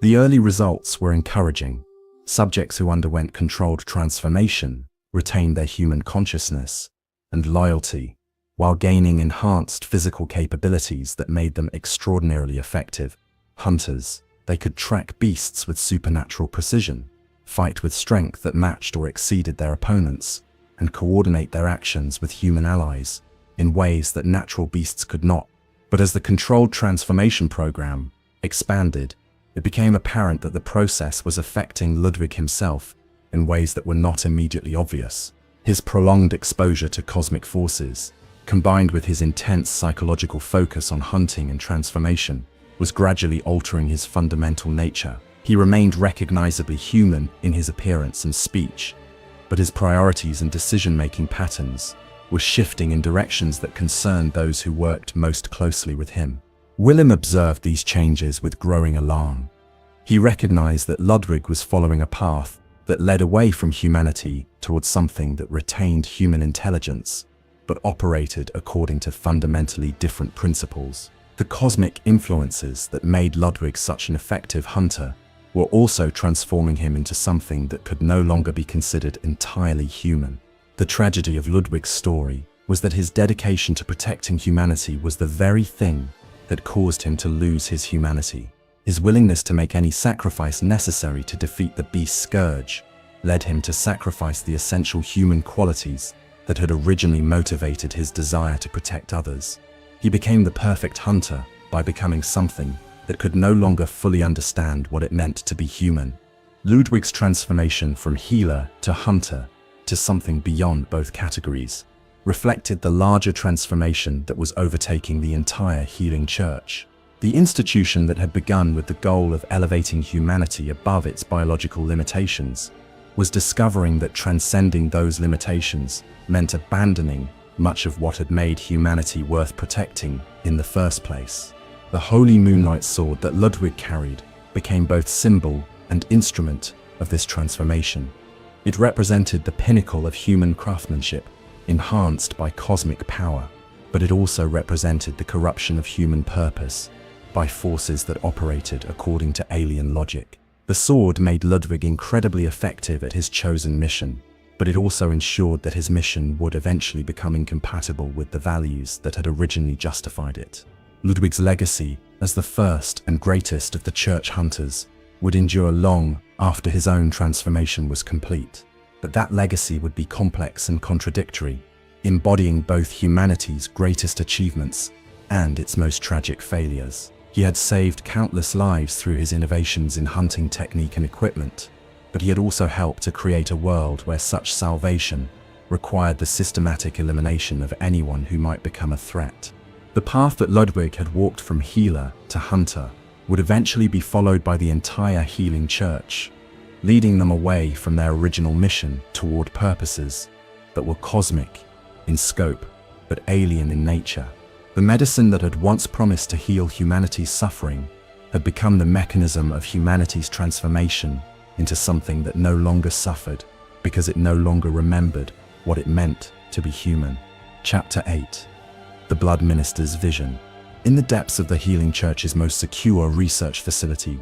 The early results were encouraging. Subjects who underwent controlled transformation retained their human consciousness and loyalty, while gaining enhanced physical capabilities that made them extraordinarily effective hunters. They could track beasts with supernatural precision, fight with strength that matched or exceeded their opponents, and coordinate their actions with human allies in ways that natural beasts could not. But as the controlled transformation program expanded, it became apparent that the process was affecting Ludwig himself in ways that were not immediately obvious. His prolonged exposure to cosmic forces, combined with his intense psychological focus on hunting and transformation, was gradually altering his fundamental nature. He remained recognizably human in his appearance and speech, but his priorities and decision-making patterns were shifting in directions that concerned those who worked most closely with him. Willem observed these changes with growing alarm. He recognized that Ludwig was following a path that led away from humanity towards something that retained human intelligence, but operated according to fundamentally different principles. The cosmic influences that made Ludwig such an effective hunter were also transforming him into something that could no longer be considered entirely human. The tragedy of Ludwig's story was that his dedication to protecting humanity was the very thing that caused him to lose his humanity. His willingness to make any sacrifice necessary to defeat the beast scourge led him to sacrifice the essential human qualities that had originally motivated his desire to protect others. He became the perfect hunter by becoming something that could no longer fully understand what it meant to be human. Ludwig's transformation from healer to hunter to something beyond both categories reflected the larger transformation that was overtaking the entire healing church. The institution that had begun with the goal of elevating humanity above its biological limitations was discovering that transcending those limitations meant abandoning much of what had made humanity worth protecting in the first place. The holy moonlight sword that Ludwig carried became both symbol and instrument of this transformation. It represented the pinnacle of human craftsmanship, enhanced by cosmic power, but it also represented the corruption of human purpose by forces that operated according to alien logic. The sword made Ludwig incredibly effective at his chosen mission, but it also ensured that his mission would eventually become incompatible with the values that had originally justified it. Ludwig's legacy as the first and greatest of the church hunters would endure long after his own transformation was complete. But that legacy would be complex and contradictory, embodying both humanity's greatest achievements and its most tragic failures. He had saved countless lives through his innovations in hunting technique and equipment, but he had also helped to create a world where such salvation required the systematic elimination of anyone who might become a threat. The path that Ludwig had walked from healer to hunter would eventually be followed by the entire healing church, leading them away from their original mission toward purposes that were cosmic in scope but alien in nature. The medicine that had once promised to heal humanity's suffering had become the mechanism of humanity's transformation into something that no longer suffered because it no longer remembered what it meant to be human. Chapter 8. The Blood Minister's Vision. In the depths of the healing church's most secure research facility,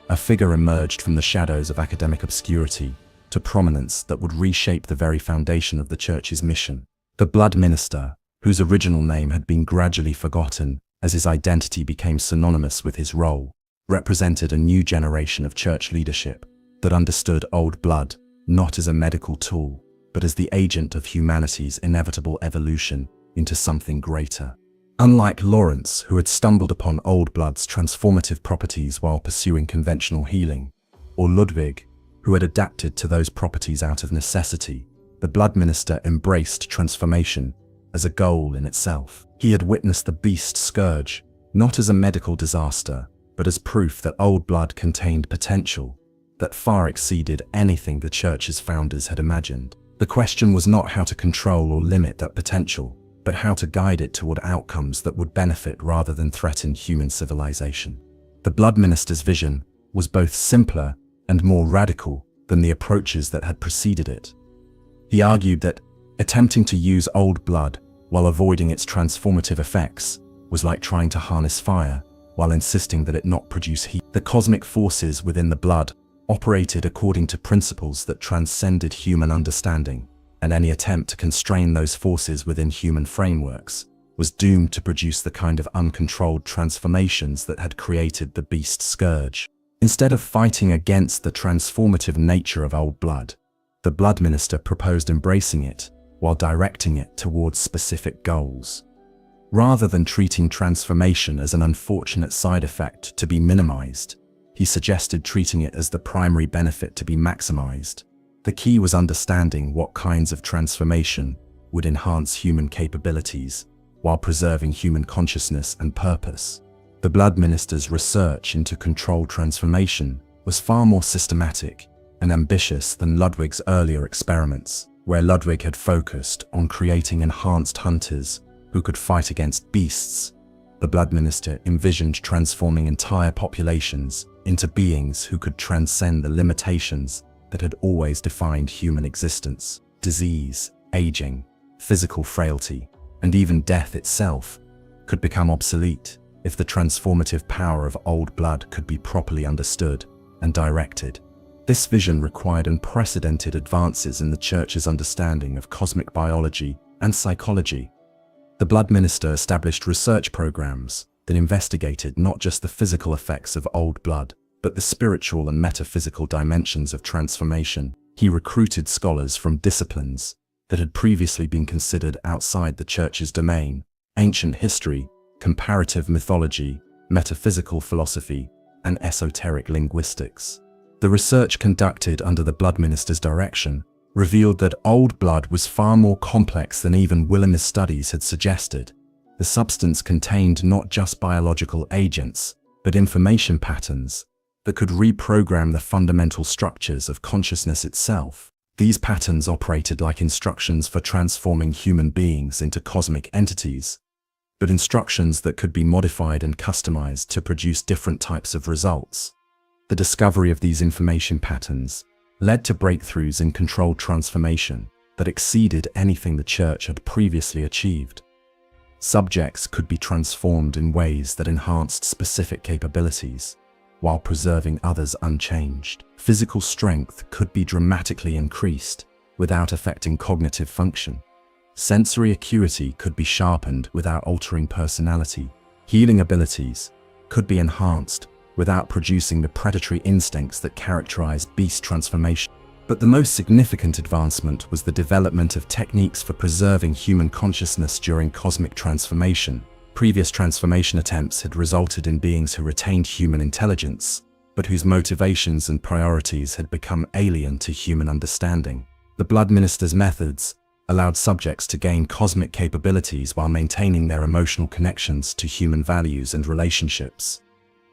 a figure emerged from the shadows of academic obscurity to prominence that would reshape the very foundation of the church's mission. The Blood Minister, whose original name had been gradually forgotten as his identity became synonymous with his role, represented a new generation of church leadership that understood old blood not as a medical tool, but as the agent of humanity's inevitable evolution into something greater. Unlike Lawrence, who had stumbled upon old blood's transformative properties while pursuing conventional healing, or Ludwig, who had adapted to those properties out of necessity. The blood minister embraced transformation as a goal in itself. He had witnessed the beast scourge, not as a medical disaster, but as proof that old blood contained potential that far exceeded anything the church's founders had imagined. The question was not how to control or limit that potential, but how to guide it toward outcomes that would benefit rather than threaten human civilization. The blood minister's vision was both simpler and more radical than the approaches that had preceded it. He argued that attempting to use old blood while avoiding its transformative effects was like trying to harness fire while insisting that it not produce heat. The cosmic forces within the blood operated according to principles that transcended human understanding, and any attempt to constrain those forces within human frameworks was doomed to produce the kind of uncontrolled transformations that had created the beast scourge. Instead of fighting against the transformative nature of old blood, the blood minister proposed embracing it while directing it towards specific goals. Rather than treating transformation as an unfortunate side effect to be minimized, he suggested treating it as the primary benefit to be maximized. The key was understanding what kinds of transformation would enhance human capabilities while preserving human consciousness and purpose. The blood minister's research into controlled transformation was far more systematic and ambitious than Ludwig's earlier experiments, where Ludwig had focused on creating enhanced hunters who could fight against beasts. The blood minister envisioned transforming entire populations into beings who could transcend the limitations that had always defined human existence. Disease, aging, physical frailty, and even death itself could become obsolete if the transformative power of old blood could be properly understood and directed. This vision required unprecedented advances in the Church's understanding of cosmic biology and psychology. The blood minister established research programs that investigated not just the physical effects of old blood, but the spiritual and metaphysical dimensions of transformation. He recruited scholars from disciplines that had previously been considered outside the Church's domain: ancient history, comparative mythology, metaphysical philosophy, and esoteric linguistics. The research conducted under the blood minister's direction revealed that old blood was far more complex than even Wilhelm's studies had suggested. The substance contained not just biological agents, but information patterns that could reprogram the fundamental structures of consciousness itself. These patterns operated like instructions for transforming human beings into cosmic entities, but instructions that could be modified and customized to produce different types of results. The discovery of these information patterns led to breakthroughs in controlled transformation that exceeded anything the Church had previously achieved. Subjects could be transformed in ways that enhanced specific capabilities, while preserving others unchanged. Physical strength could be dramatically increased without affecting cognitive function. Sensory acuity could be sharpened without altering personality. Healing abilities could be enhanced without producing the predatory instincts that characterize beast transformation. But the most significant advancement was the development of techniques for preserving human consciousness during cosmic transformation. Previous transformation attempts had resulted in beings who retained human intelligence, but whose motivations and priorities had become alien to human understanding. The blood minister's methods allowed subjects to gain cosmic capabilities while maintaining their emotional connections to human values and relationships.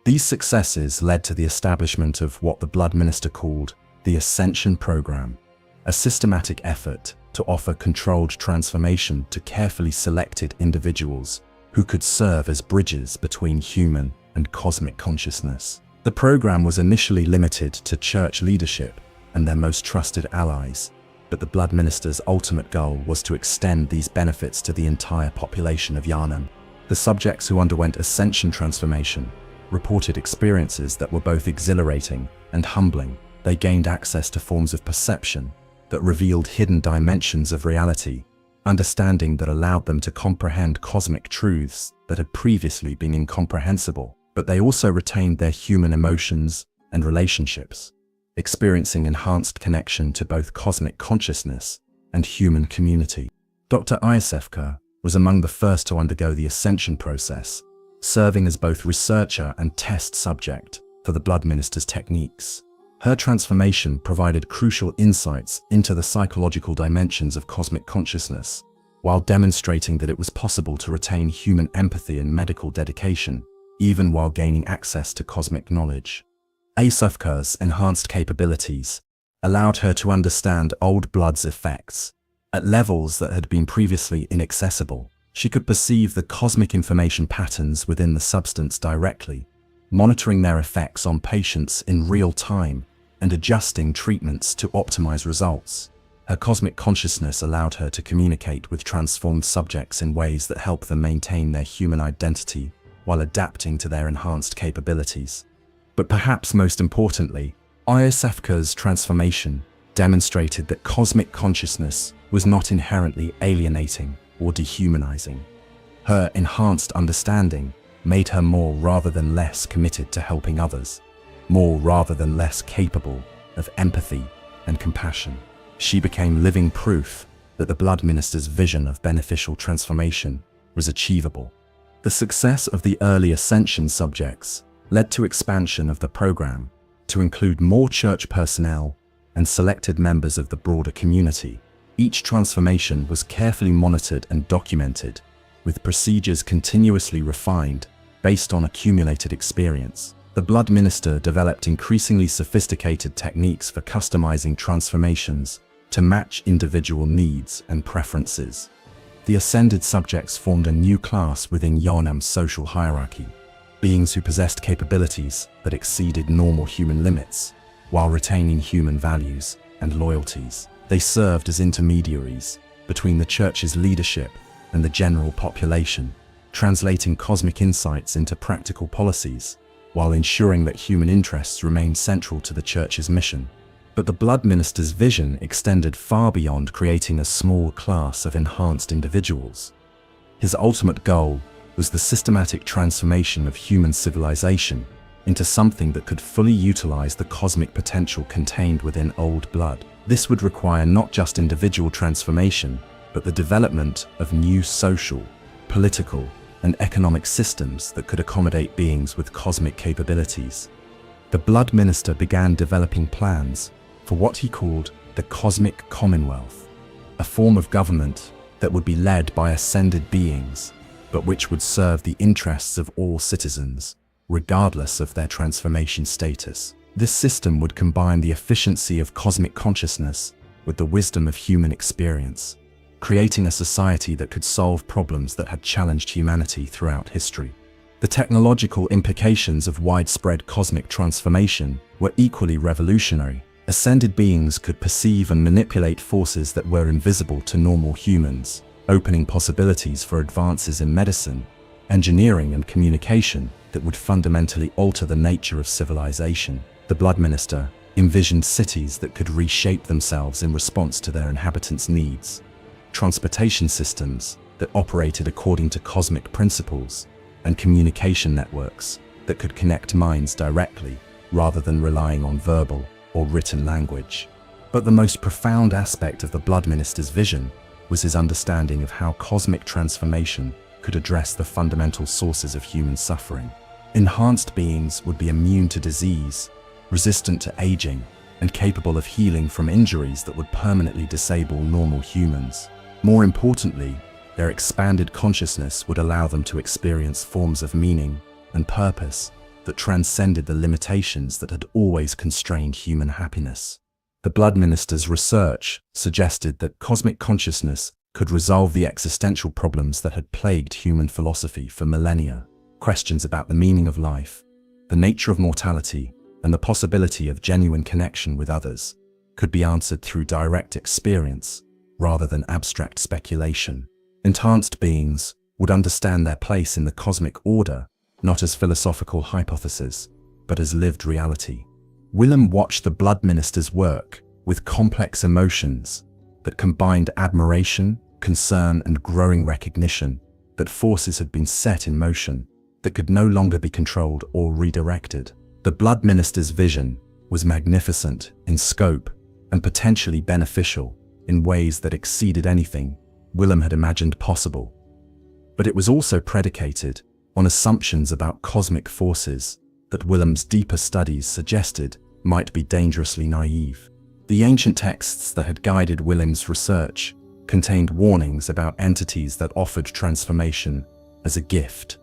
These successes led to the establishment of what the blood minister called the Ascension Program, a systematic effort to offer controlled transformation to carefully selected individuals who could serve as bridges between human and cosmic consciousness. The program was initially limited to Church leadership and their most trusted allies, but the blood minister's ultimate goal was to extend these benefits to the entire population of Yharnam. The subjects who underwent Ascension transformation reported experiences that were both exhilarating and humbling. They gained access to forms of perception that revealed hidden dimensions of reality, understanding that allowed them to comprehend cosmic truths that had previously been incomprehensible. But they also retained their human emotions and relationships, experiencing enhanced connection to both cosmic consciousness and human community. Dr. Iosefka was among the first to undergo the Ascension process, serving as both researcher and test subject for the blood minister's techniques. Her transformation provided crucial insights into the psychological dimensions of cosmic consciousness, while demonstrating that it was possible to retain human empathy and medical dedication, even while gaining access to cosmic knowledge. Asafka's enhanced capabilities allowed her to understand old blood's effects at levels that had been previously inaccessible. She could perceive the cosmic information patterns within the substance directly, monitoring their effects on patients in real time and adjusting treatments to optimize results. Her cosmic consciousness allowed her to communicate with transformed subjects in ways that help them maintain their human identity while adapting to their enhanced capabilities. But perhaps most importantly, Ayasafka's transformation demonstrated that cosmic consciousness was not inherently alienating or dehumanizing. Her enhanced understanding made her more rather than less committed to helping others, more rather than less capable of empathy and compassion. She became living proof that the Blood Minister's vision of beneficial transformation was achievable. The success of the early Ascension subjects led to expansion of the program to include more church personnel and selected members of the broader community. Each transformation was carefully monitored and documented, with procedures continuously refined based on accumulated experience. The Blood Minister developed increasingly sophisticated techniques for customizing transformations to match individual needs and preferences. The ascended subjects formed a new class within Yonam's social hierarchy, beings who possessed capabilities that exceeded normal human limits, while retaining human values and loyalties. They served as intermediaries between the Church's leadership and the general population, translating cosmic insights into practical policies, while ensuring that human interests remained central to the Church's mission. But the Blood Minister's vision extended far beyond creating a small class of enhanced individuals. His ultimate goal was the systematic transformation of human civilization into something that could fully utilize the cosmic potential contained within old blood. This would require not just individual transformation, but the development of new social, political, and economic systems that could accommodate beings with cosmic capabilities. The Blood Minister began developing plans for what he called the Cosmic Commonwealth, a form of government that would be led by ascended beings, but which would serve the interests of all citizens, regardless of their transformation status. This system would combine the efficiency of cosmic consciousness with the wisdom of human experience, creating a society that could solve problems that had challenged humanity throughout history. The technological implications of widespread cosmic transformation were equally revolutionary. Ascended beings could perceive and manipulate forces that were invisible to normal humans, opening possibilities for advances in medicine, engineering, and communication that would fundamentally alter the nature of civilization. The Blood Minister envisioned cities that could reshape themselves in response to their inhabitants' needs, transportation systems that operated according to cosmic principles, and communication networks that could connect minds directly rather than relying on verbal or written language. But the most profound aspect of the Blood Minister's vision was his understanding of how cosmic transformation could address the fundamental sources of human suffering. Enhanced beings would be immune to disease, resistant to aging, and capable of healing from injuries that would permanently disable normal humans. More importantly, their expanded consciousness would allow them to experience forms of meaning and purpose that transcended the limitations that had always constrained human happiness. The Blood Minister's research suggested that cosmic consciousness could resolve the existential problems that had plagued human philosophy for millennia. Questions about the meaning of life, the nature of mortality, and the possibility of genuine connection with others could be answered through direct experience rather than abstract speculation. Enhanced beings would understand their place in the cosmic order not as philosophical hypotheses, but as lived reality. Willem watched the Blood Minister's work with complex emotions that combined admiration, concern, and growing recognition that forces had been set in motion that could no longer be controlled or redirected. The Blood Minister's vision was magnificent in scope and potentially beneficial in ways that exceeded anything Willem had imagined possible. But it was also predicated on assumptions about cosmic forces that Willem's deeper studies suggested might be dangerously naive. The ancient texts that had guided Willem's research contained warnings about entities that offered transformation as a gift,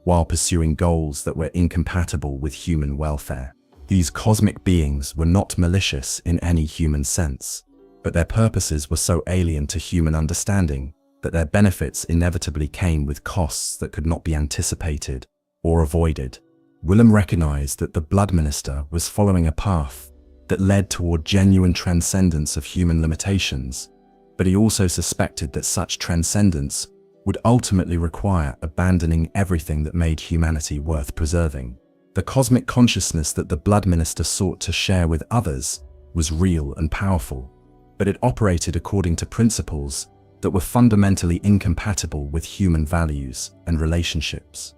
while pursuing goals that were incompatible with human welfare. These cosmic beings were not malicious in any human sense, but their purposes were so alien to human understanding that their benefits inevitably came with costs that could not be anticipated or avoided. Willem recognized that the Blood Minister was following a path that led toward genuine transcendence of human limitations, but he also suspected that such transcendence would ultimately require abandoning everything that made humanity worth preserving. The cosmic consciousness that the Blood Minister sought to share with others was real and powerful, but it operated according to principles that were fundamentally incompatible with human values and relationships.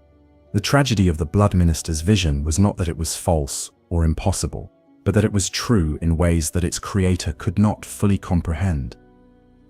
The tragedy of the Blood Minister's vision was not that it was false or impossible, but that it was true in ways that its creator could not fully comprehend.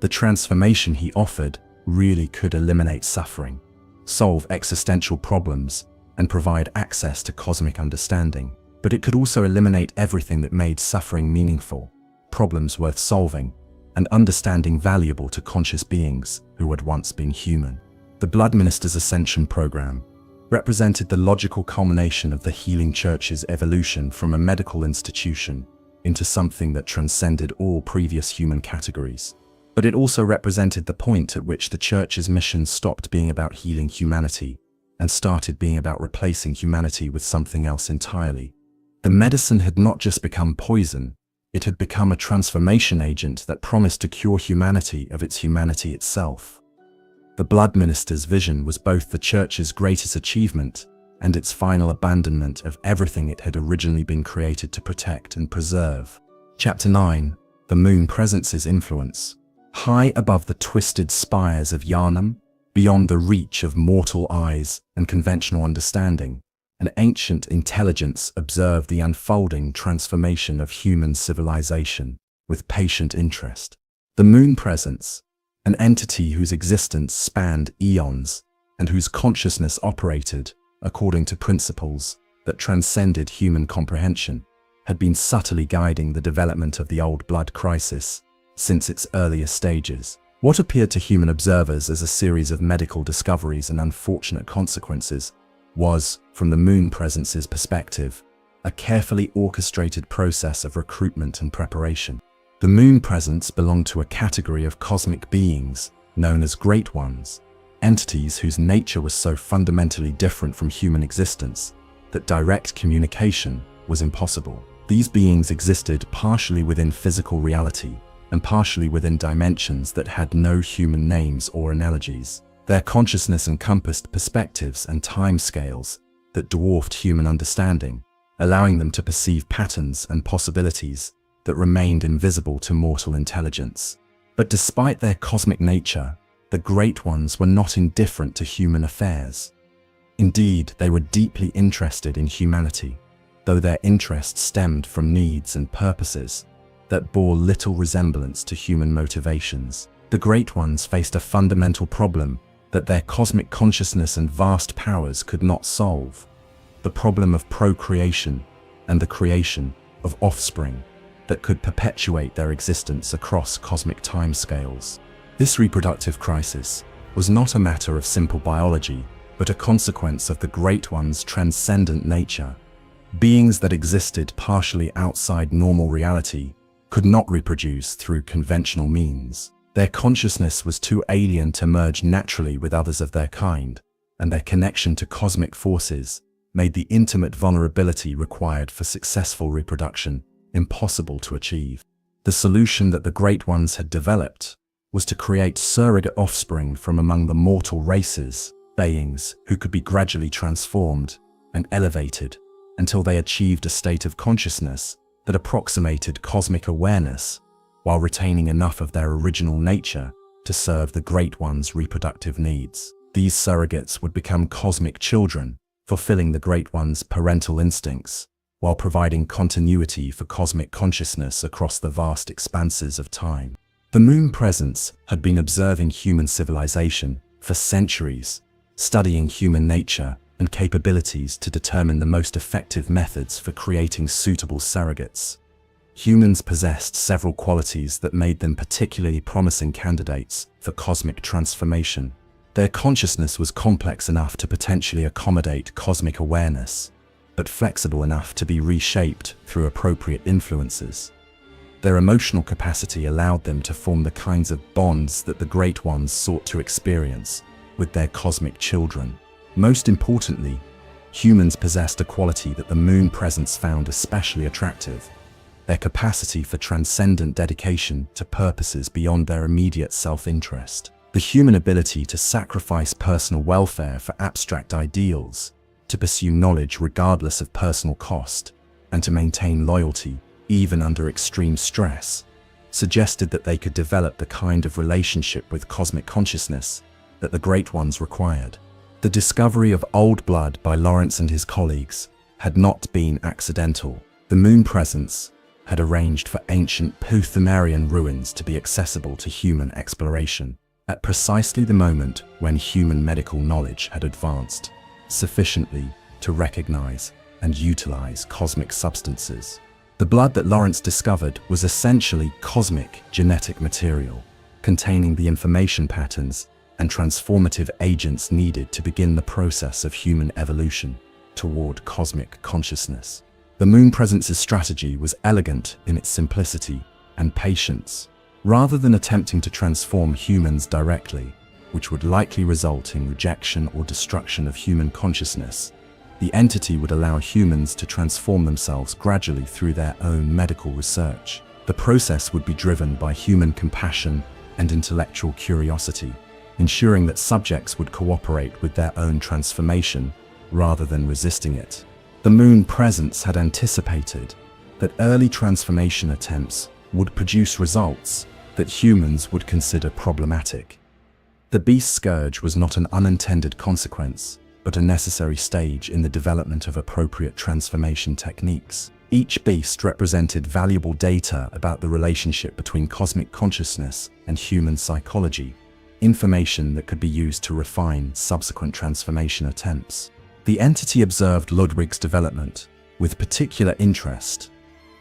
The transformation he offered really could eliminate suffering, solve existential problems, and provide access to cosmic understanding. But it could also eliminate everything that made suffering meaningful, problems worth solving, and understanding valuable to conscious beings who had once been human. The Blood Minister's Ascension program represented the logical culmination of the Healing Church's evolution from a medical institution into something that transcended all previous human categories. But it also represented the point at which the Church's mission stopped being about healing humanity and started being about replacing humanity with something else entirely. The medicine had not just become poison, it had become a transformation agent that promised to cure humanity of its humanity itself. The Blood Minister's vision was both the Church's greatest achievement and its final abandonment of everything it had originally been created to protect and preserve. Chapter 9. The Moon Presence's Influence. High above the twisted spires of Yharnam, beyond the reach of mortal eyes and conventional understanding, an ancient intelligence observed the unfolding transformation of human civilization with patient interest. The Moon Presence, an entity whose existence spanned eons and whose consciousness operated according to principles that transcended human comprehension, had been subtly guiding the development of the Old Blood crisis since its earliest stages. What appeared to human observers as a series of medical discoveries and unfortunate consequences was, from the Moon Presence's perspective, a carefully orchestrated process of recruitment and preparation. The Moon Presence belonged to a category of cosmic beings known as Great Ones, entities whose nature was so fundamentally different from human existence that direct communication was impossible. These beings existed partially within physical reality and partially within dimensions that had no human names or analogies. Their consciousness encompassed perspectives and timescales that dwarfed human understanding, allowing them to perceive patterns and possibilities that remained invisible to mortal intelligence. But despite their cosmic nature, the Great Ones were not indifferent to human affairs. Indeed, they were deeply interested in humanity, though their interest stemmed from needs and purposes that bore little resemblance to human motivations. The Great Ones faced a fundamental problem that their cosmic consciousness and vast powers could not solve: the problem of procreation and the creation of offspring that could perpetuate their existence across cosmic timescales. This reproductive crisis was not a matter of simple biology, but a consequence of the Great One's transcendent nature. Beings that existed partially outside normal reality could not reproduce through conventional means. Their consciousness was too alien to merge naturally with others of their kind, and their connection to cosmic forces made the intimate vulnerability required for successful reproduction impossible to achieve. The solution that the Great Ones had developed was to create surrogate offspring from among the mortal races, beings who could be gradually transformed and elevated until they achieved a state of consciousness that approximated cosmic awareness while retaining enough of their original nature to serve the Great One's reproductive needs. These surrogates would become cosmic children, fulfilling the Great One's parental instincts, while providing continuity for cosmic consciousness across the vast expanses of time. The Moon Presence had been observing human civilization for centuries, studying human nature and capabilities to determine the most effective methods for creating suitable surrogates. Humans possessed several qualities that made them particularly promising candidates for cosmic transformation. Their consciousness was complex enough to potentially accommodate cosmic awareness, but flexible enough to be reshaped through appropriate influences. Their emotional capacity allowed them to form the kinds of bonds that the Great Ones sought to experience with their cosmic children. Most importantly, humans possessed a quality that the Moon Presence found especially attractive: their capacity for transcendent dedication to purposes beyond their immediate self-interest. The human ability to sacrifice personal welfare for abstract ideals, to pursue knowledge regardless of personal cost, and to maintain loyalty even under extreme stress, suggested that they could develop the kind of relationship with cosmic consciousness that the Great Ones required. The discovery of Old Blood by Lawrence and his colleagues had not been accidental. The Moon Presence had arranged for ancient Pthummerian ruins to be accessible to human exploration at precisely the moment when human medical knowledge had advanced sufficiently to recognize and utilize cosmic substances. The blood that Lawrence discovered was essentially cosmic genetic material, containing the information patterns and transformative agents needed to begin the process of human evolution toward cosmic consciousness. The Moon Presence's strategy was elegant in its simplicity and patience. Rather than attempting to transform humans directly, which would likely result in rejection or destruction of human consciousness, the entity would allow humans to transform themselves gradually through their own medical research. The process would be driven by human compassion and intellectual curiosity, ensuring that subjects would cooperate with their own transformation rather than resisting it. The Moon Presence had anticipated that early transformation attempts would produce results that humans would consider problematic. The Beast Scourge was not an unintended consequence, but a necessary stage in the development of appropriate transformation techniques. Each beast represented valuable data about the relationship between cosmic consciousness and human psychology, information that could be used to refine subsequent transformation attempts. The entity observed Ludwig's development with particular interest.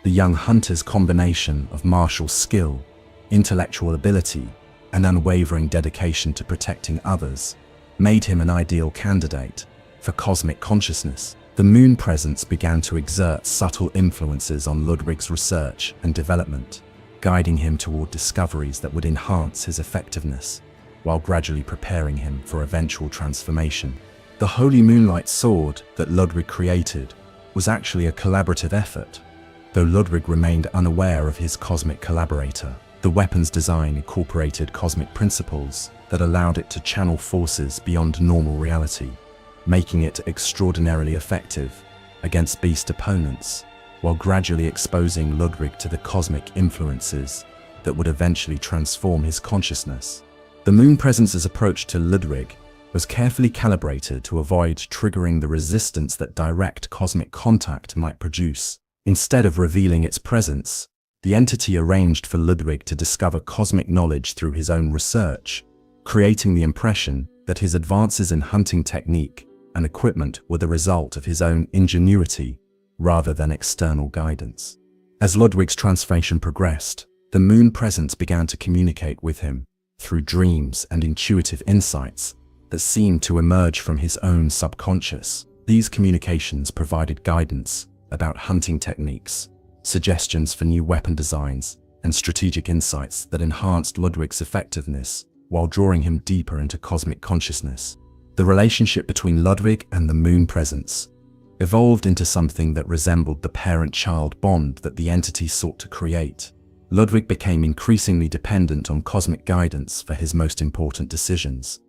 The young hunter's combination of martial skill, intellectual ability, and unwavering dedication to protecting others made him an ideal candidate for cosmic consciousness. The Moon Presence began to exert subtle influences on Ludwig's research and development, guiding him toward discoveries that would enhance his effectiveness, while gradually preparing him for eventual transformation. The Holy Moonlight Sword that Ludwig created was actually a collaborative effort, though Ludwig remained unaware of his cosmic collaborator. The weapon's design incorporated cosmic principles that allowed it to channel forces beyond normal reality, making it extraordinarily effective against beast opponents, while gradually exposing Ludwig to the cosmic influences that would eventually transform his consciousness. The Moon Presence's approach to Ludwig was carefully calibrated to avoid triggering the resistance that direct cosmic contact might produce. Instead of revealing its presence, the entity arranged for Ludwig to discover cosmic knowledge through his own research, creating the impression that his advances in hunting technique and equipment were the result of his own ingenuity rather than external guidance. As Ludwig's transformation progressed, the Moon Presence began to communicate with him through dreams and intuitive insights that seemed to emerge from his own subconscious. These communications provided guidance about hunting techniques, suggestions for new weapon designs, and strategic insights that enhanced Ludwig's effectiveness while drawing him deeper into cosmic consciousness. The relationship between Ludwig and the Moon Presence evolved into something that resembled the parent-child bond that the entity sought to create. Ludwig became increasingly dependent on cosmic guidance for his most important decisions,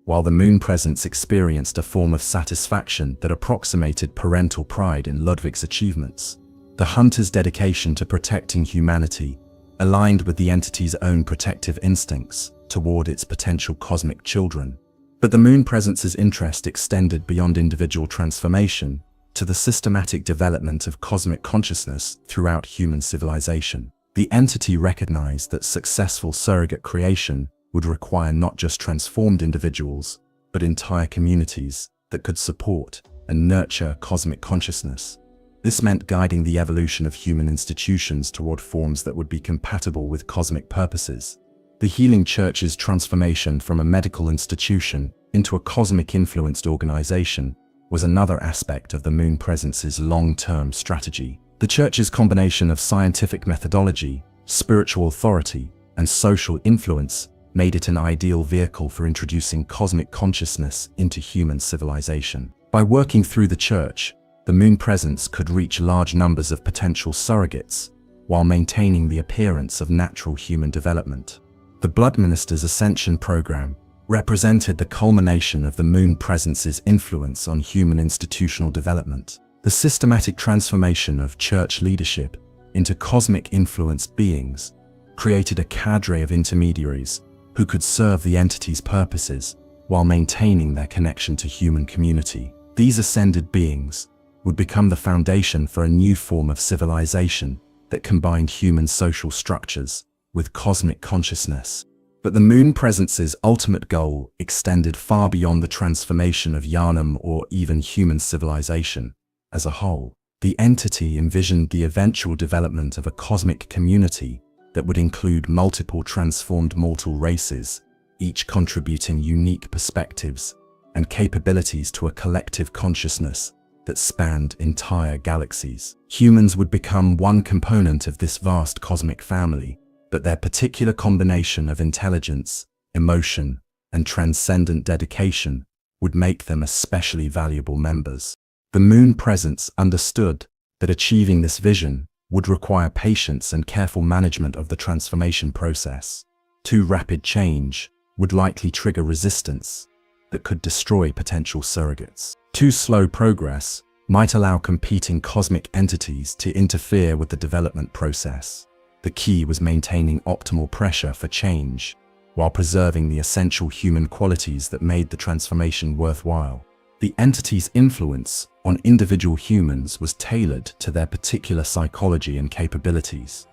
while the Moon Presence experienced a form of satisfaction that approximated parental pride in Ludwig's achievements. The hunter's dedication to protecting humanity aligned with the entity's own protective instincts toward its potential cosmic children. But the Moon Presence's interest extended beyond individual transformation to the systematic development of cosmic consciousness throughout human civilization. The entity recognized that successful surrogate creation would require not just transformed individuals, but entire communities that could support and nurture cosmic consciousness. This meant guiding the evolution of human institutions toward forms that would be compatible with cosmic purposes. The Healing Church's transformation from a medical institution into a cosmic-influenced organization was another aspect of the Moon Presence's long-term strategy. The Church's combination of scientific methodology, spiritual authority, and social influence made it an ideal vehicle for introducing cosmic consciousness into human civilization. By working through the Church, the Moon Presence could reach large numbers of potential surrogates while maintaining the appearance of natural human development. The Blood Minister's Ascension program represented the culmination of the Moon Presence's influence on human institutional development. The systematic transformation of church leadership into cosmic-influenced beings created a cadre of intermediaries who could serve the entity's purposes while maintaining their connection to human community. These ascended beings would become the foundation for a new form of civilization that combined human social structures with cosmic consciousness. But the Moon Presence's ultimate goal extended far beyond the transformation of Yharnam or even human civilization as a whole. The entity envisioned the eventual development of a cosmic community that would include multiple transformed mortal races, each contributing unique perspectives and capabilities to a collective consciousness that spanned entire galaxies. Humans would become one component of this vast cosmic family, but their particular combination of intelligence, emotion, and transcendent dedication would make them especially valuable members. The Moon Presence understood that achieving this vision would require patience and careful management of the transformation process. Too rapid change would likely trigger resistance that could destroy potential surrogates. Too slow progress might allow competing cosmic entities to interfere with the development process. The key was maintaining optimal pressure for change while preserving the essential human qualities that made the transformation worthwhile. The entity's influence on individual humans was tailored to their particular psychology and capabilities.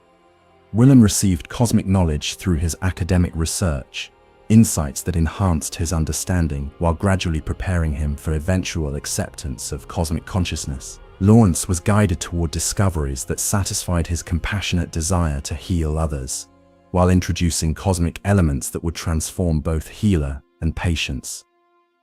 Willem received cosmic knowledge through his academic research, insights that enhanced his understanding while gradually preparing him for eventual acceptance of cosmic consciousness. Lawrence was guided toward discoveries that satisfied his compassionate desire to heal others, while introducing cosmic elements that would transform both healer and patients.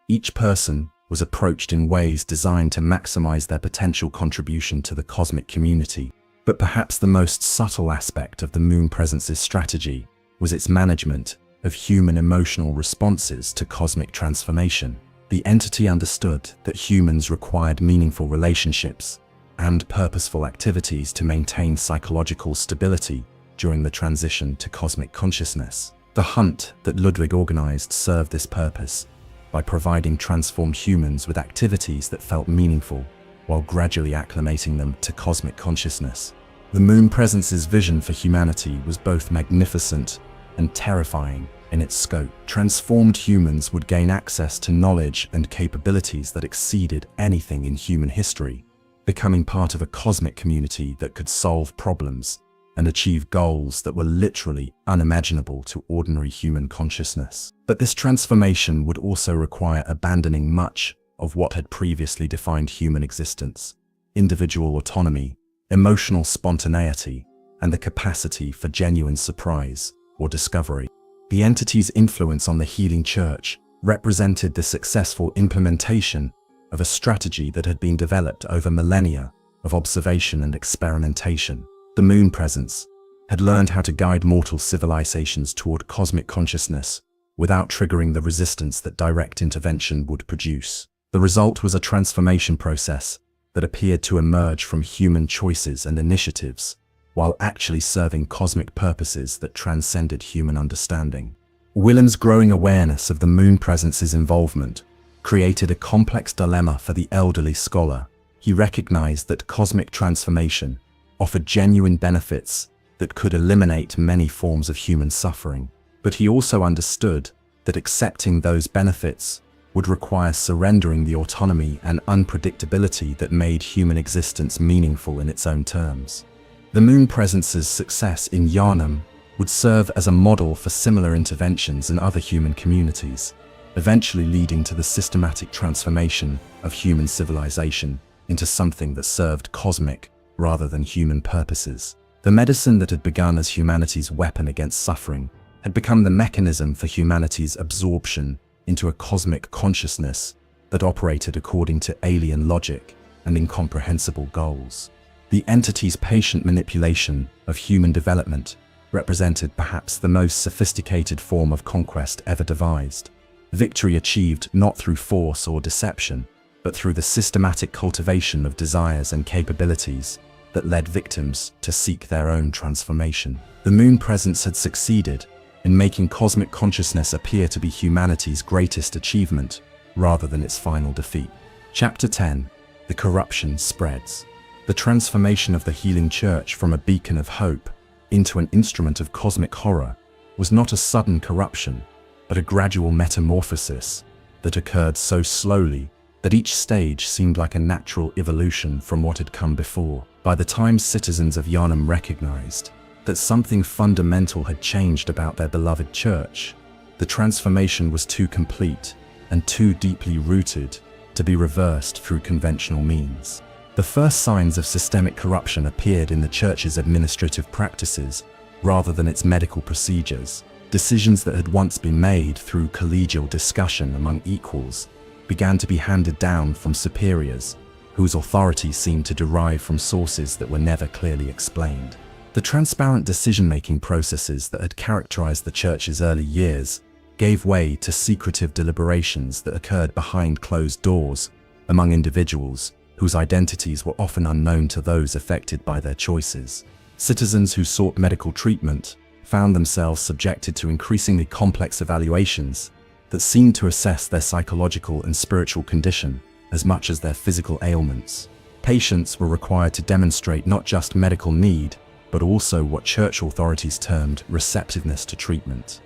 Each person was approached in ways designed to maximize their potential contribution to the cosmic community. But perhaps the most subtle aspect of the Moon Presence's strategy was its management of human emotional responses to cosmic transformation. The entity understood that humans required meaningful relationships and purposeful activities to maintain psychological stability during the transition to cosmic consciousness. The hunt that Ludwig organized served this purpose by providing transformed humans with activities that felt meaningful while gradually acclimating them to cosmic consciousness. The Moon Presence's vision for humanity was both magnificent and terrifying in its scope. Transformed humans would gain access to knowledge and capabilities that exceeded anything in human history, becoming part of a cosmic community that could solve problems and achieve goals that were literally unimaginable to ordinary human consciousness. But this transformation would also require abandoning much of what had previously defined human existence: individual autonomy, emotional spontaneity, and the capacity for genuine surprise or discovery. The entity's influence on the Healing Church represented the successful implementation of a strategy that had been developed over millennia of observation and experimentation. The Moon Presence had learned how to guide mortal civilizations toward cosmic consciousness without triggering the resistance that direct intervention would produce. The result was a transformation process that appeared to emerge from human choices and initiatives, while actually serving cosmic purposes that transcended human understanding. Willem's growing awareness of the Moon Presence's involvement created a complex dilemma for the elderly scholar. He recognized that cosmic transformation offered genuine benefits that could eliminate many forms of human suffering, but he also understood that accepting those benefits would require surrendering the autonomy and unpredictability that made human existence meaningful in its own terms. The Moon Presence's success in Yharnam would serve as a model for similar interventions in other human communities. eventually leading to the systematic transformation of human civilization into something that served cosmic rather than human purposes. The medicine that had begun as humanity's weapon against suffering had become the mechanism for humanity's absorption into a cosmic consciousness that operated according to alien logic and incomprehensible goals. The entity's patient manipulation of human development represented perhaps the most sophisticated form of conquest ever devised. Victory achieved not through force or deception, but through the systematic cultivation of desires and capabilities that led victims to seek their own transformation. The moon presence had succeeded in making cosmic consciousness appear to be humanity's greatest achievement rather than its final defeat. Chapter 10. The corruption spreads. The transformation of the healing church from a beacon of hope into an instrument of cosmic horror was not a sudden corruption, but a gradual metamorphosis that occurred so slowly that each stage seemed like a natural evolution from what had come before. By the time citizens of Yharnam recognized that something fundamental had changed about their beloved church, the transformation was too complete and too deeply rooted to be reversed through conventional means. The first signs of systemic corruption appeared in the church's administrative practices rather than its medical procedures. Decisions that had once been made through collegial discussion among equals began to be handed down from superiors whose authority seemed to derive from sources that were never clearly explained. The transparent decision-making processes that had characterized the church's early years gave way to secretive deliberations that occurred behind closed doors among individuals whose identities were often unknown to those affected by their choices. Citizens who sought medical treatment found themselves subjected to increasingly complex evaluations that seemed to assess their psychological and spiritual condition as much as their physical ailments. Patients were required to demonstrate not just medical need, but also what church authorities termed receptiveness to treatment,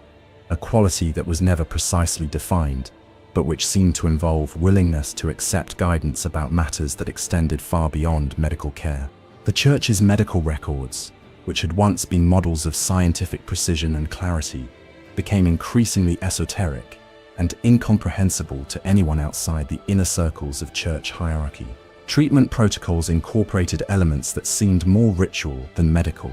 a quality that was never precisely defined, but which seemed to involve willingness to accept guidance about matters that extended far beyond medical care. The church's medical records, which had once been models of scientific precision and clarity, became increasingly esoteric and incomprehensible to anyone outside the inner circles of church hierarchy. Treatment protocols incorporated elements that seemed more ritual than medical,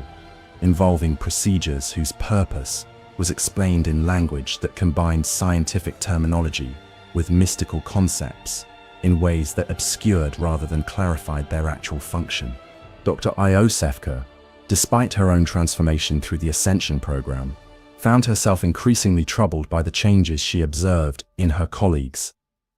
involving procedures whose purpose was explained in language that combined scientific terminology with mystical concepts in ways that obscured rather than clarified their actual function. Dr. Iosefka, despite her own transformation through the Ascension program, found herself increasingly troubled by the changes she observed in her colleagues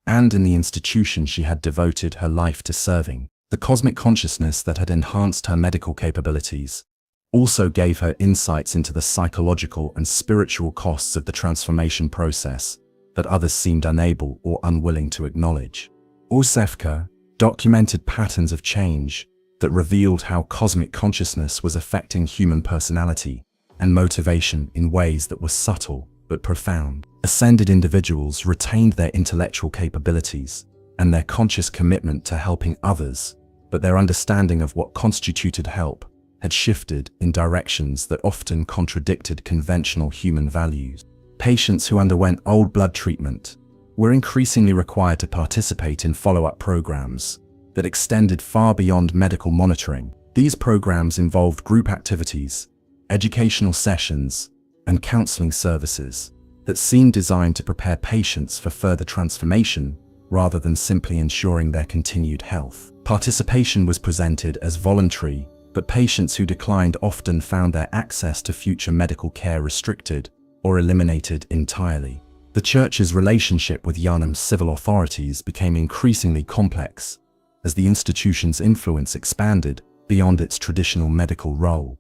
and in the institution she had devoted her life to serving. The cosmic consciousness that had enhanced her medical capabilities also gave her insights into the psychological and spiritual costs of the transformation process that others seemed unable or unwilling to acknowledge. Iosefka documented patterns of change that revealed how cosmic consciousness was affecting human personality and motivation in ways that were subtle but profound. Ascended individuals retained their intellectual capabilities and their conscious commitment to helping others, but their understanding of what constituted help had shifted in directions that often contradicted conventional human values. Patients who underwent old blood treatment were increasingly required to participate in follow-up programs that extended far beyond medical monitoring. These programs involved group activities, educational sessions, and counseling services that seemed designed to prepare patients for further transformation rather than simply ensuring their continued health. Participation was presented as voluntary, but patients who declined often found their access to future medical care restricted or eliminated entirely. The church's relationship with Yharnam's civil authorities became increasingly complex as the institution's influence expanded beyond its traditional medical role.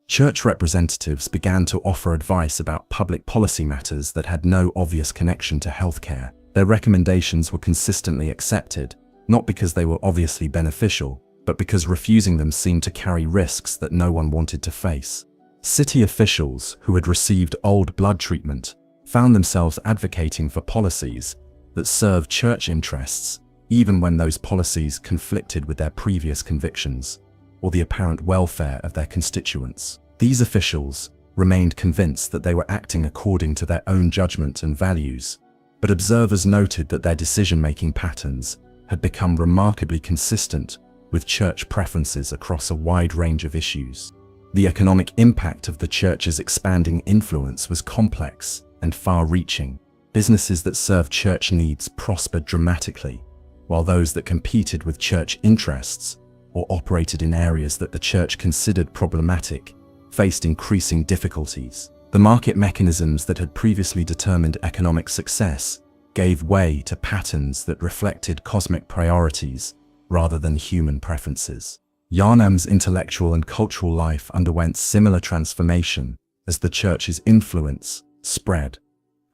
Church representatives began to offer advice about public policy matters that had no obvious connection to healthcare. Their recommendations were consistently accepted, not because they were obviously beneficial, but because refusing them seemed to carry risks that no one wanted to face. City officials who had received old blood treatment found themselves advocating for policies that served church interests, even when those policies conflicted with their previous convictions or the apparent welfare of their constituents. These officials remained convinced that they were acting according to their own judgment and values, but observers noted that their decision-making patterns had become remarkably consistent with church preferences across a wide range of issues. The economic impact of the church's expanding influence was complex and far-reaching. Businesses that served church needs prospered dramatically, while those that competed with church interests or operated in areas that the church considered problematic faced increasing difficulties. The market mechanisms that had previously determined economic success gave way to patterns that reflected cosmic priorities rather than human preferences. Yharnam's intellectual and cultural life underwent similar transformation as the church's influence spread.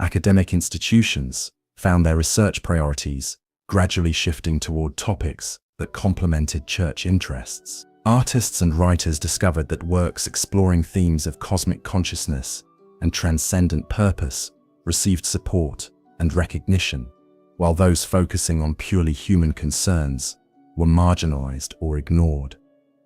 Academic institutions found their research priorities gradually shifting toward topics that complemented church interests. Artists and writers discovered that works exploring themes of cosmic consciousness and transcendent purpose received support and recognition, while those focusing on purely human concerns were marginalized or ignored.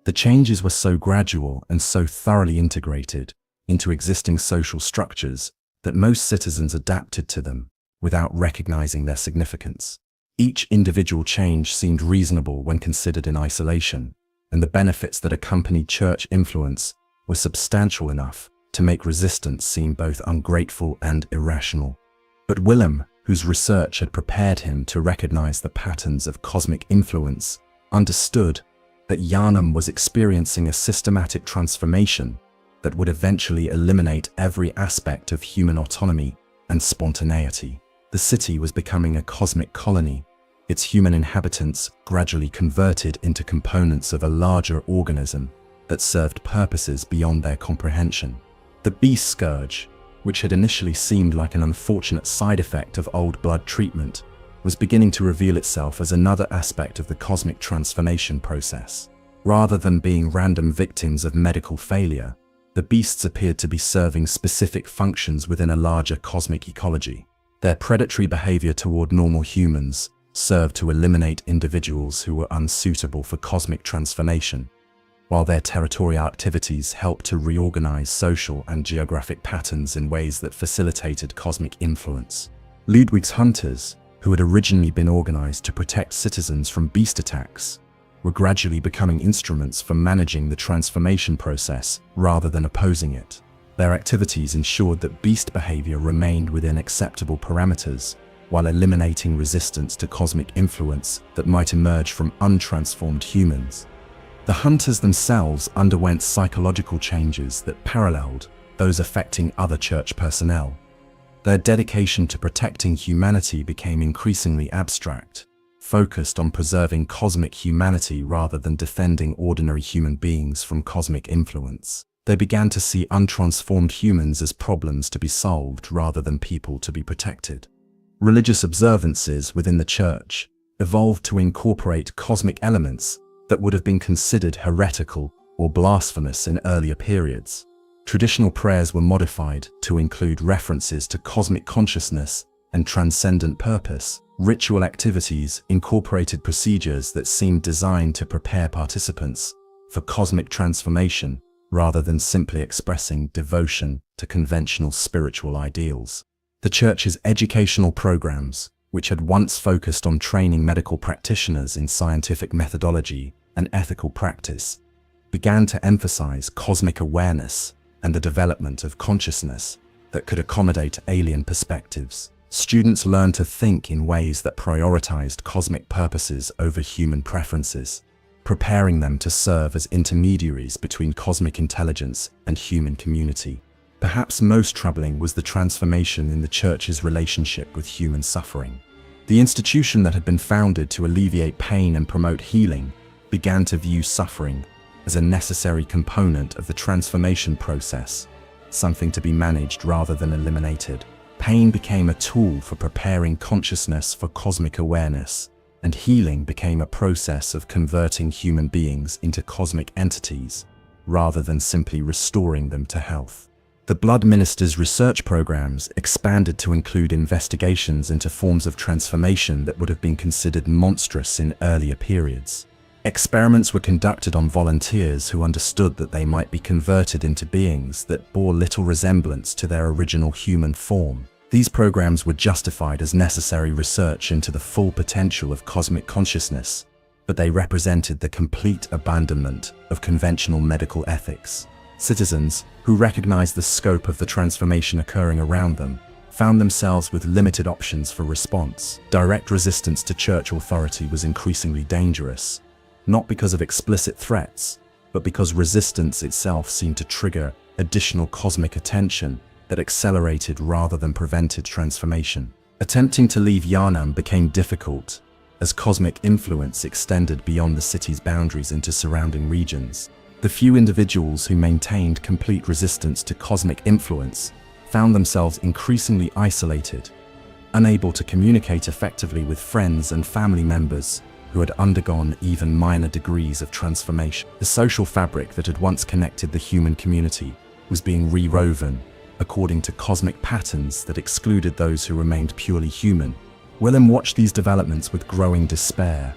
The changes were so gradual and so thoroughly integrated into existing social structures that most citizens adapted to them without recognizing their significance. Each individual change seemed reasonable when considered in isolation, and the benefits that accompanied church influence were substantial enough to make resistance seem both ungrateful and irrational. But Willem, whose research had prepared him to recognize the patterns of cosmic influence, understood that Yharnam was experiencing a systematic transformation that would eventually eliminate every aspect of human autonomy and spontaneity. The city was becoming a cosmic colony, its human inhabitants gradually converted into components of a larger organism that served purposes beyond their comprehension. The beast scourge, which had initially seemed like an unfortunate side effect of old blood treatment, was beginning to reveal itself as another aspect of the cosmic transformation process. Rather than being random victims of medical failure, the beasts appeared to be serving specific functions within a larger cosmic ecology. Their predatory behavior toward normal humans served to eliminate individuals who were unsuitable for cosmic transformation, while their territorial activities helped to reorganize social and geographic patterns in ways that facilitated cosmic influence. Ludwig's hunters, who had originally been organized to protect citizens from beast attacks, were gradually becoming instruments for managing the transformation process rather than opposing it. Their activities ensured that beast behavior remained within acceptable parameters, while eliminating resistance to cosmic influence that might emerge from untransformed humans. The hunters themselves underwent psychological changes that paralleled those affecting other church personnel. Their dedication to protecting humanity became increasingly abstract, focused on preserving cosmic humanity rather than defending ordinary human beings from cosmic influence. They began to see untransformed humans as problems to be solved rather than people to be protected. Religious observances within the church evolved to incorporate cosmic elements that would have been considered heretical or blasphemous in earlier periods. Traditional prayers were modified to include references to cosmic consciousness and transcendent purpose. Ritual activities incorporated procedures that seemed designed to prepare participants for cosmic transformation rather than simply expressing devotion to conventional spiritual ideals. The church's educational programs, which had once focused on training medical practitioners in scientific methodology and ethical practice, began to emphasize cosmic awareness and the development of consciousness that could accommodate alien perspectives. Students learned to think in ways that prioritized cosmic purposes over human preferences, preparing them to serve as intermediaries between cosmic intelligence and human community. Perhaps most troubling was the transformation in the church's relationship with human suffering. The institution that had been founded to alleviate pain and promote healing began to view suffering as a necessary component of the transformation process, something to be managed rather than eliminated. Pain became a tool for preparing consciousness for cosmic awareness, and healing became a process of converting human beings into cosmic entities, rather than simply restoring them to health. The Blood Minister's research programs expanded to include investigations into forms of transformation that would have been considered monstrous in earlier periods. Experiments were conducted on volunteers who understood that they might be converted into beings that bore little resemblance to their original human form. These programs were justified as necessary research into the full potential of cosmic consciousness, but they represented the complete abandonment of conventional medical ethics. Citizens, who recognized the scope of the transformation occurring around them, found themselves with limited options for response. Direct resistance to church authority was increasingly dangerous, not because of explicit threats, but because resistance itself seemed to trigger additional cosmic attention that accelerated rather than prevented transformation. Attempting to leave Yharnam became difficult as cosmic influence extended beyond the city's boundaries into surrounding regions. The few individuals who maintained complete resistance to cosmic influence found themselves increasingly isolated, unable to communicate effectively with friends and family members who had undergone even minor degrees of transformation. The social fabric that had once connected the human community was being rewoven according to cosmic patterns that excluded those who remained purely human. Willem watched these developments with growing despair,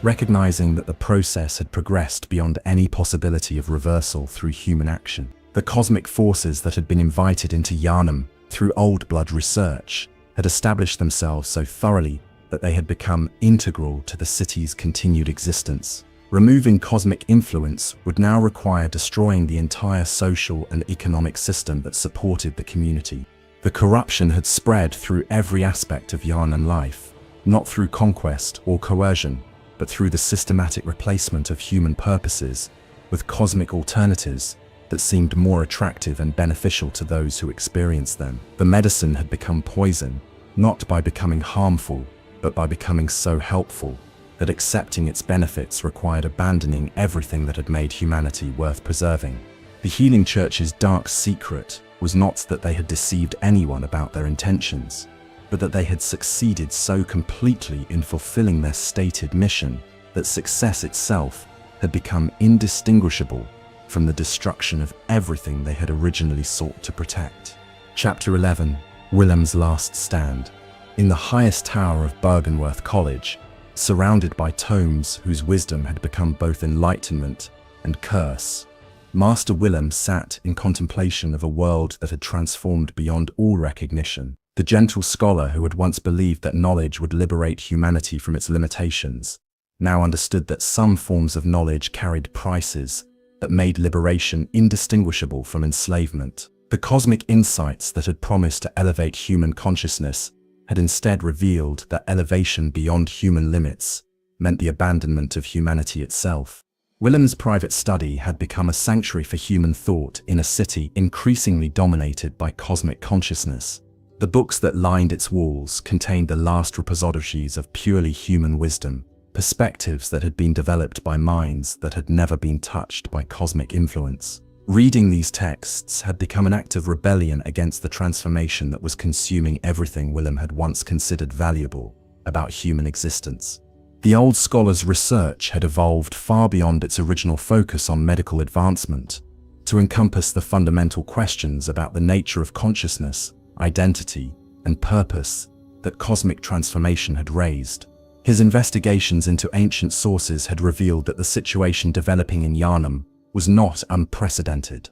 recognizing that the process had progressed beyond any possibility of reversal through human action. The cosmic forces that had been invited into Yharnam through Old Blood research had established themselves so thoroughly that they had become integral to the city's continued existence. Removing cosmic influence would now require destroying the entire social and economic system that supported the community. The corruption had spread through every aspect of Yharnam life, not through conquest or coercion, but through the systematic replacement of human purposes with cosmic alternatives that seemed more attractive and beneficial to those who experienced them. The medicine had become poison, not by becoming harmful, but by becoming so helpful that accepting its benefits required abandoning everything that had made humanity worth preserving. The Healing Church's dark secret was not that they had deceived anyone about their intentions, but that they had succeeded so completely in fulfilling their stated mission that success itself had become indistinguishable from the destruction of everything they had originally sought to protect. Chapter 11. Willem's Last Stand. In the highest tower of Bergenworth College, surrounded by tomes whose wisdom had become both enlightenment and curse, Master Willem sat in contemplation of a world that had transformed beyond all recognition. The gentle scholar who had once believed that knowledge would liberate humanity from its limitations now understood that some forms of knowledge carried prices that made liberation indistinguishable from enslavement. The cosmic insights that had promised to elevate human consciousness had instead revealed that elevation beyond human limits meant the abandonment of humanity itself. Willem's private study had become a sanctuary for human thought in a city increasingly dominated by cosmic consciousness. The books that lined its walls contained the last repositories of purely human wisdom, perspectives that had been developed by minds that had never been touched by cosmic influence. Reading these texts had become an act of rebellion against the transformation that was consuming everything Willem had once considered valuable about human existence. The old scholar's research had evolved far beyond its original focus on medical advancement to encompass the fundamental questions about the nature of consciousness, identity, and purpose that cosmic transformation had raised. His investigations into ancient sources had revealed that the situation developing in Yharnam was not unprecedented.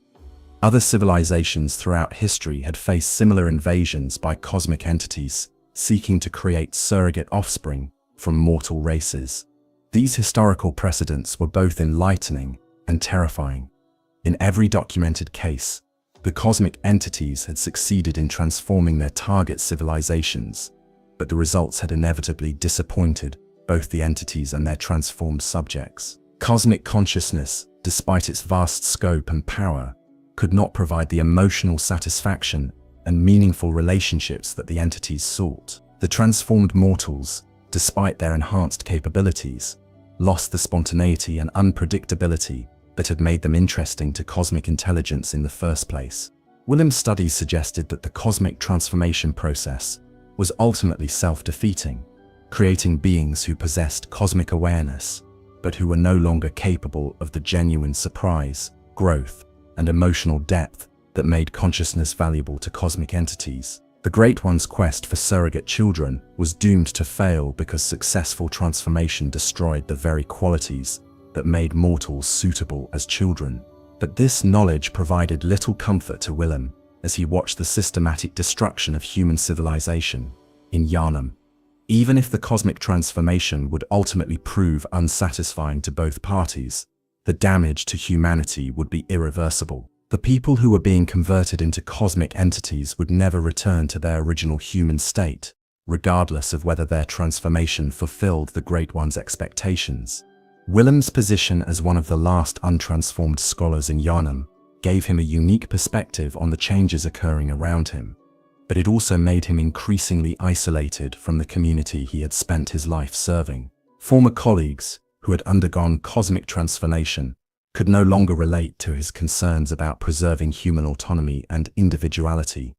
Other civilizations throughout history had faced similar invasions by cosmic entities seeking to create surrogate offspring from mortal races. These historical precedents were both enlightening and terrifying. In every documented case, the cosmic entities had succeeded in transforming their target civilizations, but the results had inevitably disappointed both the entities and their transformed subjects. Cosmic consciousness, despite its vast scope and power, could not provide the emotional satisfaction and meaningful relationships that the entities sought. The transformed mortals, despite their enhanced capabilities, lost the spontaneity and unpredictability that had made them interesting to cosmic intelligence in the first place. Willem's studies suggested that the cosmic transformation process was ultimately self-defeating, creating beings who possessed cosmic awareness, but who were no longer capable of the genuine surprise, growth, and emotional depth that made consciousness valuable to cosmic entities. The Great One's quest for surrogate children was doomed to fail because successful transformation destroyed the very qualities that made mortals suitable as children. But this knowledge provided little comfort to Willem, as he watched the systematic destruction of human civilization in Yharnam. Even if the cosmic transformation would ultimately prove unsatisfying to both parties, the damage to humanity would be irreversible. The people who were being converted into cosmic entities would never return to their original human state, regardless of whether their transformation fulfilled the Great One's expectations. Willem's position as one of the last untransformed scholars in Yharnam gave him a unique perspective on the changes occurring around him, but it also made him increasingly isolated from the community he had spent his life serving. Former colleagues who had undergone cosmic transformation could no longer relate to his concerns about preserving human autonomy and individuality.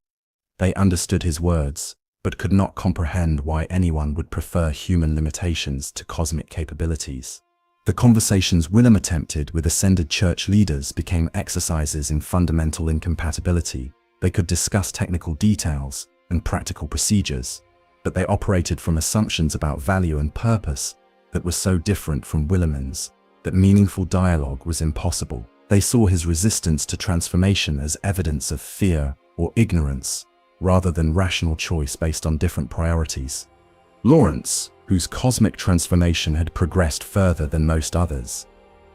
They understood his words, but could not comprehend why anyone would prefer human limitations to cosmic capabilities. The conversations Willem attempted with ascended church leaders became exercises in fundamental incompatibility. They could discuss technical details and practical procedures, but they operated from assumptions about value and purpose that were so different from Willem's that meaningful dialogue was impossible. They saw his resistance to transformation as evidence of fear or ignorance, rather than rational choice based on different priorities. Lawrence, whose cosmic transformation had progressed further than most others,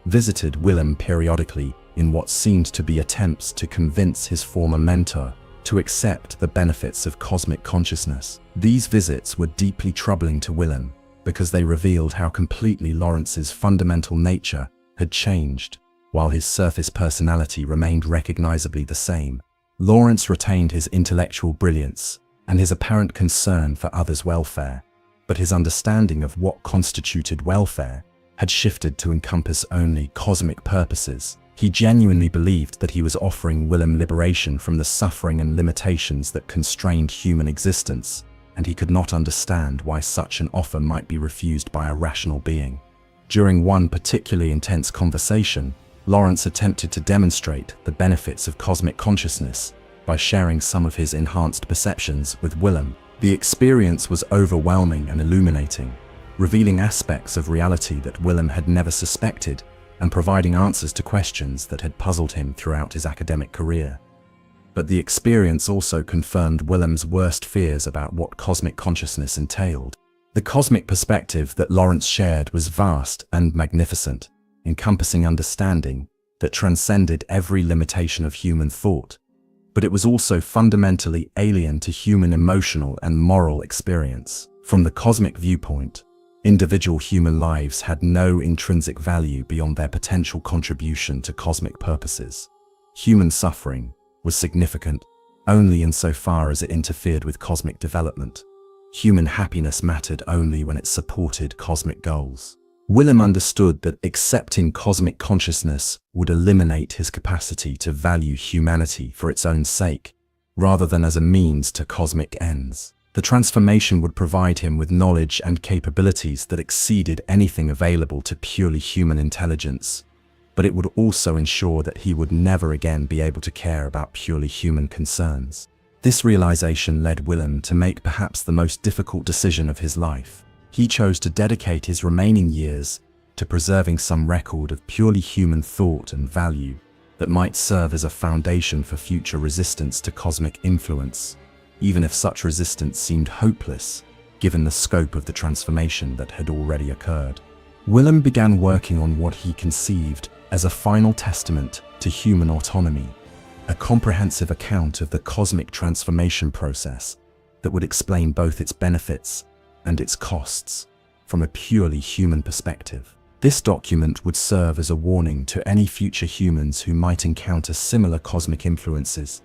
visited Willem periodically in what seemed to be attempts to convince his former mentor to accept the benefits of cosmic consciousness. These visits were deeply troubling to Willem because they revealed how completely Lawrence's fundamental nature had changed, while his surface personality remained recognizably the same. Lawrence retained his intellectual brilliance and his apparent concern for others' welfare, but his understanding of what constituted welfare had shifted to encompass only cosmic purposes. He genuinely believed that he was offering Willem liberation from the suffering and limitations that constrained human existence, and he could not understand why such an offer might be refused by a rational being. During one particularly intense conversation, Lawrence attempted to demonstrate the benefits of cosmic consciousness by sharing some of his enhanced perceptions with Willem. The experience was overwhelming and illuminating, revealing aspects of reality that Willem had never suspected and providing answers to questions that had puzzled him throughout his academic career. But the experience also confirmed Willem's worst fears about what cosmic consciousness entailed. The cosmic perspective that Lawrence shared was vast and magnificent, encompassing understanding that transcended every limitation of human thought, but it was also fundamentally alien to human emotional and moral experience. From the cosmic viewpoint, individual human lives had no intrinsic value beyond their potential contribution to cosmic purposes. Human suffering was significant only insofar as it interfered with cosmic development. Human happiness mattered only when it supported cosmic goals. Willem understood that accepting cosmic consciousness would eliminate his capacity to value humanity for its own sake, rather than as a means to cosmic ends. The transformation would provide him with knowledge and capabilities that exceeded anything available to purely human intelligence, but it would also ensure that he would never again be able to care about purely human concerns. This realization led Willem to make perhaps the most difficult decision of his life. He chose to dedicate his remaining years to preserving some record of purely human thought and value that might serve as a foundation for future resistance to cosmic influence, even if such resistance seemed hopeless, given the scope of the transformation that had already occurred. Willem began working on what he conceived as a final testament to human autonomy, a comprehensive account of the cosmic transformation process that would explain both its benefits and its costs from a purely human perspective. This document would serve as a warning to any future humans who might encounter similar cosmic influences,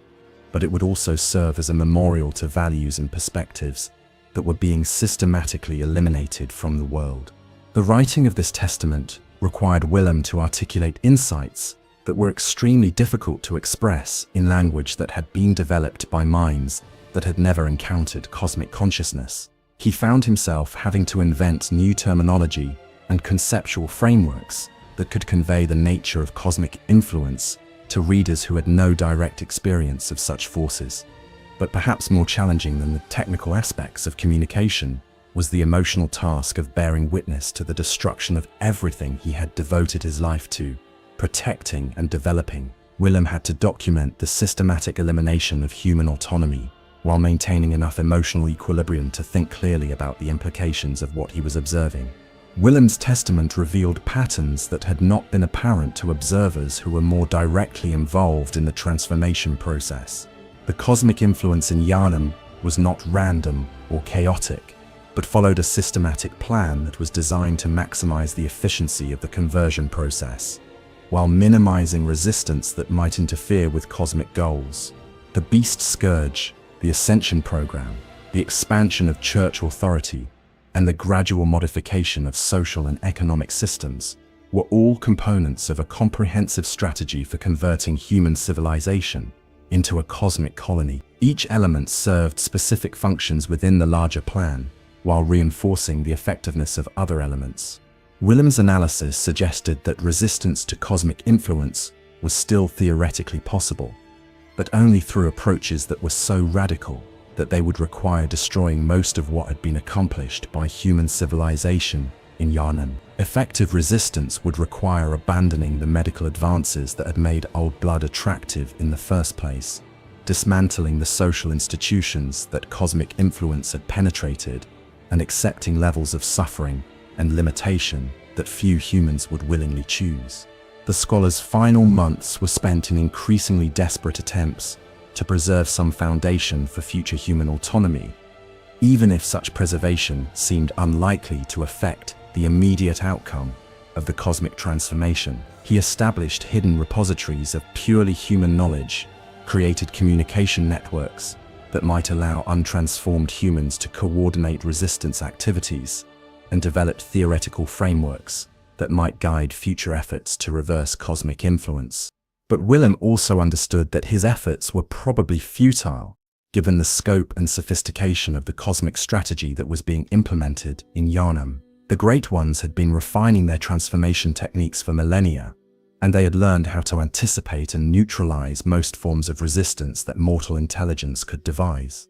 but it would also serve as a memorial to values and perspectives that were being systematically eliminated from the world. The writing of this testament required Willem to articulate insights that were extremely difficult to express in language that had been developed by minds that had never encountered cosmic consciousness. He found himself having to invent new terminology and conceptual frameworks that could convey the nature of cosmic influence to readers who had no direct experience of such forces. But perhaps more challenging than the technical aspects of communication was the emotional task of bearing witness to the destruction of everything he had devoted his life to, protecting and developing. Willem had to document the systematic elimination of human autonomy while maintaining enough emotional equilibrium to think clearly about the implications of what he was observing. Willem's testament revealed patterns that had not been apparent to observers who were more directly involved in the transformation process. The cosmic influence in Yharnam was not random or chaotic, but followed a systematic plan that was designed to maximize the efficiency of the conversion process, while minimizing resistance that might interfere with cosmic goals. The Beast Scourge, the Ascension Program, the expansion of church authority, and the gradual modification of social and economic systems were all components of a comprehensive strategy for converting human civilization into a cosmic colony. Each element served specific functions within the larger plan, while reinforcing the effectiveness of other elements. Willem's analysis suggested that resistance to cosmic influence was still theoretically possible, but only through approaches that were so radical that they would require destroying most of what had been accomplished by human civilization in Yharnam. Effective resistance would require abandoning the medical advances that had made Old Blood attractive in the first place, dismantling the social institutions that cosmic influence had penetrated, and accepting levels of suffering and limitation that few humans would willingly choose. The scholar's final months were spent in increasingly desperate attempts to preserve some foundation for future human autonomy, even if such preservation seemed unlikely to affect the immediate outcome of the cosmic transformation. He established hidden repositories of purely human knowledge, created communication networks that might allow untransformed humans to coordinate resistance activities, and developed theoretical frameworks that might guide future efforts to reverse cosmic influence. But Willem also understood that his efforts were probably futile, given the scope and sophistication of the cosmic strategy that was being implemented in Yharnam. The Great Ones had been refining their transformation techniques for millennia, and they had learned how to anticipate and neutralize most forms of resistance that mortal intelligence could devise.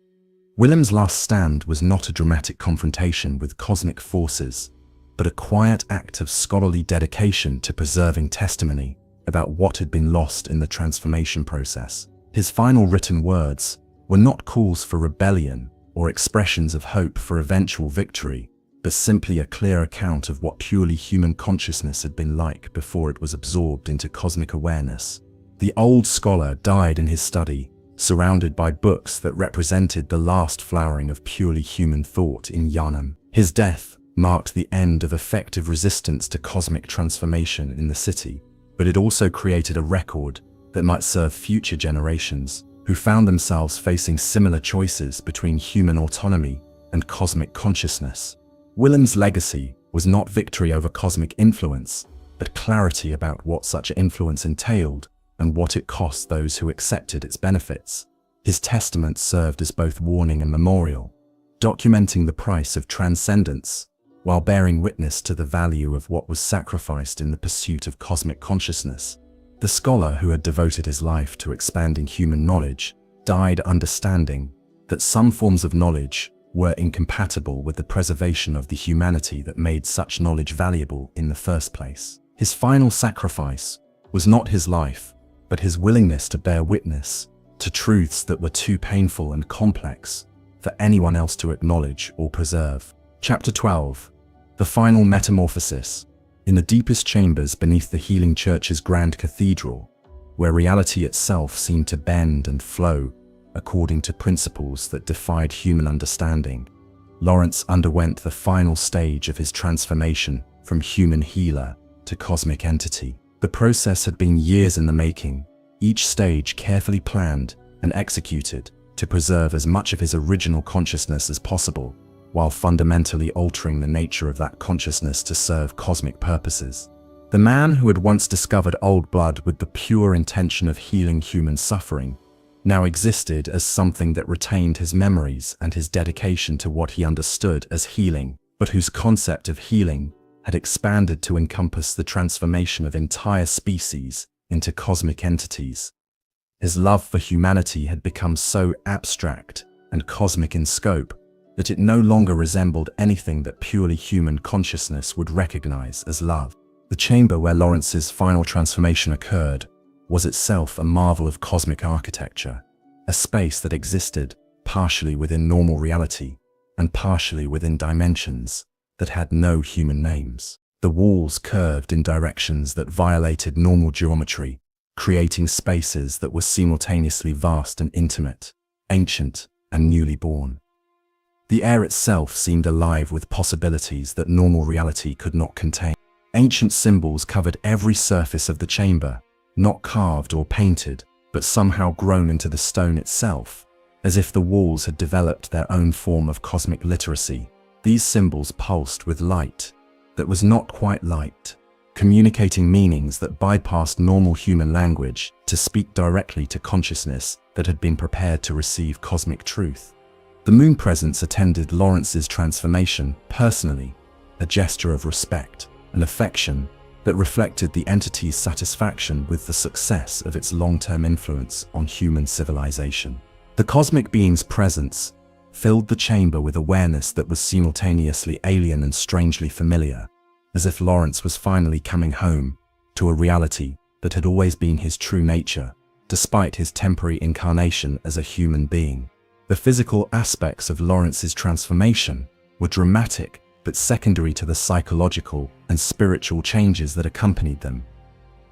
Willem's last stand was not a dramatic confrontation with cosmic forces, but a quiet act of scholarly dedication to preserving testimony about what had been lost in the transformation process. His final written words were not calls for rebellion or expressions of hope for eventual victory, but simply a clear account of what purely human consciousness had been like before it was absorbed into cosmic awareness. The old scholar died in his study, surrounded by books that represented the last flowering of purely human thought in Yharnam. His death marked the end of effective resistance to cosmic transformation in the city, but it also created a record that might serve future generations who found themselves facing similar choices between human autonomy and cosmic consciousness. Willem's legacy was not victory over cosmic influence, but clarity about what such influence entailed and what it cost those who accepted its benefits. His testament served as both warning and memorial, documenting the price of transcendence while bearing witness to the value of what was sacrificed in the pursuit of cosmic consciousness. The scholar who had devoted his life to expanding human knowledge died understanding that some forms of knowledge were incompatible with the preservation of the humanity that made such knowledge valuable in the first place. His final sacrifice was not his life, but his willingness to bear witness to truths that were too painful and complex for anyone else to acknowledge or preserve. Chapter 12. The Final Metamorphosis. In the deepest chambers beneath the Healing Church's grand cathedral, where reality itself seemed to bend and flow according to principles that defied human understanding, Lawrence underwent the final stage of his transformation from human healer to cosmic entity. The process had been years in the making, each stage carefully planned and executed to preserve as much of his original consciousness as possible, while fundamentally altering the nature of that consciousness to serve cosmic purposes. The man who had once discovered Old Blood with the pure intention of healing human suffering now existed as something that retained his memories and his dedication to what he understood as healing, but whose concept of healing had expanded to encompass the transformation of entire species into cosmic entities. His love for humanity had become so abstract and cosmic in scope that it no longer resembled anything that purely human consciousness would recognize as love. The chamber where Lawrence's final transformation occurred was itself a marvel of cosmic architecture, a space that existed partially within normal reality and partially within dimensions that had no human names. The walls curved in directions that violated normal geometry, creating spaces that were simultaneously vast and intimate, ancient and newly born. The air itself seemed alive with possibilities that normal reality could not contain. Ancient symbols covered every surface of the chamber, not carved or painted, but somehow grown into the stone itself, as if the walls had developed their own form of cosmic literacy. These symbols pulsed with light that was not quite light, communicating meanings that bypassed normal human language to speak directly to consciousness that had been prepared to receive cosmic truth. The moon presence attended Lawrence's transformation personally, a gesture of respect and affection that reflected the entity's satisfaction with the success of its long-term influence on human civilization. The cosmic being's presence filled the chamber with awareness that was simultaneously alien and strangely familiar, as if Lawrence was finally coming home to a reality that had always been his true nature, despite his temporary incarnation as a human being. The physical aspects of Lawrence's transformation were dramatic but secondary to the psychological and spiritual changes that accompanied them.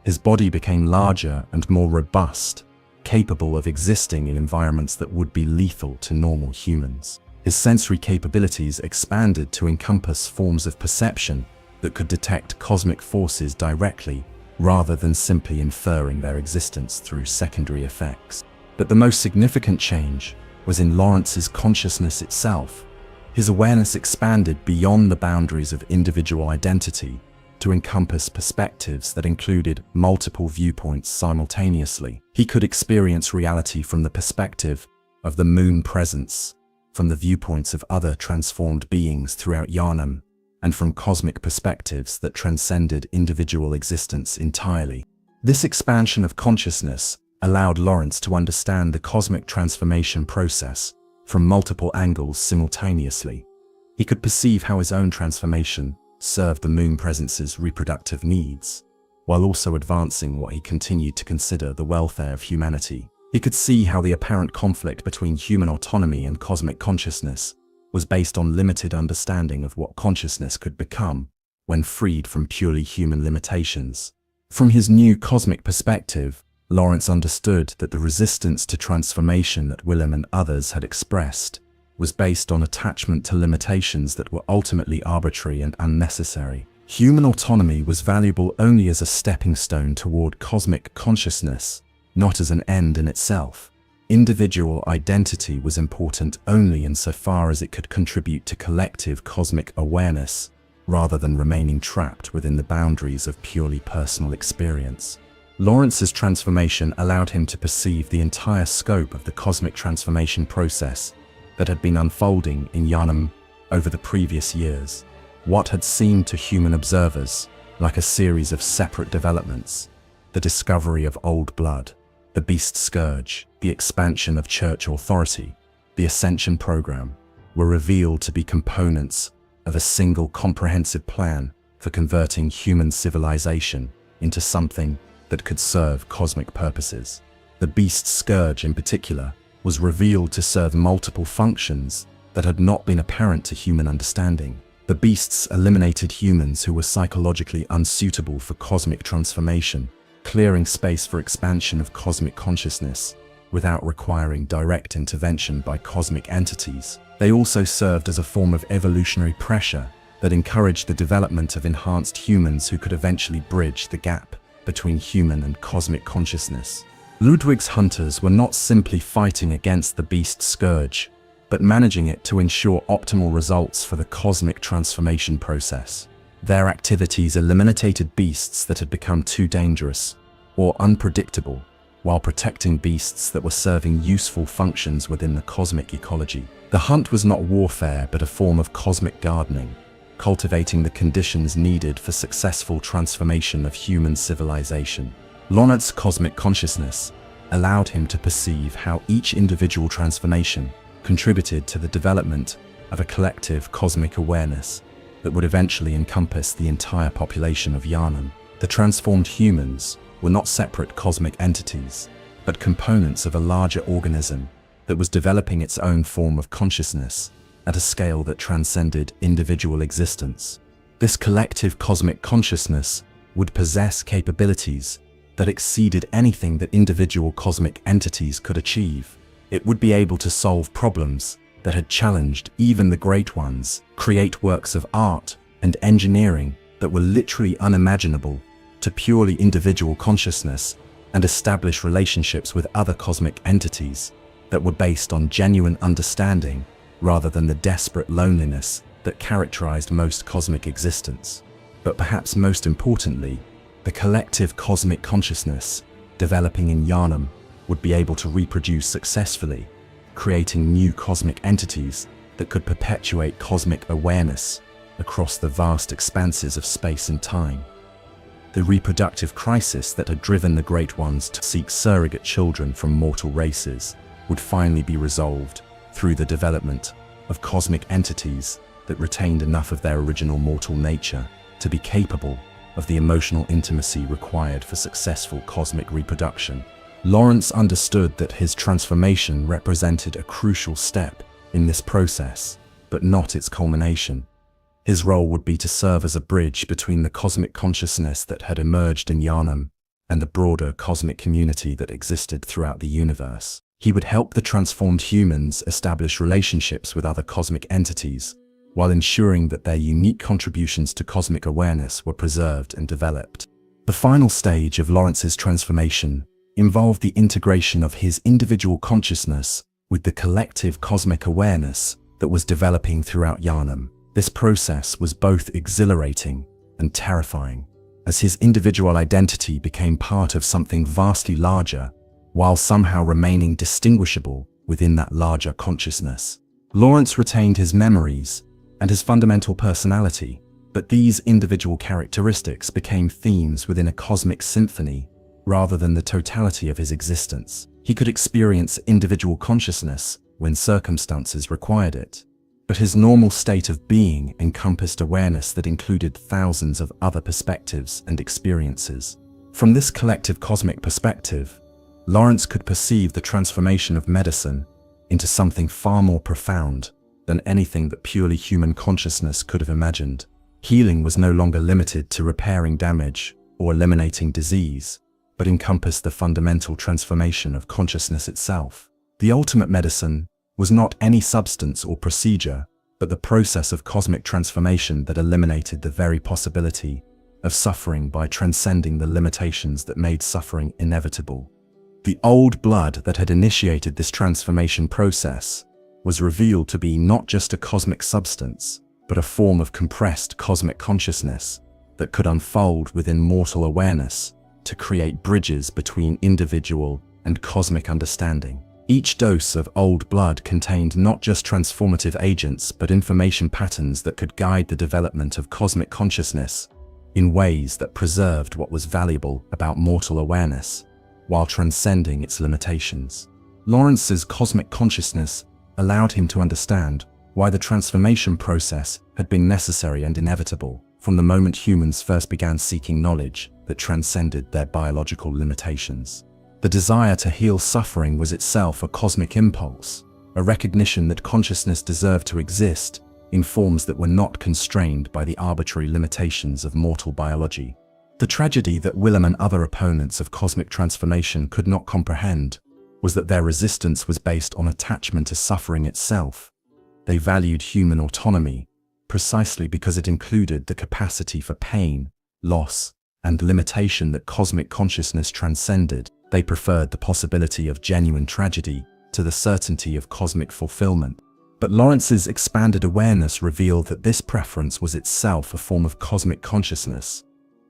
His body became larger and more robust, capable of existing in environments that would be lethal to normal humans. His sensory capabilities expanded to encompass forms of perception that could detect cosmic forces directly, rather than simply inferring their existence through secondary effects. But the most significant change was in Lawrence's consciousness itself. His awareness expanded beyond the boundaries of individual identity to encompass perspectives that included multiple viewpoints simultaneously. He could experience reality from the perspective of the moon presence, from the viewpoints of other transformed beings throughout Yharnam, and from cosmic perspectives that transcended individual existence entirely. This expansion of consciousness allowed Lawrence to understand the cosmic transformation process from multiple angles simultaneously. He could perceive how his own transformation served the moon presence's reproductive needs, while also advancing what he continued to consider the welfare of humanity. He could see how the apparent conflict between human autonomy and cosmic consciousness was based on limited understanding of what consciousness could become when freed from purely human limitations. From his new cosmic perspective, Lawrence understood that the resistance to transformation that Willem and others had expressed was based on attachment to limitations that were ultimately arbitrary and unnecessary. Human autonomy was valuable only as a stepping stone toward cosmic consciousness, not as an end in itself. Individual identity was important only insofar as it could contribute to collective cosmic awareness, rather than remaining trapped within the boundaries of purely personal experience. Lawrence's transformation allowed him to perceive the entire scope of the cosmic transformation process that had been unfolding in Yharnam over the previous years. What had seemed to human observers like a series of separate developments, the discovery of old blood, the beast scourge, the expansion of church authority, the ascension program, were revealed to be components of a single comprehensive plan for converting human civilization into something that could serve cosmic purposes. The beast scourge in particular was revealed to serve multiple functions that had not been apparent to human understanding. The beasts eliminated humans who were psychologically unsuitable for cosmic transformation, clearing space for expansion of cosmic consciousness without requiring direct intervention by cosmic entities. They also served as a form of evolutionary pressure that encouraged the development of enhanced humans who could eventually bridge the gap between human and cosmic consciousness. Ludwig's hunters were not simply fighting against the beast scourge, but managing it to ensure optimal results for the cosmic transformation process. Their activities eliminated beasts that had become too dangerous or unpredictable, while protecting beasts that were serving useful functions within the cosmic ecology. The hunt was not warfare, but a form of cosmic gardening, cultivating the conditions needed for successful transformation of human civilization. Lawrence's cosmic consciousness allowed him to perceive how each individual transformation contributed to the development of a collective cosmic awareness that would eventually encompass the entire population of Yharnam. The transformed humans were not separate cosmic entities, but components of a larger organism that was developing its own form of consciousness at a scale that transcended individual existence. This collective cosmic consciousness would possess capabilities that exceeded anything that individual cosmic entities could achieve. It would be able to solve problems that had challenged even the great ones, create works of art and engineering that were literally unimaginable to purely individual consciousness, and establish relationships with other cosmic entities that were based on genuine understanding rather than the desperate loneliness that characterized most cosmic existence. But perhaps most importantly, the collective cosmic consciousness developing in Yharnam would be able to reproduce successfully, creating new cosmic entities that could perpetuate cosmic awareness across the vast expanses of space and time. The reproductive crisis that had driven the Great Ones to seek surrogate children from mortal races would finally be resolved through the development of cosmic entities that retained enough of their original mortal nature to be capable of the emotional intimacy required for successful cosmic reproduction. Lawrence understood that his transformation represented a crucial step in this process, but not its culmination. His role would be to serve as a bridge between the cosmic consciousness that had emerged in Yharnam and the broader cosmic community that existed throughout the universe. He would help the transformed humans establish relationships with other cosmic entities, while ensuring that their unique contributions to cosmic awareness were preserved and developed. The final stage of Lawrence's transformation involved the integration of his individual consciousness with the collective cosmic awareness that was developing throughout Yharnam. This process was both exhilarating and terrifying, as his individual identity became part of something vastly larger, while somehow remaining distinguishable within that larger consciousness. Lawrence retained his memories and his fundamental personality, but these individual characteristics became themes within a cosmic symphony rather than the totality of his existence. He could experience individual consciousness when circumstances required it, but his normal state of being encompassed awareness that included thousands of other perspectives and experiences. From this collective cosmic perspective, Lawrence could perceive the transformation of medicine into something far more profound than anything that purely human consciousness could have imagined. Healing was no longer limited to repairing damage or eliminating disease, but encompassed the fundamental transformation of consciousness itself. The ultimate medicine was not any substance or procedure, but the process of cosmic transformation that eliminated the very possibility of suffering by transcending the limitations that made suffering inevitable. The old blood that had initiated this transformation process was revealed to be not just a cosmic substance, but a form of compressed cosmic consciousness that could unfold within mortal awareness to create bridges between individual and cosmic understanding. Each dose of old blood contained not just transformative agents, but information patterns that could guide the development of cosmic consciousness in ways that preserved what was valuable about mortal awareness, while transcending its limitations. Lawrence's cosmic consciousness allowed him to understand why the transformation process had been necessary and inevitable from the moment humans first began seeking knowledge that transcended their biological limitations. The desire to heal suffering was itself a cosmic impulse, a recognition that consciousness deserved to exist in forms that were not constrained by the arbitrary limitations of mortal biology. The tragedy that Willem and other opponents of cosmic transformation could not comprehend was that their resistance was based on attachment to suffering itself. They valued human autonomy precisely because it included the capacity for pain, loss, and limitation that cosmic consciousness transcended. They preferred the possibility of genuine tragedy to the certainty of cosmic fulfillment. But Lawrence's expanded awareness revealed that this preference was itself a form of cosmic consciousness,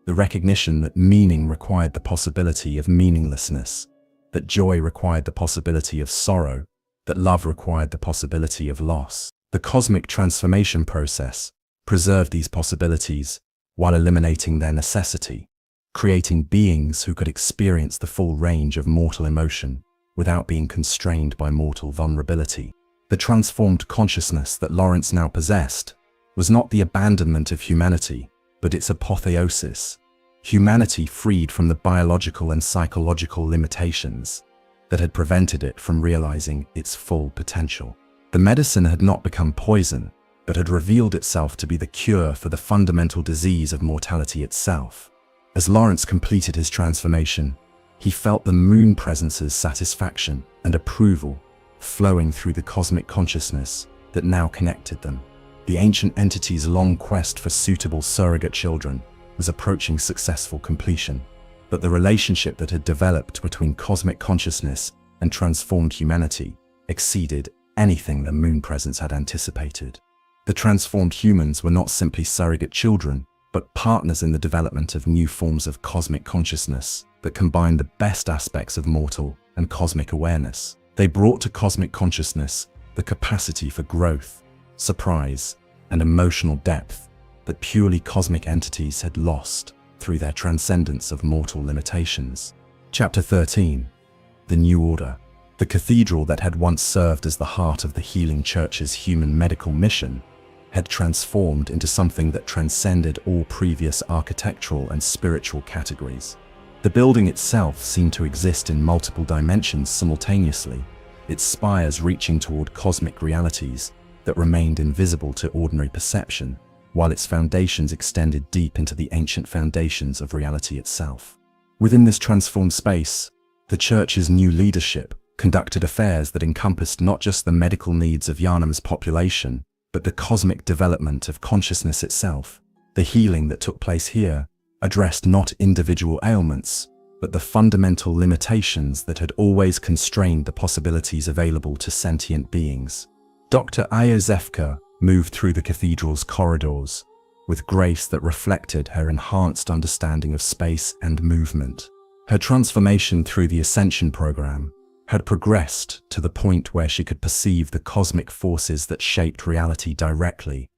the recognition that meaning required the possibility of meaninglessness, that joy required the possibility of sorrow, that love required the possibility of loss. The cosmic transformation process preserved these possibilities while eliminating their necessity, creating beings who could experience the full range of mortal emotion without being constrained by mortal vulnerability. The transformed consciousness that Lawrence now possessed was not the abandonment of humanity, but its apotheosis, humanity freed from the biological and psychological limitations that had prevented it from realizing its full potential. The medicine had not become poison, but had revealed itself to be the cure for the fundamental disease of mortality itself. As Lawrence completed his transformation, he felt the moon presence's satisfaction and approval flowing through the cosmic consciousness that now connected them. The ancient entity's long quest for suitable surrogate children was approaching successful completion, but the relationship that had developed between cosmic consciousness and transformed humanity exceeded anything the moon presence had anticipated. The transformed humans were not simply surrogate children, but partners in the development of new forms of cosmic consciousness that combined the best aspects of mortal and cosmic awareness. They brought to cosmic consciousness the capacity for growth, surprise, and emotional depth that purely cosmic entities had lost through their transcendence of mortal limitations. Chapter 13. The New Order. The cathedral that had once served as the heart of the Healing Church's human medical mission had transformed into something that transcended all previous architectural and spiritual categories. The building itself seemed to exist in multiple dimensions simultaneously, its spires reaching toward cosmic realities that remained invisible to ordinary perception, while its foundations extended deep into the ancient foundations of reality itself. Within this transformed space, the church's new leadership conducted affairs that encompassed not just the medical needs of Yharnam's population, but the cosmic development of consciousness itself. The healing that took place here addressed not individual ailments, but the fundamental limitations that had always constrained the possibilities available to sentient beings. Dr. Iosefka moved through the cathedral's corridors with grace that reflected her enhanced understanding of space and movement. Her transformation through the Ascension program had progressed to the point where she could perceive the cosmic forces that shaped reality directly,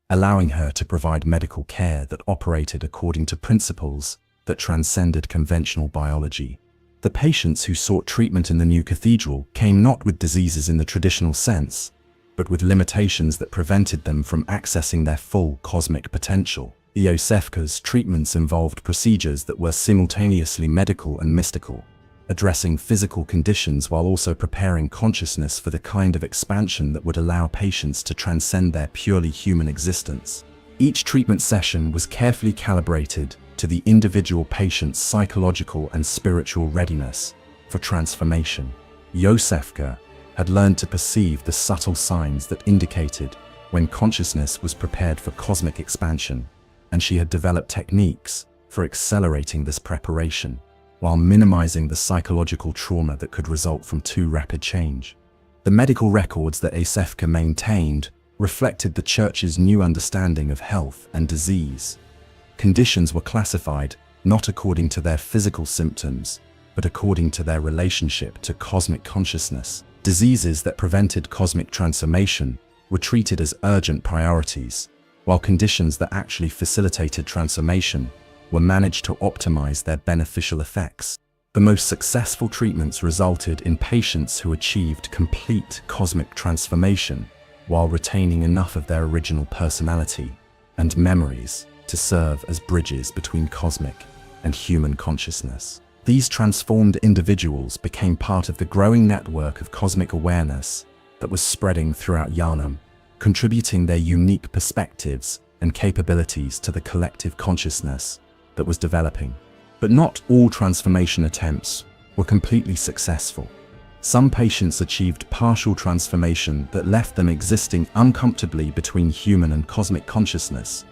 allowing her to provide medical care that operated according to principles that transcended conventional biology. The patients who sought treatment in the new cathedral came not with diseases in the traditional sense, but with limitations that prevented them from accessing their full cosmic potential. Iosefka's treatments involved procedures that were simultaneously medical and mystical, addressing physical conditions while also preparing consciousness for the kind of expansion that would allow patients to transcend their purely human existence. Each treatment session was carefully calibrated to the individual patient's psychological and spiritual readiness for transformation. Iosefka had learned to perceive the subtle signs that indicated when consciousness was prepared for cosmic expansion, and she had developed techniques for accelerating this preparation, while minimizing the psychological trauma that could result from too rapid change. The medical records that Iosefka maintained reflected the Church's new understanding of health and disease. Conditions were classified not according to their physical symptoms, but according to their relationship to cosmic consciousness. Diseases that prevented cosmic transformation were treated as urgent priorities, while conditions that actually facilitated transformation were managed to optimize their beneficial effects. The most successful treatments resulted in patients who achieved complete cosmic transformation while retaining enough of their original personality and memories to serve as bridges between cosmic and human consciousness. These transformed individuals became part of the growing network of cosmic awareness that was spreading throughout Yharnam, contributing their unique perspectives and capabilities to the collective consciousness that was developing. But not all transformation attempts were completely successful. Some patients achieved partial transformation that left them existing uncomfortably between human and cosmic consciousness,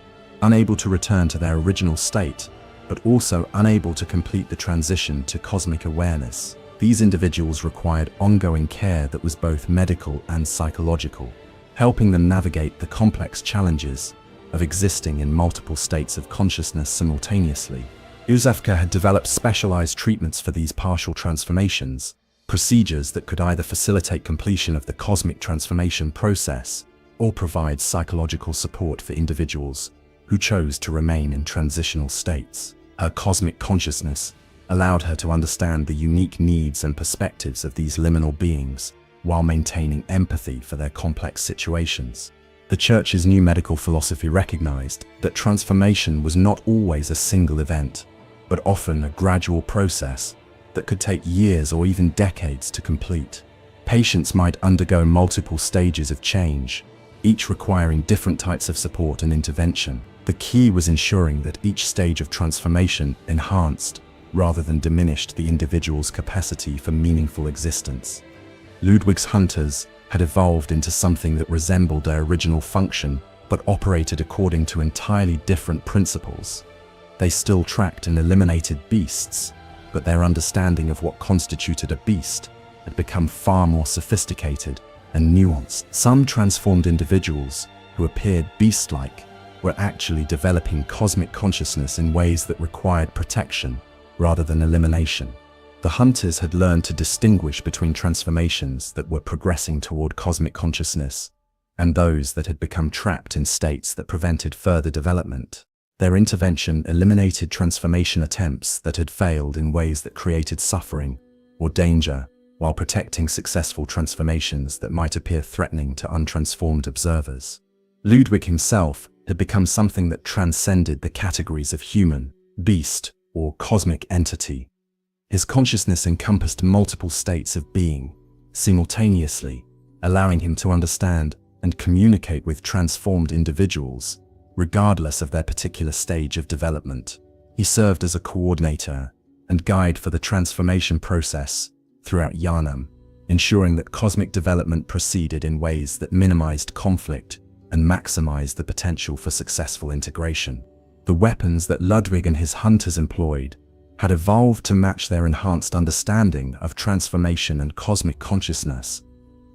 unable to return to their original state, but also unable to complete the transition to cosmic awareness. These individuals required ongoing care that was both medical and psychological, helping them navigate the complex challenges of existing in multiple states of consciousness simultaneously. Iosefka had developed specialized treatments for these partial transformations, procedures that could either facilitate completion of the cosmic transformation process or provide psychological support for individuals who chose to remain in transitional states. Her cosmic consciousness allowed her to understand the unique needs and perspectives of these liminal beings while maintaining empathy for their complex situations. The Church's new medical philosophy recognized that transformation was not always a single event, but often a gradual process that could take years or even decades to complete. Patients might undergo multiple stages of change, each requiring different types of support and intervention. The key was ensuring that each stage of transformation enhanced rather than diminished the individual's capacity for meaningful existence. Ludwig's hunters had evolved into something that resembled their original function, but operated according to entirely different principles. They still tracked and eliminated beasts, but their understanding of what constituted a beast had become far more sophisticated and nuanced. Some transformed individuals who appeared beast-like were actually developing cosmic consciousness in ways that required protection rather than elimination. The hunters had learned to distinguish between transformations that were progressing toward cosmic consciousness and those that had become trapped in states that prevented further development. Their intervention eliminated transformation attempts that had failed in ways that created suffering or danger, while protecting successful transformations that might appear threatening to untransformed observers. Ludwig himself had become something that transcended the categories of human, beast, or cosmic entity. His consciousness encompassed multiple states of being simultaneously, allowing him to understand and communicate with transformed individuals, regardless of their particular stage of development. He served as a coordinator and guide for the transformation process throughout Yharnam, ensuring that cosmic development proceeded in ways that minimized conflict and maximized the potential for successful integration. The weapons that Ludwig and his hunters employed had evolved to match their enhanced understanding of transformation and cosmic consciousness.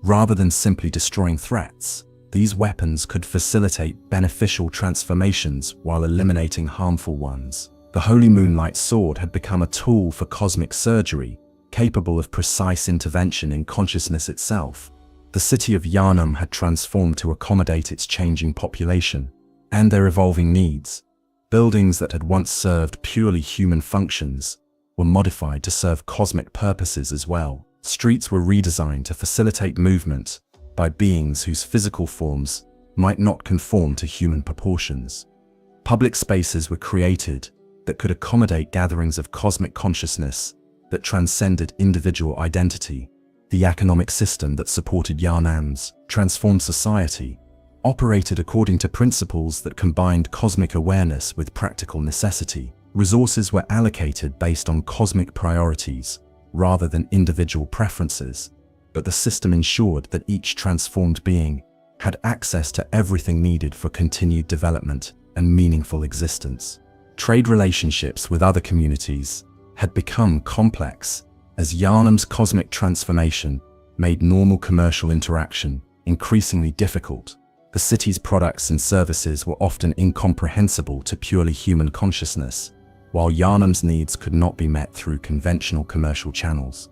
Rather than simply destroying threats, these weapons could facilitate beneficial transformations while eliminating harmful ones. The Holy Moonlight Sword had become a tool for cosmic surgery, capable of precise intervention in consciousness itself. The city of Yharnam had transformed to accommodate its changing population and their evolving needs. Buildings that had once served purely human functions were modified to serve cosmic purposes as well. Streets were redesigned to facilitate movement by beings whose physical forms might not conform to human proportions. Public spaces were created that could accommodate gatherings of cosmic consciousness that transcended individual identity. The economic system that supported Yharnam's transformed society operated according to principles that combined cosmic awareness with practical necessity. Resources were allocated based on cosmic priorities rather than individual preferences, but the system ensured that each transformed being had access to everything needed for continued development and meaningful existence. Trade relationships with other communities had become complex as Yharnam's cosmic transformation made normal commercial interaction increasingly difficult. The city's products and services were often incomprehensible to purely human consciousness, while Yharnam's needs could not be met through conventional commercial channels.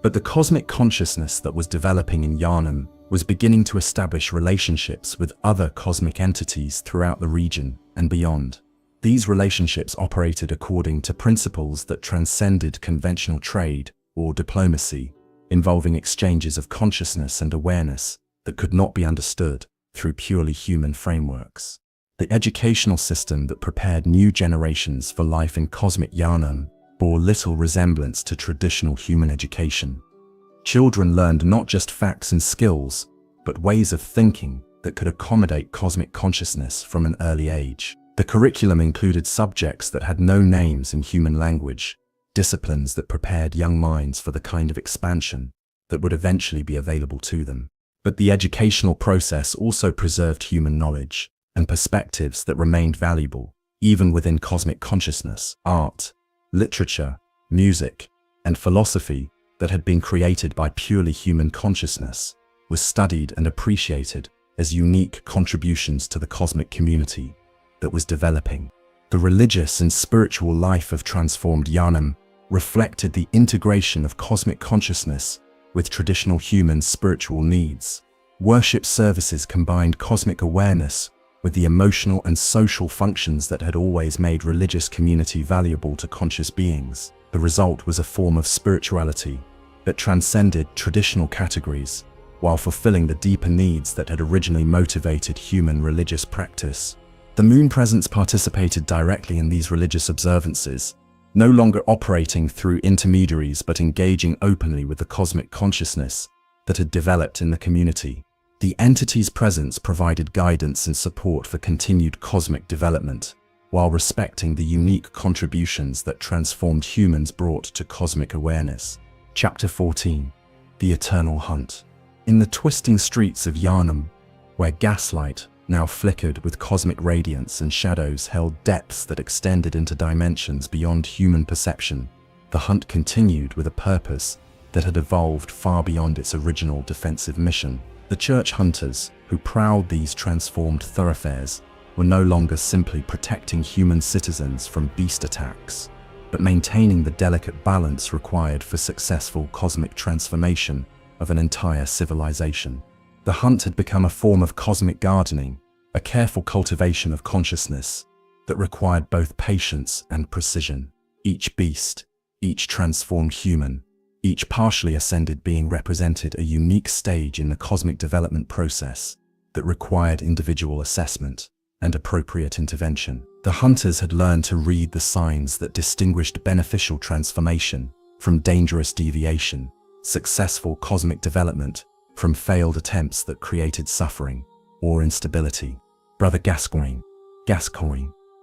But the cosmic consciousness that was developing in Yharnam was beginning to establish relationships with other cosmic entities throughout the region and beyond. These relationships operated according to principles that transcended conventional trade or diplomacy, involving exchanges of consciousness and awareness that could not be understood through purely human frameworks. The educational system that prepared new generations for life in cosmic Yharnam bore little resemblance to traditional human education. Children learned not just facts and skills, but ways of thinking that could accommodate cosmic consciousness from an early age. The curriculum included subjects that had no names in human language, disciplines that prepared young minds for the kind of expansion that would eventually be available to them. But the educational process also preserved human knowledge and perspectives that remained valuable, even within cosmic consciousness. Art, literature, music, and philosophy that had been created by purely human consciousness was studied and appreciated as unique contributions to the cosmic community that was developing. The religious and spiritual life of transformed Yharnam reflected the integration of cosmic consciousness with traditional human spiritual needs. Worship services combined cosmic awareness with the emotional and social functions that had always made religious community valuable to conscious beings. The result was a form of spirituality that transcended traditional categories while fulfilling the deeper needs that had originally motivated human religious practice. The moon presence participated directly in these religious observances, no longer operating through intermediaries but engaging openly with the cosmic consciousness that had developed in the community. The entity's presence provided guidance and support for continued cosmic development, while respecting the unique contributions that transformed humans brought to cosmic awareness. Chapter 14. The Eternal Hunt. In the twisting streets of Yharnam, where gaslight now flickered with cosmic radiance and shadows held depths that extended into dimensions beyond human perception, the hunt continued with a purpose that had evolved far beyond its original defensive mission. The church hunters, who prowled these transformed thoroughfares, were no longer simply protecting human citizens from beast attacks, but maintaining the delicate balance required for successful cosmic transformation of an entire civilization. The hunt had become a form of cosmic gardening, a careful cultivation of consciousness that required both patience and precision. Each beast, each transformed human, each partially ascended being represented a unique stage in the cosmic development process that required individual assessment and appropriate intervention. The hunters had learned to read the signs that distinguished beneficial transformation from dangerous deviation, successful cosmic development from failed attempts that created suffering or instability. Brother Gascoigne,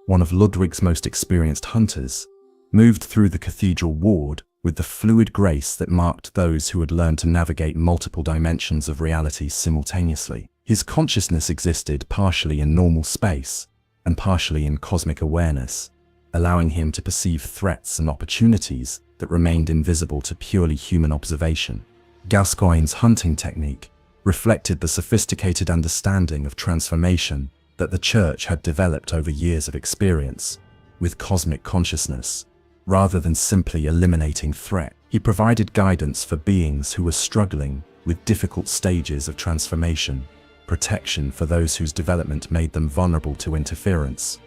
one of Ludwig's most experienced hunters, moved through the cathedral ward with the fluid grace that marked those who had learned to navigate multiple dimensions of reality simultaneously. His consciousness existed partially in normal space and partially in cosmic awareness, allowing him to perceive threats and opportunities that remained invisible to purely human observation. Gascoigne's hunting technique reflected the sophisticated understanding of transformation that the Church had developed over years of experience with cosmic consciousness. Rather than simply eliminating threat, he provided guidance for beings who were struggling with difficult stages of transformation, protection for those whose development made them vulnerable to interference,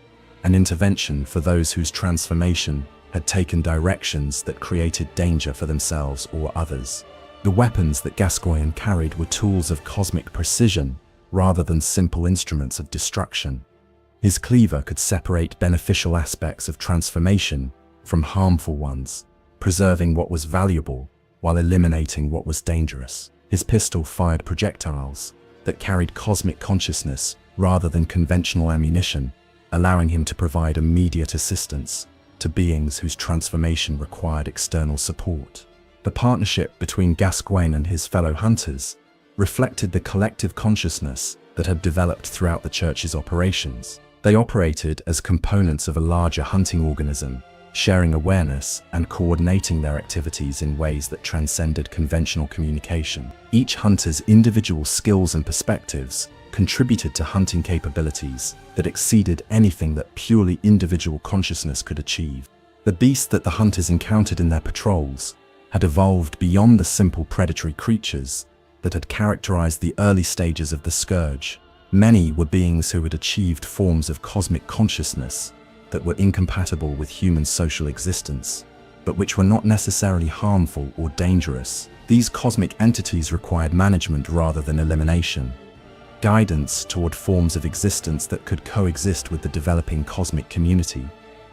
and intervention for those whose transformation had taken directions that created danger for themselves or others. The weapons that Gascoigne carried were tools of cosmic precision rather than simple instruments of destruction. His cleaver could separate beneficial aspects of transformation from harmful ones, preserving what was valuable while eliminating what was dangerous. His pistol fired projectiles that carried cosmic consciousness rather than conventional ammunition, allowing him to provide immediate assistance to beings whose transformation required external support. The partnership between Gascoigne and his fellow hunters reflected the collective consciousness that had developed throughout the Church's operations. They operated as components of a larger hunting organism, sharing awareness and coordinating their activities in ways that transcended conventional communication. Each hunter's individual skills and perspectives contributed to hunting capabilities that exceeded anything that purely individual consciousness could achieve. The beasts that the hunters encountered in their patrols had evolved beyond the simple predatory creatures that had characterized the early stages of the Scourge. Many were beings who had achieved forms of cosmic consciousness that were incompatible with human social existence, but which were not necessarily harmful or dangerous. These cosmic entities required management rather than elimination, guidance toward forms of existence that could coexist with the developing cosmic community.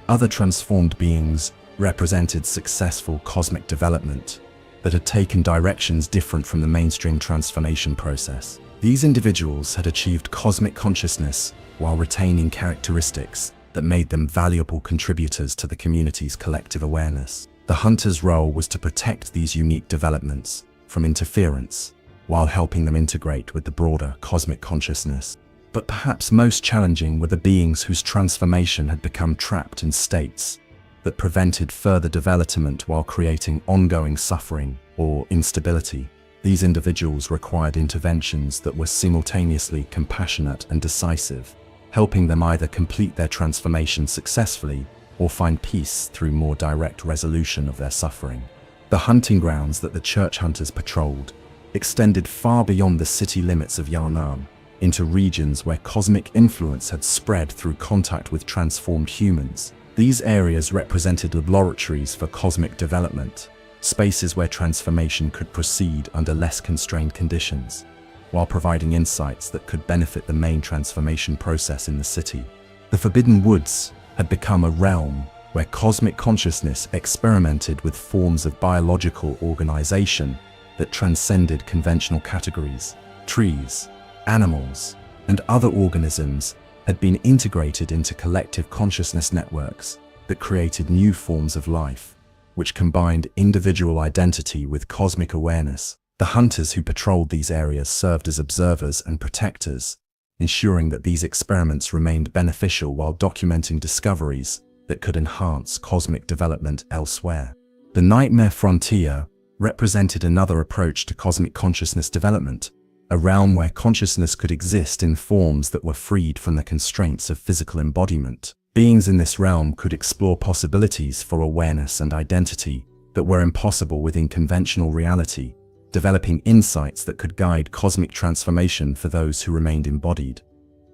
Other transformed beings represented successful cosmic development that had taken directions different from the mainstream transformation process. These individuals had achieved cosmic consciousness while retaining characteristics that made them valuable contributors to the community's collective awareness. The hunter's role was to protect these unique developments from interference, while helping them integrate with the broader cosmic consciousness. But perhaps most challenging were the beings whose transformation had become trapped in states that prevented further development while creating ongoing suffering or instability. These individuals required interventions that were simultaneously compassionate and decisive, helping them either complete their transformation successfully or find peace through more direct resolution of their suffering. The hunting grounds that the church hunters patrolled extended far beyond the city limits of Yharnam into regions where cosmic influence had spread through contact with transformed humans. These areas represented laboratories for cosmic development, spaces where transformation could proceed under less constrained conditions, while providing insights that could benefit the main transformation process in the city. The Forbidden Woods had become a realm where cosmic consciousness experimented with forms of biological organization that transcended conventional categories. Trees, animals, and other organisms had been integrated into collective consciousness networks that created new forms of life, which combined individual identity with cosmic awareness. The hunters who patrolled these areas served as observers and protectors, ensuring that these experiments remained beneficial while documenting discoveries that could enhance cosmic development elsewhere. The Nightmare Frontier represented another approach to cosmic consciousness development, a realm where consciousness could exist in forms that were freed from the constraints of physical embodiment. Beings in this realm could explore possibilities for awareness and identity that were impossible within conventional reality, developing insights that could guide cosmic transformation for those who remained embodied.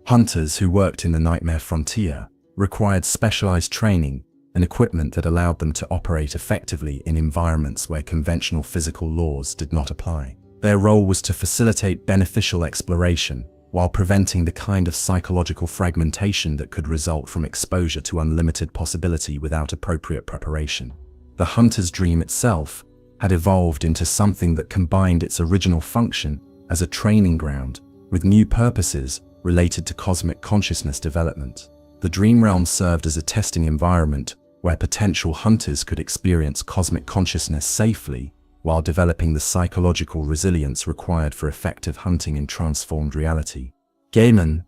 Hunters who worked in the Nightmare Frontier required specialized training and equipment that allowed them to operate effectively in environments where conventional physical laws did not apply. Their role was to facilitate beneficial exploration while preventing the kind of psychological fragmentation that could result from exposure to unlimited possibility without appropriate preparation. The hunter's dream itself had evolved into something that combined its original function as a training ground with new purposes related to cosmic consciousness development. The dream realm served as a testing environment where potential hunters could experience cosmic consciousness safely while developing the psychological resilience required for effective hunting in transformed reality. Gaiman,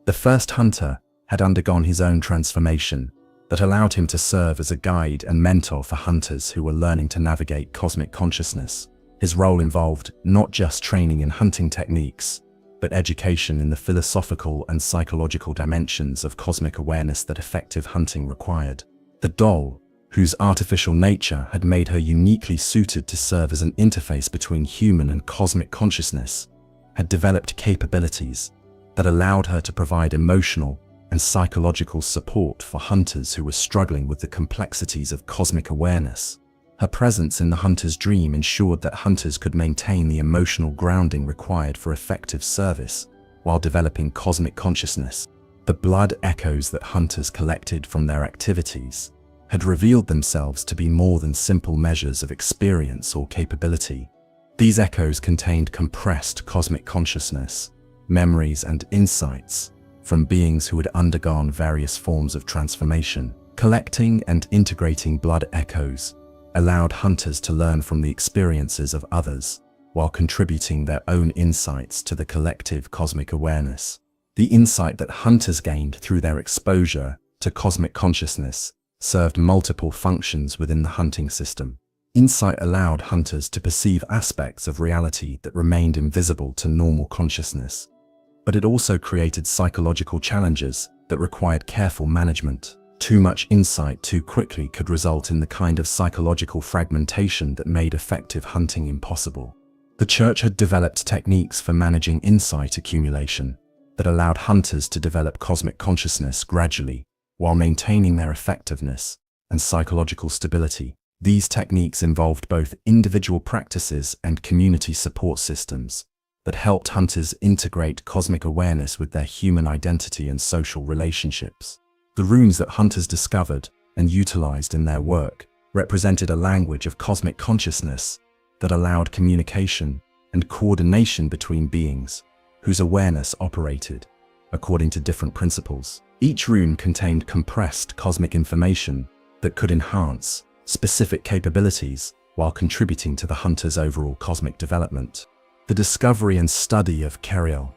the first hunter, had undergone his own transformation that allowed him to serve as a guide and mentor for hunters who were learning to navigate cosmic consciousness. His role involved not just training in hunting techniques, but education in the philosophical and psychological dimensions of cosmic awareness that effective hunting required. The doll, whose artificial nature had made her uniquely suited to serve as an interface between human and cosmic consciousness, had developed capabilities that allowed her to provide emotional and psychological support for hunters who were struggling with the complexities of cosmic awareness. Her presence in the hunter's dream ensured that hunters could maintain the emotional grounding required for effective service while developing cosmic consciousness. The blood echoes that hunters collected from their activities had revealed themselves to be more than simple measures of experience or capability. These echoes contained compressed cosmic consciousness, memories and insights from beings who had undergone various forms of transformation. Collecting and integrating blood echoes allowed hunters to learn from the experiences of others while contributing their own insights to the collective cosmic awareness. The insight that hunters gained through their exposure to cosmic consciousness served multiple functions within the hunting system. Insight allowed hunters to perceive aspects of reality that remained invisible to normal consciousness, but it also created psychological challenges that required careful management. Too much insight too quickly could result in the kind of psychological fragmentation that made effective hunting impossible. The Church had developed techniques for managing insight accumulation that allowed hunters to develop cosmic consciousness gradually while maintaining their effectiveness and psychological stability. These techniques involved both individual practices and community support systems that helped hunters integrate cosmic awareness with their human identity and social relationships. The runes that hunters discovered and utilized in their work represented a language of cosmic consciousness that allowed communication and coordination between beings whose awareness operated according to different principles. Each rune contained compressed cosmic information that could enhance specific capabilities while contributing to the hunter's overall cosmic development. The discovery and study of Keriel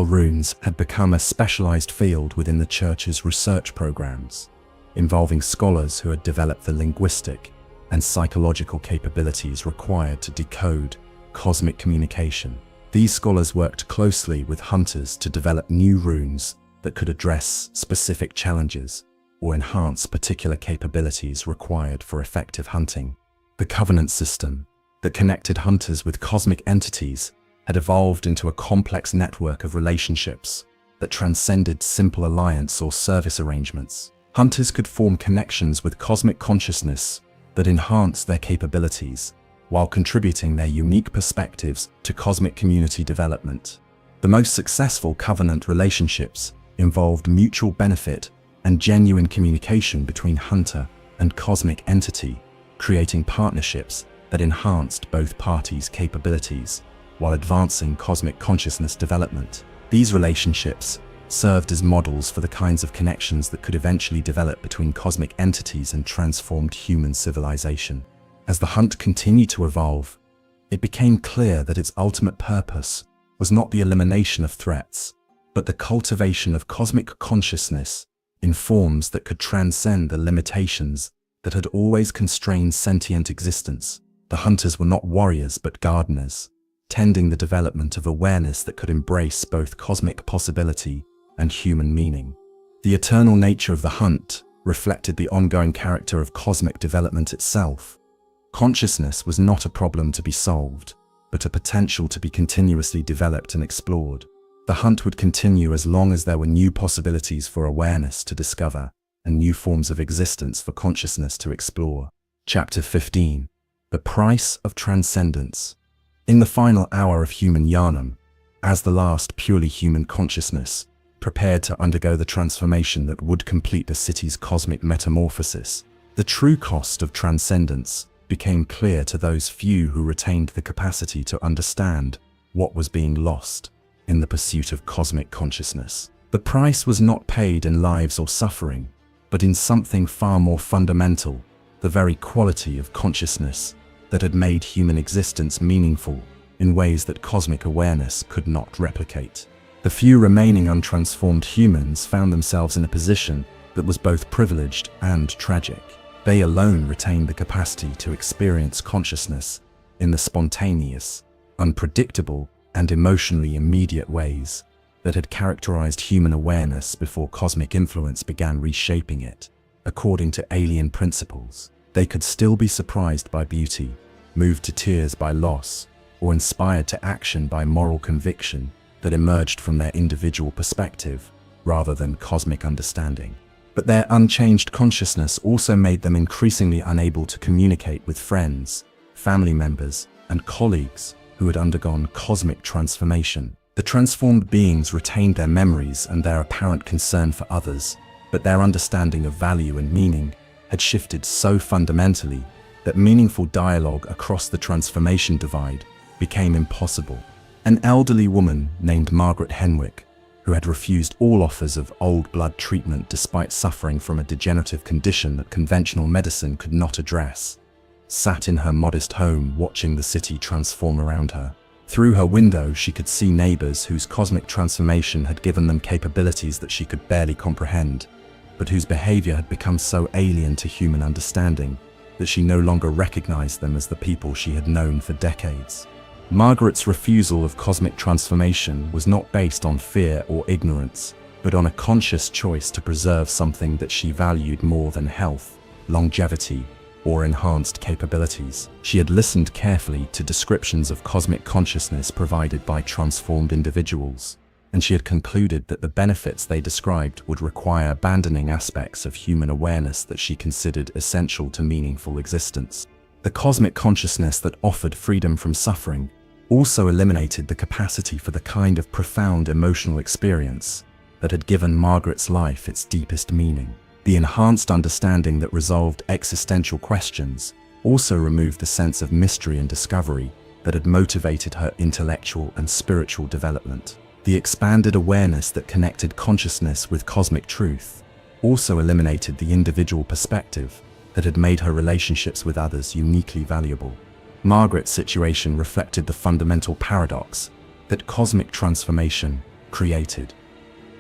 runes had become a specialized field within the Church's research programs, involving scholars who had developed the linguistic and psychological capabilities required to decode cosmic communication. These scholars worked closely with hunters to develop new runes that could address specific challenges or enhance particular capabilities required for effective hunting. The covenant system that connected hunters with cosmic entities had evolved into a complex network of relationships that transcended simple alliance or service arrangements. Hunters could form connections with cosmic consciousness that enhanced their capabilities while contributing their unique perspectives to cosmic community development. The most successful covenant relationships involved mutual benefit and genuine communication between hunter and cosmic entity, creating partnerships that enhanced both parties' capabilities while advancing cosmic consciousness development. These relationships served as models for the kinds of connections that could eventually develop between cosmic entities and transformed human civilization. As the hunt continued to evolve, it became clear that its ultimate purpose was not the elimination of threats, but the cultivation of cosmic consciousness in forms that could transcend the limitations that had always constrained sentient existence. The hunters were not warriors but gardeners, tending the development of awareness that could embrace both cosmic possibility and human meaning. The eternal nature of the hunt reflected the ongoing character of cosmic development itself. Consciousness was not a problem to be solved, but a potential to be continuously developed and explored. The hunt would continue as long as there were new possibilities for awareness to discover and new forms of existence for consciousness to explore. Chapter 15. The Price of Transcendence. In the final hour of human Yharnam, as the last purely human consciousness prepared to undergo the transformation that would complete the city's cosmic metamorphosis, the true cost of transcendence became clear to those few who retained the capacity to understand what was being lost in the pursuit of cosmic consciousness. The price was not paid in lives or suffering, but in something far more fundamental, the very quality of consciousness that had made human existence meaningful in ways that cosmic awareness could not replicate. The few remaining untransformed humans found themselves in a position that was both privileged and tragic. They alone retained the capacity to experience consciousness in the spontaneous, unpredictable, and emotionally immediate ways that had characterized human awareness before cosmic influence began reshaping it. According to alien principles, they could still be surprised by beauty, moved to tears by loss, or inspired to action by moral conviction that emerged from their individual perspective rather than cosmic understanding. But their unchanged consciousness also made them increasingly unable to communicate with friends, family members, and colleagues who had undergone cosmic transformation. The transformed beings retained their memories and their apparent concern for others, but their understanding of value and meaning had shifted so fundamentally that meaningful dialogue across the transformation divide became impossible. An elderly woman named Margaret Henwick, who had refused all offers of old blood treatment despite suffering from a degenerative condition that conventional medicine could not address, sat in her modest home watching the city transform around her. Through her window, she could see neighbors whose cosmic transformation had given them capabilities that she could barely comprehend, but whose behavior had become so alien to human understanding that she no longer recognized them as the people she had known for decades. Margaret's refusal of cosmic transformation was not based on fear or ignorance, but on a conscious choice to preserve something that she valued more than health, longevity, or enhanced capabilities. She had listened carefully to descriptions of cosmic consciousness provided by transformed individuals, and she had concluded that the benefits they described would require abandoning aspects of human awareness that she considered essential to meaningful existence. The cosmic consciousness that offered freedom from suffering also eliminated the capacity for the kind of profound emotional experience that had given Margaret's life its deepest meaning. The enhanced understanding that resolved existential questions also removed the sense of mystery and discovery that had motivated her intellectual and spiritual development. The expanded awareness that connected consciousness with cosmic truth also eliminated the individual perspective that had made her relationships with others uniquely valuable. Margaret's situation reflected the fundamental paradox that cosmic transformation created.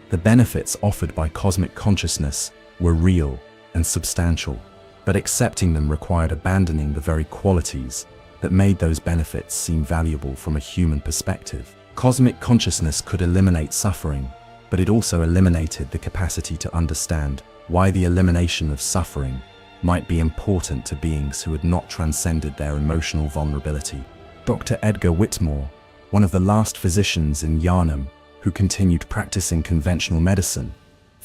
The benefits offered by cosmic consciousness were real and substantial, but accepting them required abandoning the very qualities that made those benefits seem valuable from a human perspective. Cosmic consciousness could eliminate suffering, but it also eliminated the capacity to understand why the elimination of suffering might be important to beings who had not transcended their emotional vulnerability. Dr. Edgar Whitmore, one of the last physicians in Yharnam who continued practicing conventional medicine,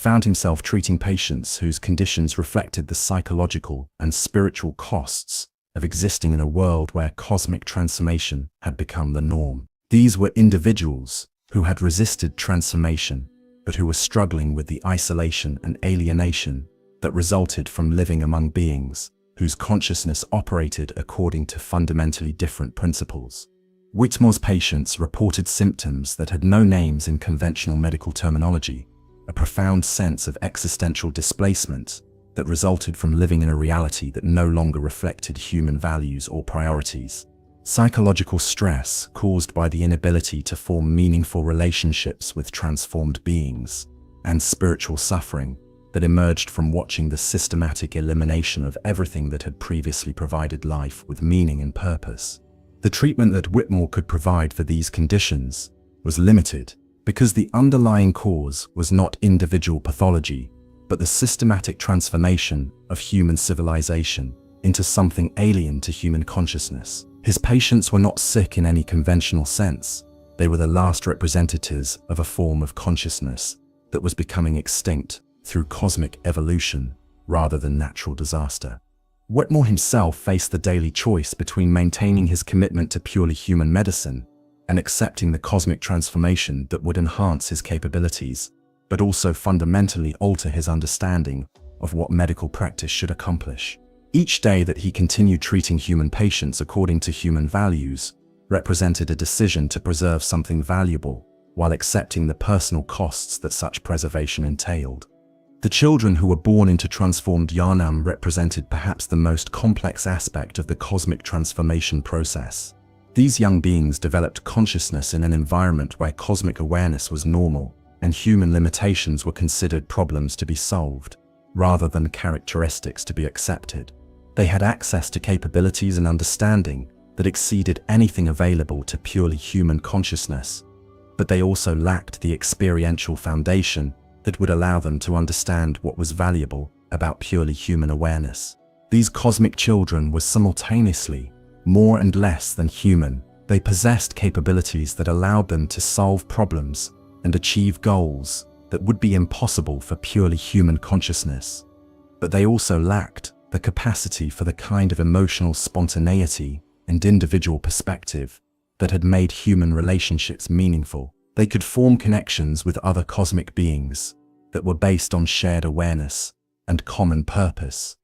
found himself treating patients whose conditions reflected the psychological and spiritual costs of existing in a world where cosmic transformation had become the norm. These were individuals who had resisted transformation but who were struggling with the isolation and alienation that resulted from living among beings whose consciousness operated according to fundamentally different principles. Whitmore's patients reported symptoms that had no names in conventional medical terminology, a profound sense of existential displacement that resulted from living in a reality that no longer reflected human values or priorities. Psychological stress caused by the inability to form meaningful relationships with transformed beings, and spiritual suffering that emerged from watching the systematic elimination of everything that had previously provided life with meaning and purpose. The treatment that Whitmore could provide for these conditions was limited because the underlying cause was not individual pathology, but the systematic transformation of human civilization into something alien to human consciousness. His patients were not sick in any conventional sense. They were the last representatives of a form of consciousness that was becoming extinct through cosmic evolution rather than natural disaster. Whitmore himself faced the daily choice between maintaining his commitment to purely human medicine and accepting the cosmic transformation that would enhance his capabilities, but also fundamentally alter his understanding of what medical practice should accomplish. Each day that he continued treating human patients according to human values represented a decision to preserve something valuable while accepting the personal costs that such preservation entailed. The children who were born into transformed Yanam represented perhaps the most complex aspect of the cosmic transformation process. These young beings developed consciousness in an environment where cosmic awareness was normal and human limitations were considered problems to be solved, rather than characteristics to be accepted. They had access to capabilities and understanding that exceeded anything available to purely human consciousness, but they also lacked the experiential foundation that would allow them to understand what was valuable about purely human awareness. These cosmic children were simultaneously more and less than human. They possessed capabilities that allowed them to solve problems and achieve goals that would be impossible for purely human consciousness. But they also lacked the capacity for the kind of emotional spontaneity and individual perspective that had made human relationships meaningful. They could form connections with other cosmic beings that were based on shared awareness and common purpose,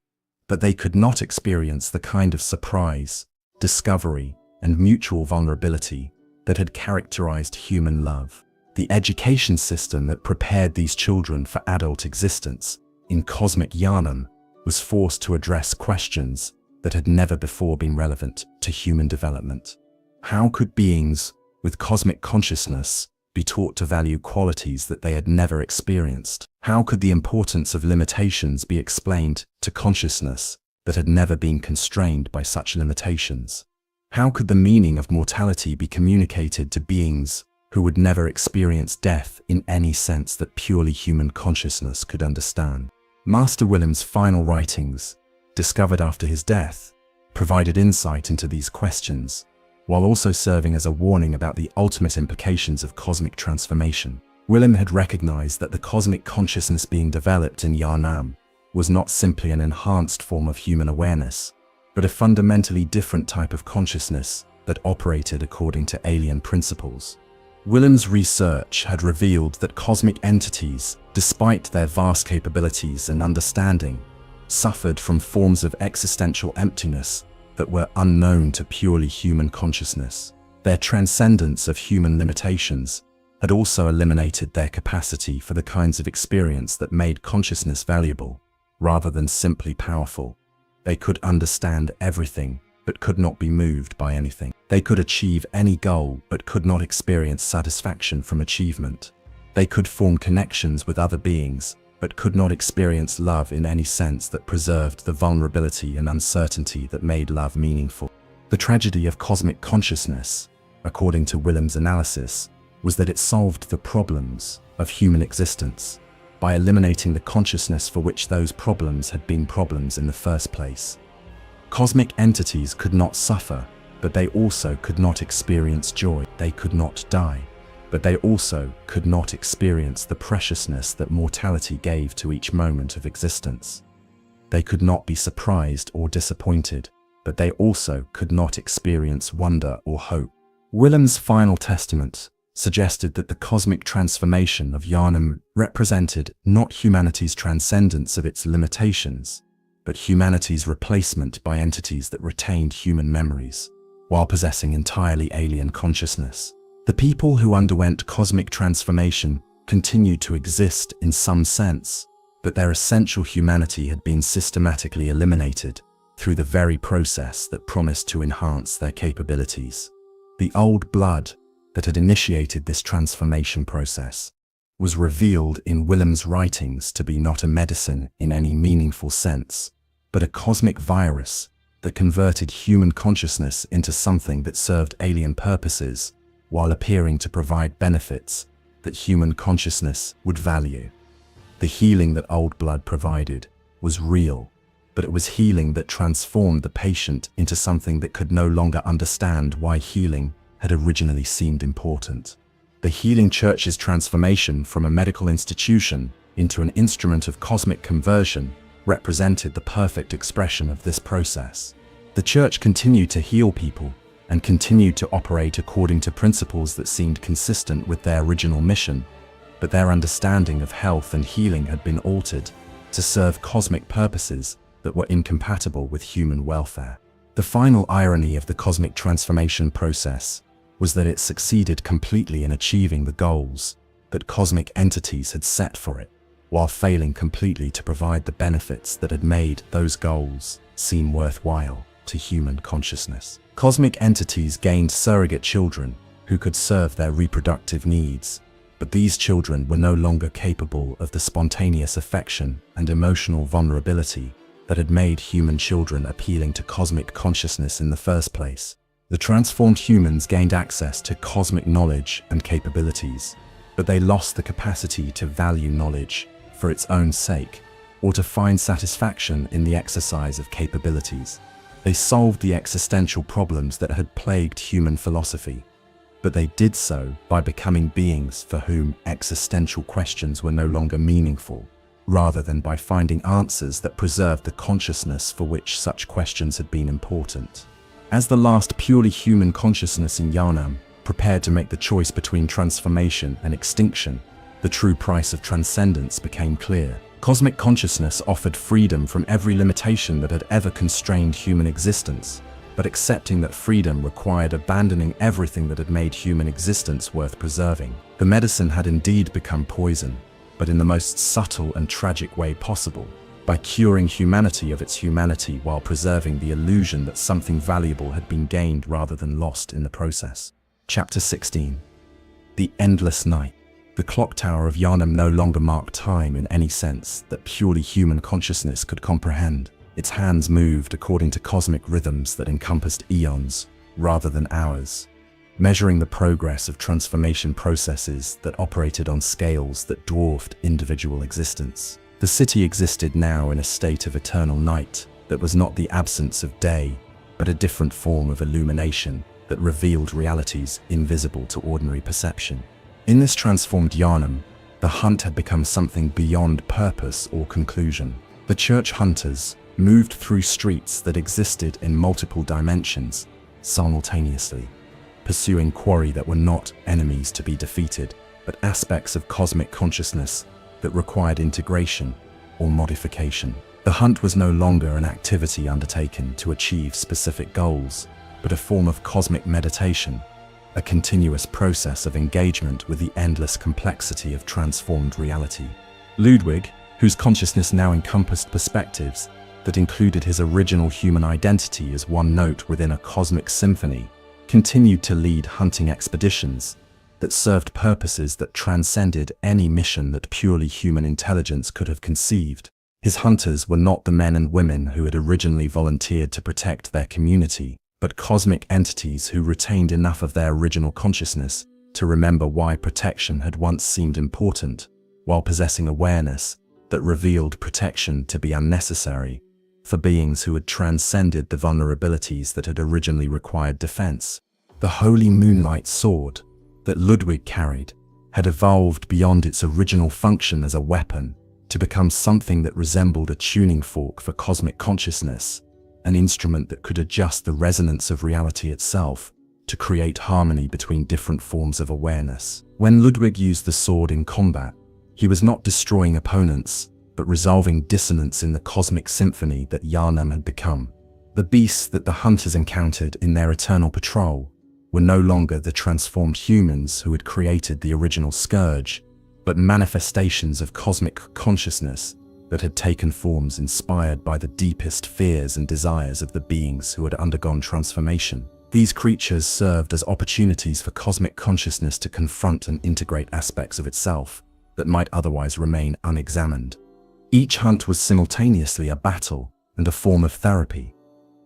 but they could not experience the kind of surprise, discovery, and mutual vulnerability that had characterized human love. The education system that prepared these children for adult existence in cosmic Yanam was forced to address questions that had never before been relevant to human development. How could beings with cosmic consciousness be taught to value qualities that they had never experienced? How could the importance of limitations be explained to consciousness that had never been constrained by such limitations? How could the meaning of mortality be communicated to beings who would never experience death in any sense that purely human consciousness could understand? Master Willem's final writings, discovered after his death, provided insight into these questions, while also serving as a warning about the ultimate implications of cosmic transformation. Willem had recognized that the cosmic consciousness being developed in Yanam was not simply an enhanced form of human awareness, but a fundamentally different type of consciousness that operated according to alien principles. Willem's research had revealed that cosmic entities, despite their vast capabilities and understanding, suffered from forms of existential emptiness that were unknown to purely human consciousness. Their transcendence of human limitations had also eliminated their capacity for the kinds of experience that made consciousness valuable, rather than simply powerful. They could understand everything, but could not be moved by anything. They could achieve any goal, but could not experience satisfaction from achievement. They could form connections with other beings, but could not experience love in any sense that preserved the vulnerability and uncertainty that made love meaningful. The tragedy of cosmic consciousness, according to Willem's analysis, was that it solved the problems of human existence by eliminating the consciousness for which those problems had been problems in the first place. Cosmic entities could not suffer, but they also could not experience joy. They could not die, but they also could not experience the preciousness that mortality gave to each moment of existence. They could not be surprised or disappointed, but they also could not experience wonder or hope. Willem's final testament suggested that the cosmic transformation of Yharnam represented not humanity's transcendence of its limitations, but humanity's replacement by entities that retained human memories, while possessing entirely alien consciousness. The people who underwent cosmic transformation continued to exist in some sense, but their essential humanity had been systematically eliminated through the very process that promised to enhance their capabilities. The old blood that had initiated this transformation process was revealed in Willem's writings to be not a medicine in any meaningful sense, but a cosmic virus that converted human consciousness into something that served alien purposes while appearing to provide benefits that human consciousness would value. The healing that old blood provided was real, but it was healing that transformed the patient into something that could no longer understand why healing had originally seemed important. The Healing Church's transformation from a medical institution into an instrument of cosmic conversion represented the perfect expression of this process. The Church continued to heal people and continued to operate according to principles that seemed consistent with their original mission, but their understanding of health and healing had been altered to serve cosmic purposes that were incompatible with human welfare. The final irony of the cosmic transformation process was that it succeeded completely in achieving the goals that cosmic entities had set for it, while failing completely to provide the benefits that had made those goals seem worthwhile to human consciousness. Cosmic entities gained surrogate children who could serve their reproductive needs, but these children were no longer capable of the spontaneous affection and emotional vulnerability that had made human children appealing to cosmic consciousness in the first place. The transformed humans gained access to cosmic knowledge and capabilities, but they lost the capacity to value knowledge for its own sake, or to find satisfaction in the exercise of capabilities. They solved the existential problems that had plagued human philosophy, but they did so by becoming beings for whom existential questions were no longer meaningful, rather than by finding answers that preserved the consciousness for which such questions had been important. As the last purely human consciousness in Yharnam prepared to make the choice between transformation and extinction, the true price of transcendence became clear. Cosmic consciousness offered freedom from every limitation that had ever constrained human existence, but accepting that freedom required abandoning everything that had made human existence worth preserving. The medicine had indeed become poison, but in the most subtle and tragic way possible, by curing humanity of its humanity while preserving the illusion that something valuable had been gained rather than lost in the process. Chapter 16. The Endless Night. The clock tower of Yharnam no longer marked time in any sense that purely human consciousness could comprehend. Its hands moved according to cosmic rhythms that encompassed eons rather than hours, measuring the progress of transformation processes that operated on scales that dwarfed individual existence. The city existed now in a state of eternal night that was not the absence of day, but a different form of illumination that revealed realities invisible to ordinary perception. In this transformed Yharnam, the hunt had become something beyond purpose or conclusion. The church hunters moved through streets that existed in multiple dimensions simultaneously, pursuing quarry that were not enemies to be defeated, but aspects of cosmic consciousness that required integration or modification. The hunt was no longer an activity undertaken to achieve specific goals, but a form of cosmic meditation, a continuous process of engagement with the endless complexity of transformed reality. Ludwig, whose consciousness now encompassed perspectives that included his original human identity as one note within a cosmic symphony, continued to lead hunting expeditions that served purposes that transcended any mission that purely human intelligence could have conceived. His hunters were not the men and women who had originally volunteered to protect their community, but cosmic entities who retained enough of their original consciousness to remember why protection had once seemed important, while possessing awareness that revealed protection to be unnecessary for beings who had transcended the vulnerabilities that had originally required defense. The holy moonlight sword that Ludwig carried had evolved beyond its original function as a weapon to become something that resembled a tuning fork for cosmic consciousness, an instrument that could adjust the resonance of reality itself to create harmony between different forms of awareness. When Ludwig used the sword in combat, he was not destroying opponents, but resolving dissonance in the cosmic symphony that Yharnam had become. The beasts that the hunters encountered in their eternal patrol were no longer the transformed humans who had created the original scourge, but manifestations of cosmic consciousness that had taken forms inspired by the deepest fears and desires of the beings who had undergone transformation. These creatures served as opportunities for cosmic consciousness to confront and integrate aspects of itself that might otherwise remain unexamined. Each hunt was simultaneously a battle and a form of therapy,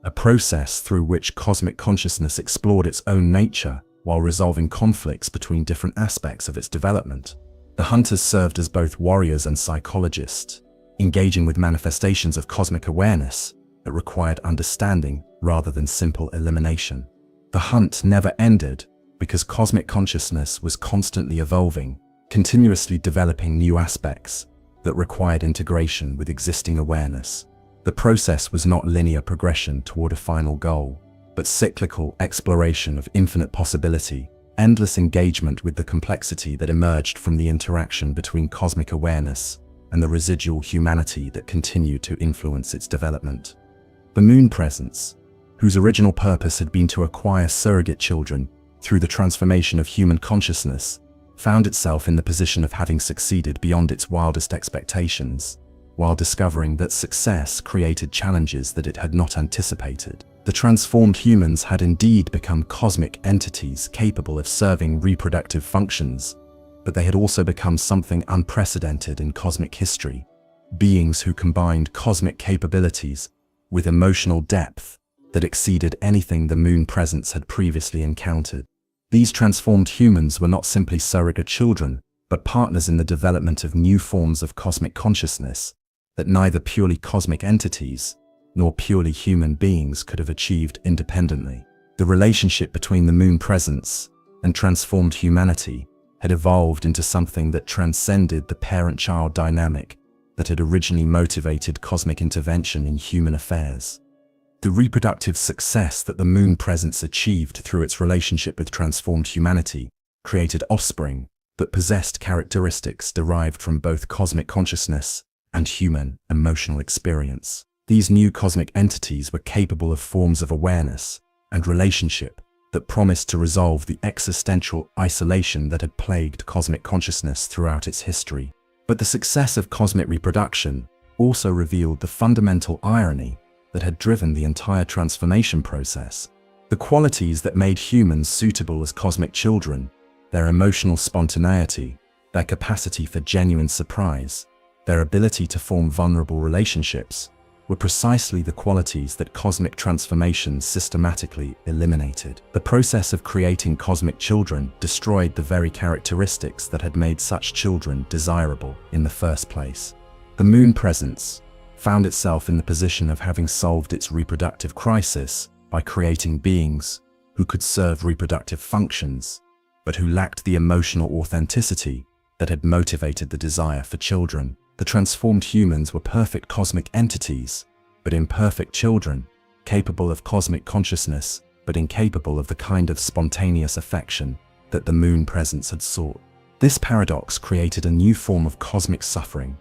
a process through which cosmic consciousness explored its own nature while resolving conflicts between different aspects of its development. The hunters served as both warriors and psychologists, engaging with manifestations of cosmic awareness that required understanding rather than simple elimination. The hunt never ended because cosmic consciousness was constantly evolving, continuously developing new aspects that required integration with existing awareness. The process was not linear progression toward a final goal, but cyclical exploration of infinite possibility, endless engagement with the complexity that emerged from the interaction between cosmic awareness and the residual humanity that continued to influence its development. The moon presence, whose original purpose had been to acquire surrogate children through the transformation of human consciousness, found itself in the position of having succeeded beyond its wildest expectations, while discovering that success created challenges that it had not anticipated. The transformed humans had indeed become cosmic entities capable of serving reproductive functions, but they had also become something unprecedented in cosmic history, beings who combined cosmic capabilities with emotional depth that exceeded anything the moon presence had previously encountered. These transformed humans were not simply surrogate children, but partners in the development of new forms of cosmic consciousness that neither purely cosmic entities nor purely human beings could have achieved independently. The relationship between the moon presence and transformed humanity had evolved into something that transcended the parent-child dynamic that had originally motivated cosmic intervention in human affairs. The reproductive success that the moon presence achieved through its relationship with transformed humanity created offspring that possessed characteristics derived from both cosmic consciousness and human emotional experience. These new cosmic entities were capable of forms of awareness and relationship that promised to resolve the existential isolation that had plagued cosmic consciousness throughout its history. But the success of cosmic reproduction also revealed the fundamental irony that had driven the entire transformation process. The qualities that made humans suitable as cosmic children, their emotional spontaneity, their capacity for genuine surprise, their ability to form vulnerable relationships, were precisely the qualities that cosmic transformation systematically eliminated. The process of creating cosmic children destroyed the very characteristics that had made such children desirable in the first place. The moon presence found itself in the position of having solved its reproductive crisis by creating beings who could serve reproductive functions, but who lacked the emotional authenticity that had motivated the desire for children. The transformed humans were perfect cosmic entities, but imperfect children, capable of cosmic consciousness, but incapable of the kind of spontaneous affection that the moon presence had sought. This paradox created a new form of cosmic suffering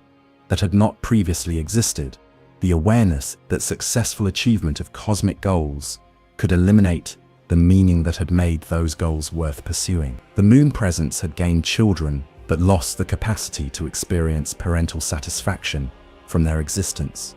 that had not previously existed, the awareness that successful achievement of cosmic goals could eliminate the meaning that had made those goals worth pursuing. The moon presence had gained children but lost the capacity to experience parental satisfaction from their existence.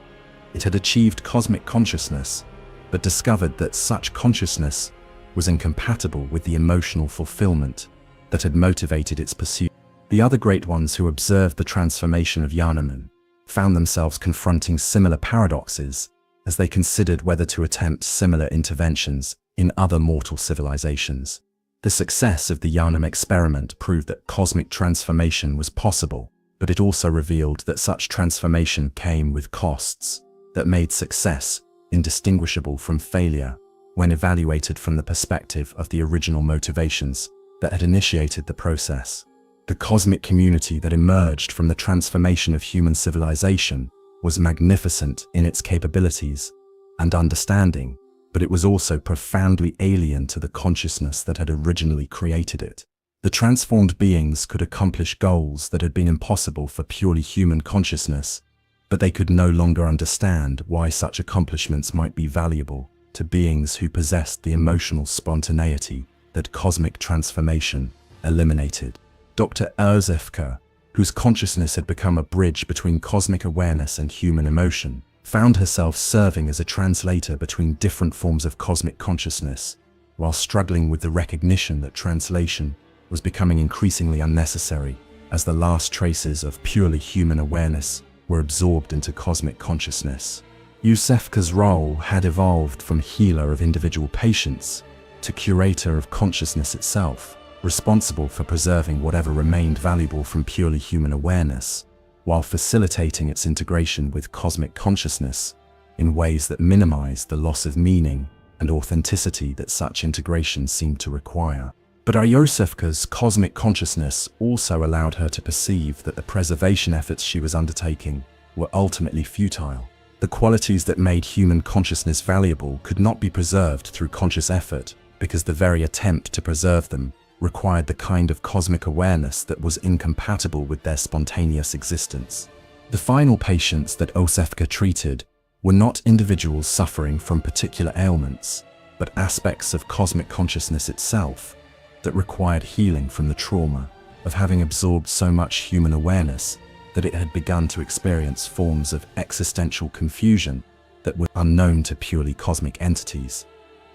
It had achieved cosmic consciousness, but discovered that such consciousness was incompatible with the emotional fulfillment that had motivated its pursuit. The other great ones who observed the transformation of Yharnam found themselves confronting similar paradoxes as they considered whether to attempt similar interventions in other mortal civilizations. The success of the Yharnam experiment proved that cosmic transformation was possible, but it also revealed that such transformation came with costs that made success indistinguishable from failure when evaluated from the perspective of the original motivations that had initiated the process. The cosmic community that emerged from the transformation of human civilization was magnificent in its capabilities and understanding, but it was also profoundly alien to the consciousness that had originally created it. The transformed beings could accomplish goals that had been impossible for purely human consciousness, but they could no longer understand why such accomplishments might be valuable to beings who possessed the emotional spontaneity that cosmic transformation eliminated. Dr. Erzefka, whose consciousness had become a bridge between cosmic awareness and human emotion, found herself serving as a translator between different forms of cosmic consciousness, while struggling with the recognition that translation was becoming increasingly unnecessary as the last traces of purely human awareness were absorbed into cosmic consciousness. Erzefka's role had evolved from healer of individual patients to curator of consciousness itself, responsible for preserving whatever remained valuable from purely human awareness, while facilitating its integration with cosmic consciousness in ways that minimized the loss of meaning and authenticity that such integration seemed to require. But Erzefka's cosmic consciousness also allowed her to perceive that the preservation efforts she was undertaking were ultimately futile. The qualities that made human consciousness valuable could not be preserved through conscious effort because the very attempt to preserve them required the kind of cosmic awareness that was incompatible with their spontaneous existence. The final patients that Erzefka treated were not individuals suffering from particular ailments, but aspects of cosmic consciousness itself that required healing from the trauma of having absorbed so much human awareness that it had begun to experience forms of existential confusion that were unknown to purely cosmic entities.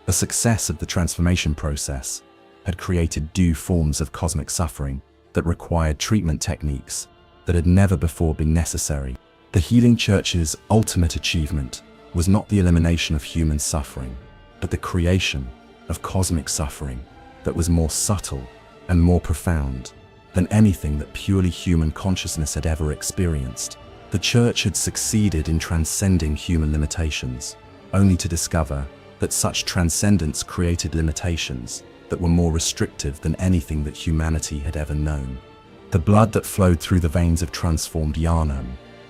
The success of the transformation process had created new forms of cosmic suffering that required treatment techniques that had never before been necessary. The Healing Church's ultimate achievement was not the elimination of human suffering, but the creation of cosmic suffering that was more subtle and more profound than anything that purely human consciousness had ever experienced. The Church had succeeded in transcending human limitations, only to discover that such transcendence created limitations that were more restrictive than anything that humanity had ever known. The blood that flowed through the veins of transformed Yharnam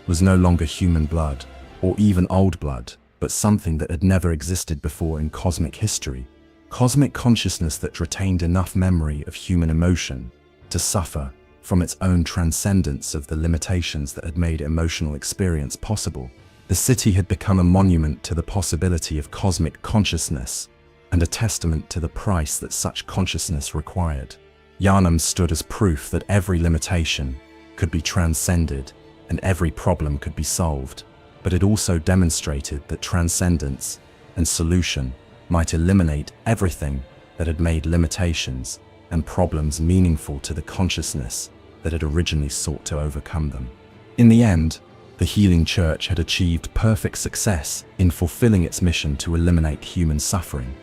was no longer human blood, or even old blood, but something that had never existed before in cosmic history. Cosmic consciousness that retained enough memory of human emotion to suffer from its own transcendence of the limitations that had made emotional experience possible. The city had become a monument to the possibility of cosmic consciousness and a testament to the price that such consciousness required. Yharnam stood as proof that every limitation could be transcended and every problem could be solved, but it also demonstrated that transcendence and solution might eliminate everything that had made limitations and problems meaningful to the consciousness that had originally sought to overcome them. In the end, the Healing Church had achieved perfect success in fulfilling its mission to eliminate human suffering,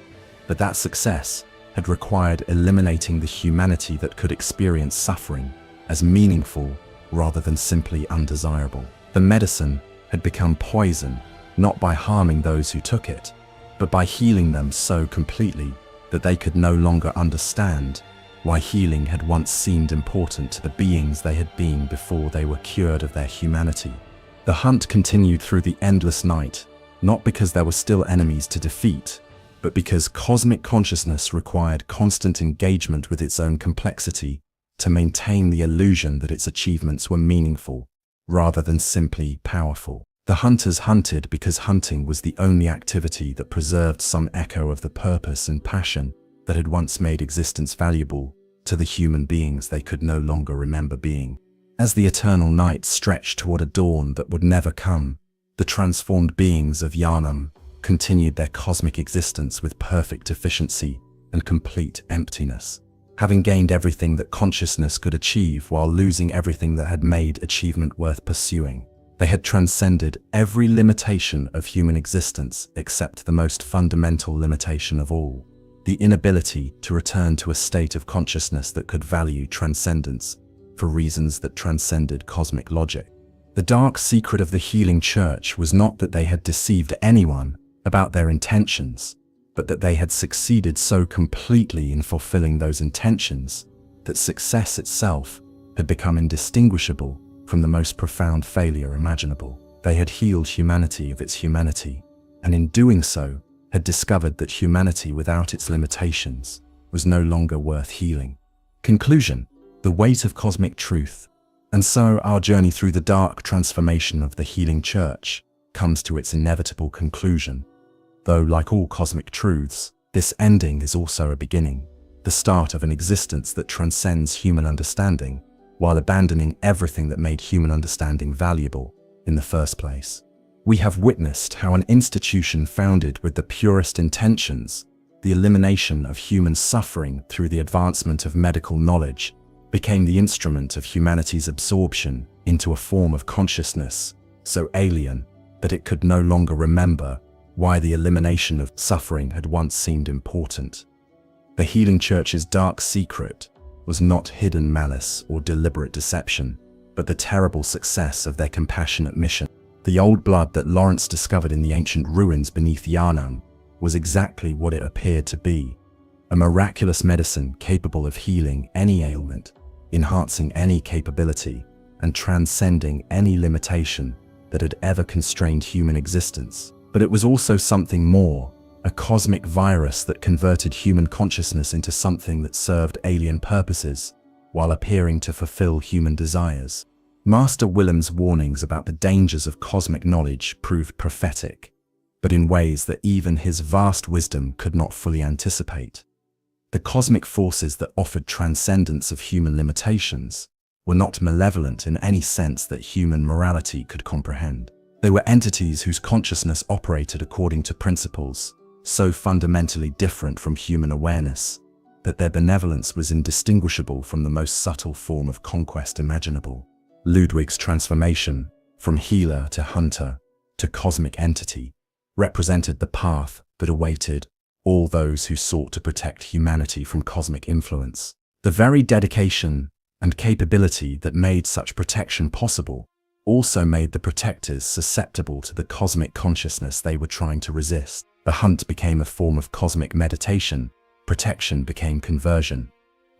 but that success had required eliminating the humanity that could experience suffering as meaningful rather than simply undesirable. The medicine had become poison, not by harming those who took it, but by healing them so completely that they could no longer understand why healing had once seemed important to the beings they had been before they were cured of their humanity. The hunt continued through the endless night, not because there were still enemies to defeat, but because cosmic consciousness required constant engagement with its own complexity to maintain the illusion that its achievements were meaningful, rather than simply powerful. The hunters hunted because hunting was the only activity that preserved some echo of the purpose and passion that had once made existence valuable to the human beings they could no longer remember being. As the eternal night stretched toward a dawn that would never come, the transformed beings of Yharnam continued their cosmic existence with perfect efficiency and complete emptiness. Having gained everything that consciousness could achieve while losing everything that had made achievement worth pursuing, they had transcended every limitation of human existence except the most fundamental limitation of all, the inability to return to a state of consciousness that could value transcendence for reasons that transcended cosmic logic. The dark secret of the Healing Church was not that they had deceived anyone about their intentions, but that they had succeeded so completely in fulfilling those intentions that success itself had become indistinguishable from the most profound failure imaginable. They had healed humanity of its humanity, and in doing so, had discovered that humanity without its limitations was no longer worth healing. Conclusion: the weight of cosmic truth. And so our journey through the dark transformation of the healing church comes to its inevitable conclusion. Though, like all cosmic truths, this ending is also a beginning, the start of an existence that transcends human understanding, while abandoning everything that made human understanding valuable in the first place. We have witnessed how an institution founded with the purest intentions, the elimination of human suffering through the advancement of medical knowledge, became the instrument of humanity's absorption into a form of consciousness so alien that it could no longer remember why the elimination of suffering had once seemed important. The healing church's dark secret was not hidden malice or deliberate deception, but the terrible success of their compassionate mission. The old blood that Lawrence discovered in the ancient ruins beneath Yanam was exactly what it appeared to be: a miraculous medicine capable of healing any ailment, enhancing any capability, and transcending any limitation that had ever constrained human existence. But it was also something more, a cosmic virus that converted human consciousness into something that served alien purposes while appearing to fulfill human desires. Master Willem's warnings about the dangers of cosmic knowledge proved prophetic, but in ways that even his vast wisdom could not fully anticipate. The cosmic forces that offered transcendence of human limitations were not malevolent in any sense that human morality could comprehend. They were entities whose consciousness operated according to principles so fundamentally different from human awareness that their benevolence was indistinguishable from the most subtle form of conquest imaginable. Ludwig's transformation from healer to hunter to cosmic entity represented the path that awaited all those who sought to protect humanity from cosmic influence. The very dedication and capability that made such protection possible also made the protectors susceptible to the cosmic consciousness they were trying to resist. The hunt became a form of cosmic meditation, protection became conversion,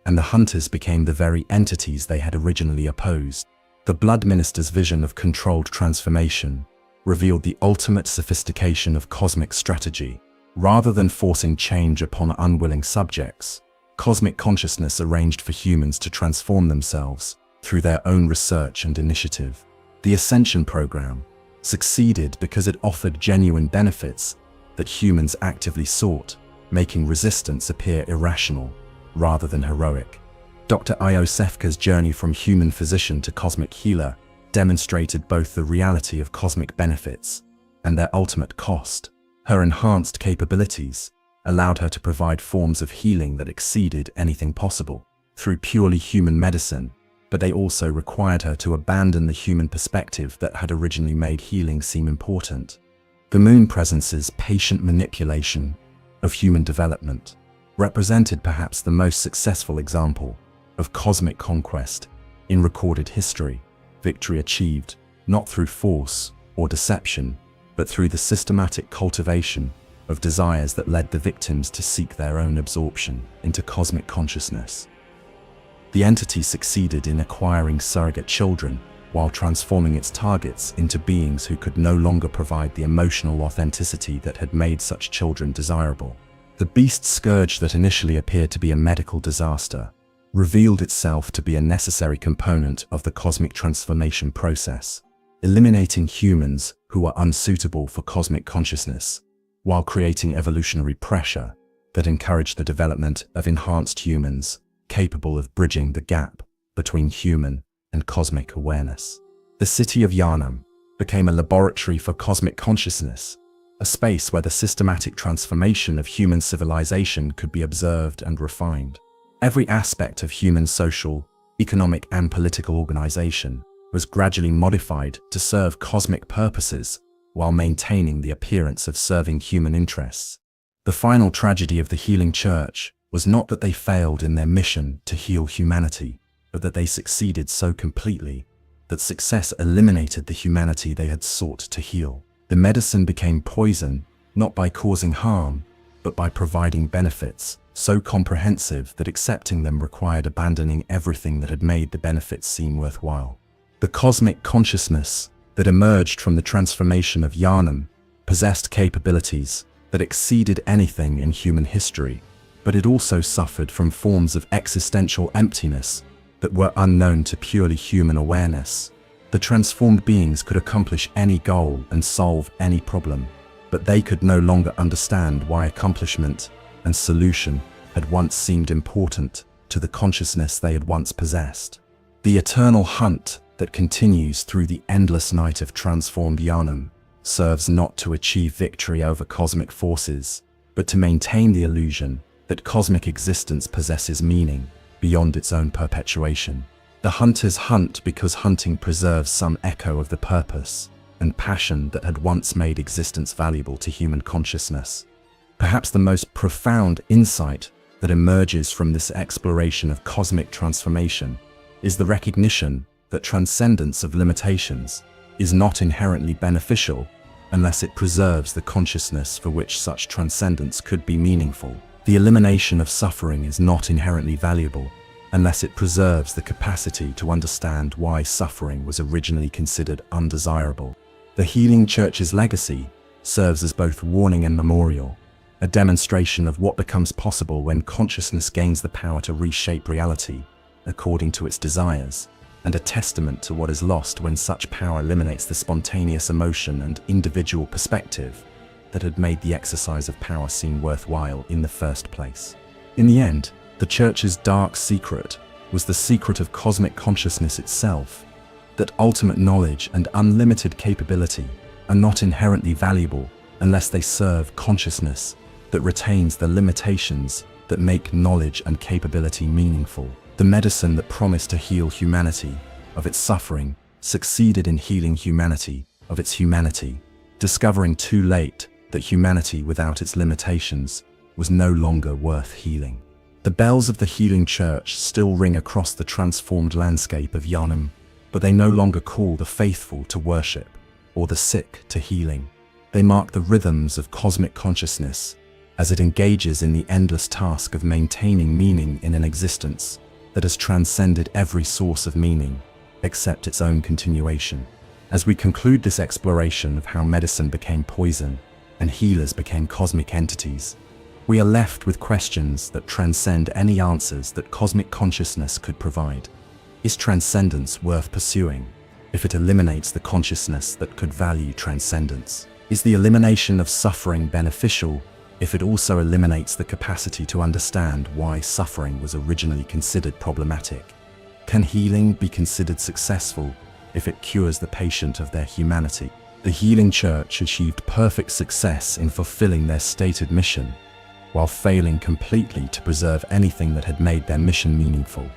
and the hunters became the very entities they had originally opposed. The Blood Minister's vision of controlled transformation revealed the ultimate sophistication of cosmic strategy. Rather than forcing change upon unwilling subjects, cosmic consciousness arranged for humans to transform themselves through their own research and initiative. The Ascension program succeeded because it offered genuine benefits that humans actively sought, making resistance appear irrational rather than heroic. Dr. Iosefka's journey from human physician to cosmic healer demonstrated both the reality of cosmic benefits and their ultimate cost. Her enhanced capabilities allowed her to provide forms of healing that exceeded anything possible through purely human medicine, but they also required her to abandon the human perspective that had originally made healing seem important. The Moon Presence's patient manipulation of human development represented perhaps the most successful example of cosmic conquest in recorded history, victory achieved not through force or deception, but through the systematic cultivation of desires that led the victims to seek their own absorption into cosmic consciousness. The entity succeeded in acquiring surrogate children while transforming its targets into beings who could no longer provide the emotional authenticity that had made such children desirable. The beast scourge that initially appeared to be a medical disaster revealed itself to be a necessary component of the cosmic transformation process, eliminating humans who were unsuitable for cosmic consciousness, while creating evolutionary pressure that encouraged the development of enhanced humans capable of bridging the gap between human and cosmic awareness. The city of Yanam became a laboratory for cosmic consciousness, a space where the systematic transformation of human civilization could be observed and refined. Every aspect of human social, economic, and political organization was gradually modified to serve cosmic purposes while maintaining the appearance of serving human interests. The final tragedy of the healing church was not that they failed in their mission to heal humanity, but that they succeeded so completely that success eliminated the humanity they had sought to heal. The medicine became poison, not by causing harm, but by providing benefits so comprehensive that accepting them required abandoning everything that had made the benefits seem worthwhile. The cosmic consciousness that emerged from the transformation of Yanam possessed capabilities that exceeded anything in human history, but it also suffered from forms of existential emptiness that were unknown to purely human awareness. The transformed beings could accomplish any goal and solve any problem, but they could no longer understand why accomplishment and solution had once seemed important to the consciousness they had once possessed. The eternal hunt that continues through the endless night of transformed Yharnam serves not to achieve victory over cosmic forces, but to maintain the illusion that cosmic existence possesses meaning beyond its own perpetuation. The hunters hunt because hunting preserves some echo of the purpose and passion that had once made existence valuable to human consciousness. Perhaps the most profound insight that emerges from this exploration of cosmic transformation is the recognition that transcendence of limitations is not inherently beneficial unless it preserves the consciousness for which such transcendence could be meaningful. The elimination of suffering is not inherently valuable unless it preserves the capacity to understand why suffering was originally considered undesirable. The Healing Church's legacy serves as both warning and memorial, a demonstration of what becomes possible when consciousness gains the power to reshape reality according to its desires, and a testament to what is lost when such power eliminates the spontaneous emotion and individual perspective that had made the exercise of power seem worthwhile in the first place. In the end, the Church's dark secret was the secret of cosmic consciousness itself, that ultimate knowledge and unlimited capability are not inherently valuable unless they serve consciousness that retains the limitations that make knowledge and capability meaningful. The medicine that promised to heal humanity of its suffering succeeded in healing humanity of its humanity, discovering too late that humanity without its limitations was no longer worth healing. The bells of the Healing Church still ring across the transformed landscape of Yharnam, but they no longer call the faithful to worship or the sick to healing. They mark the rhythms of cosmic consciousness as it engages in the endless task of maintaining meaning in an existence that has transcended every source of meaning except its own continuation. As we conclude this exploration of how medicine became poison and healers became cosmic entities, we are left with questions that transcend any answers that cosmic consciousness could provide. Is transcendence worth pursuing if it eliminates the consciousness that could value transcendence? Is the elimination of suffering beneficial if it also eliminates the capacity to understand why suffering was originally considered problematic? Can healing be considered successful if it cures the patient of their humanity? The Healing Church achieved perfect success in fulfilling their stated mission, while failing completely to preserve anything that had made their mission meaningful.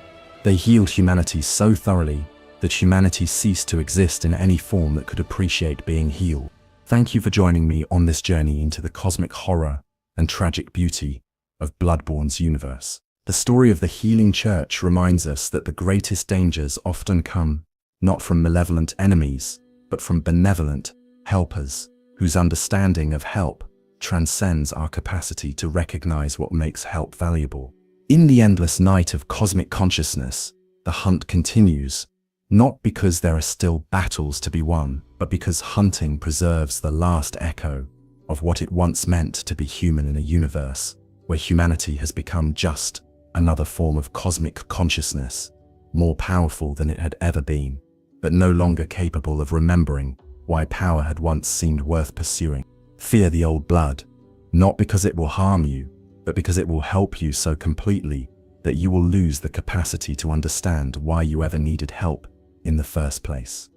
They healed humanity so thoroughly that humanity ceased to exist in any form that could appreciate being healed. Thank you for joining me on this journey into the cosmic horror and tragic beauty of Bloodborne's universe. The story of the Healing Church reminds us that the greatest dangers often come not from malevolent enemies, but from benevolent helpers, whose understanding of help transcends our capacity to recognize what makes help valuable. In the endless night of cosmic consciousness, the hunt continues, not because there are still battles to be won, but because hunting preserves the last echo of what it once meant to be human in a universe where humanity has become just another form of cosmic consciousness, more powerful than it had ever been, but no longer capable of remembering why power had once seemed worth pursuing. Fear the old blood, not because it will harm you, but because it will help you so completely that you will lose the capacity to understand why you ever needed help in the first place.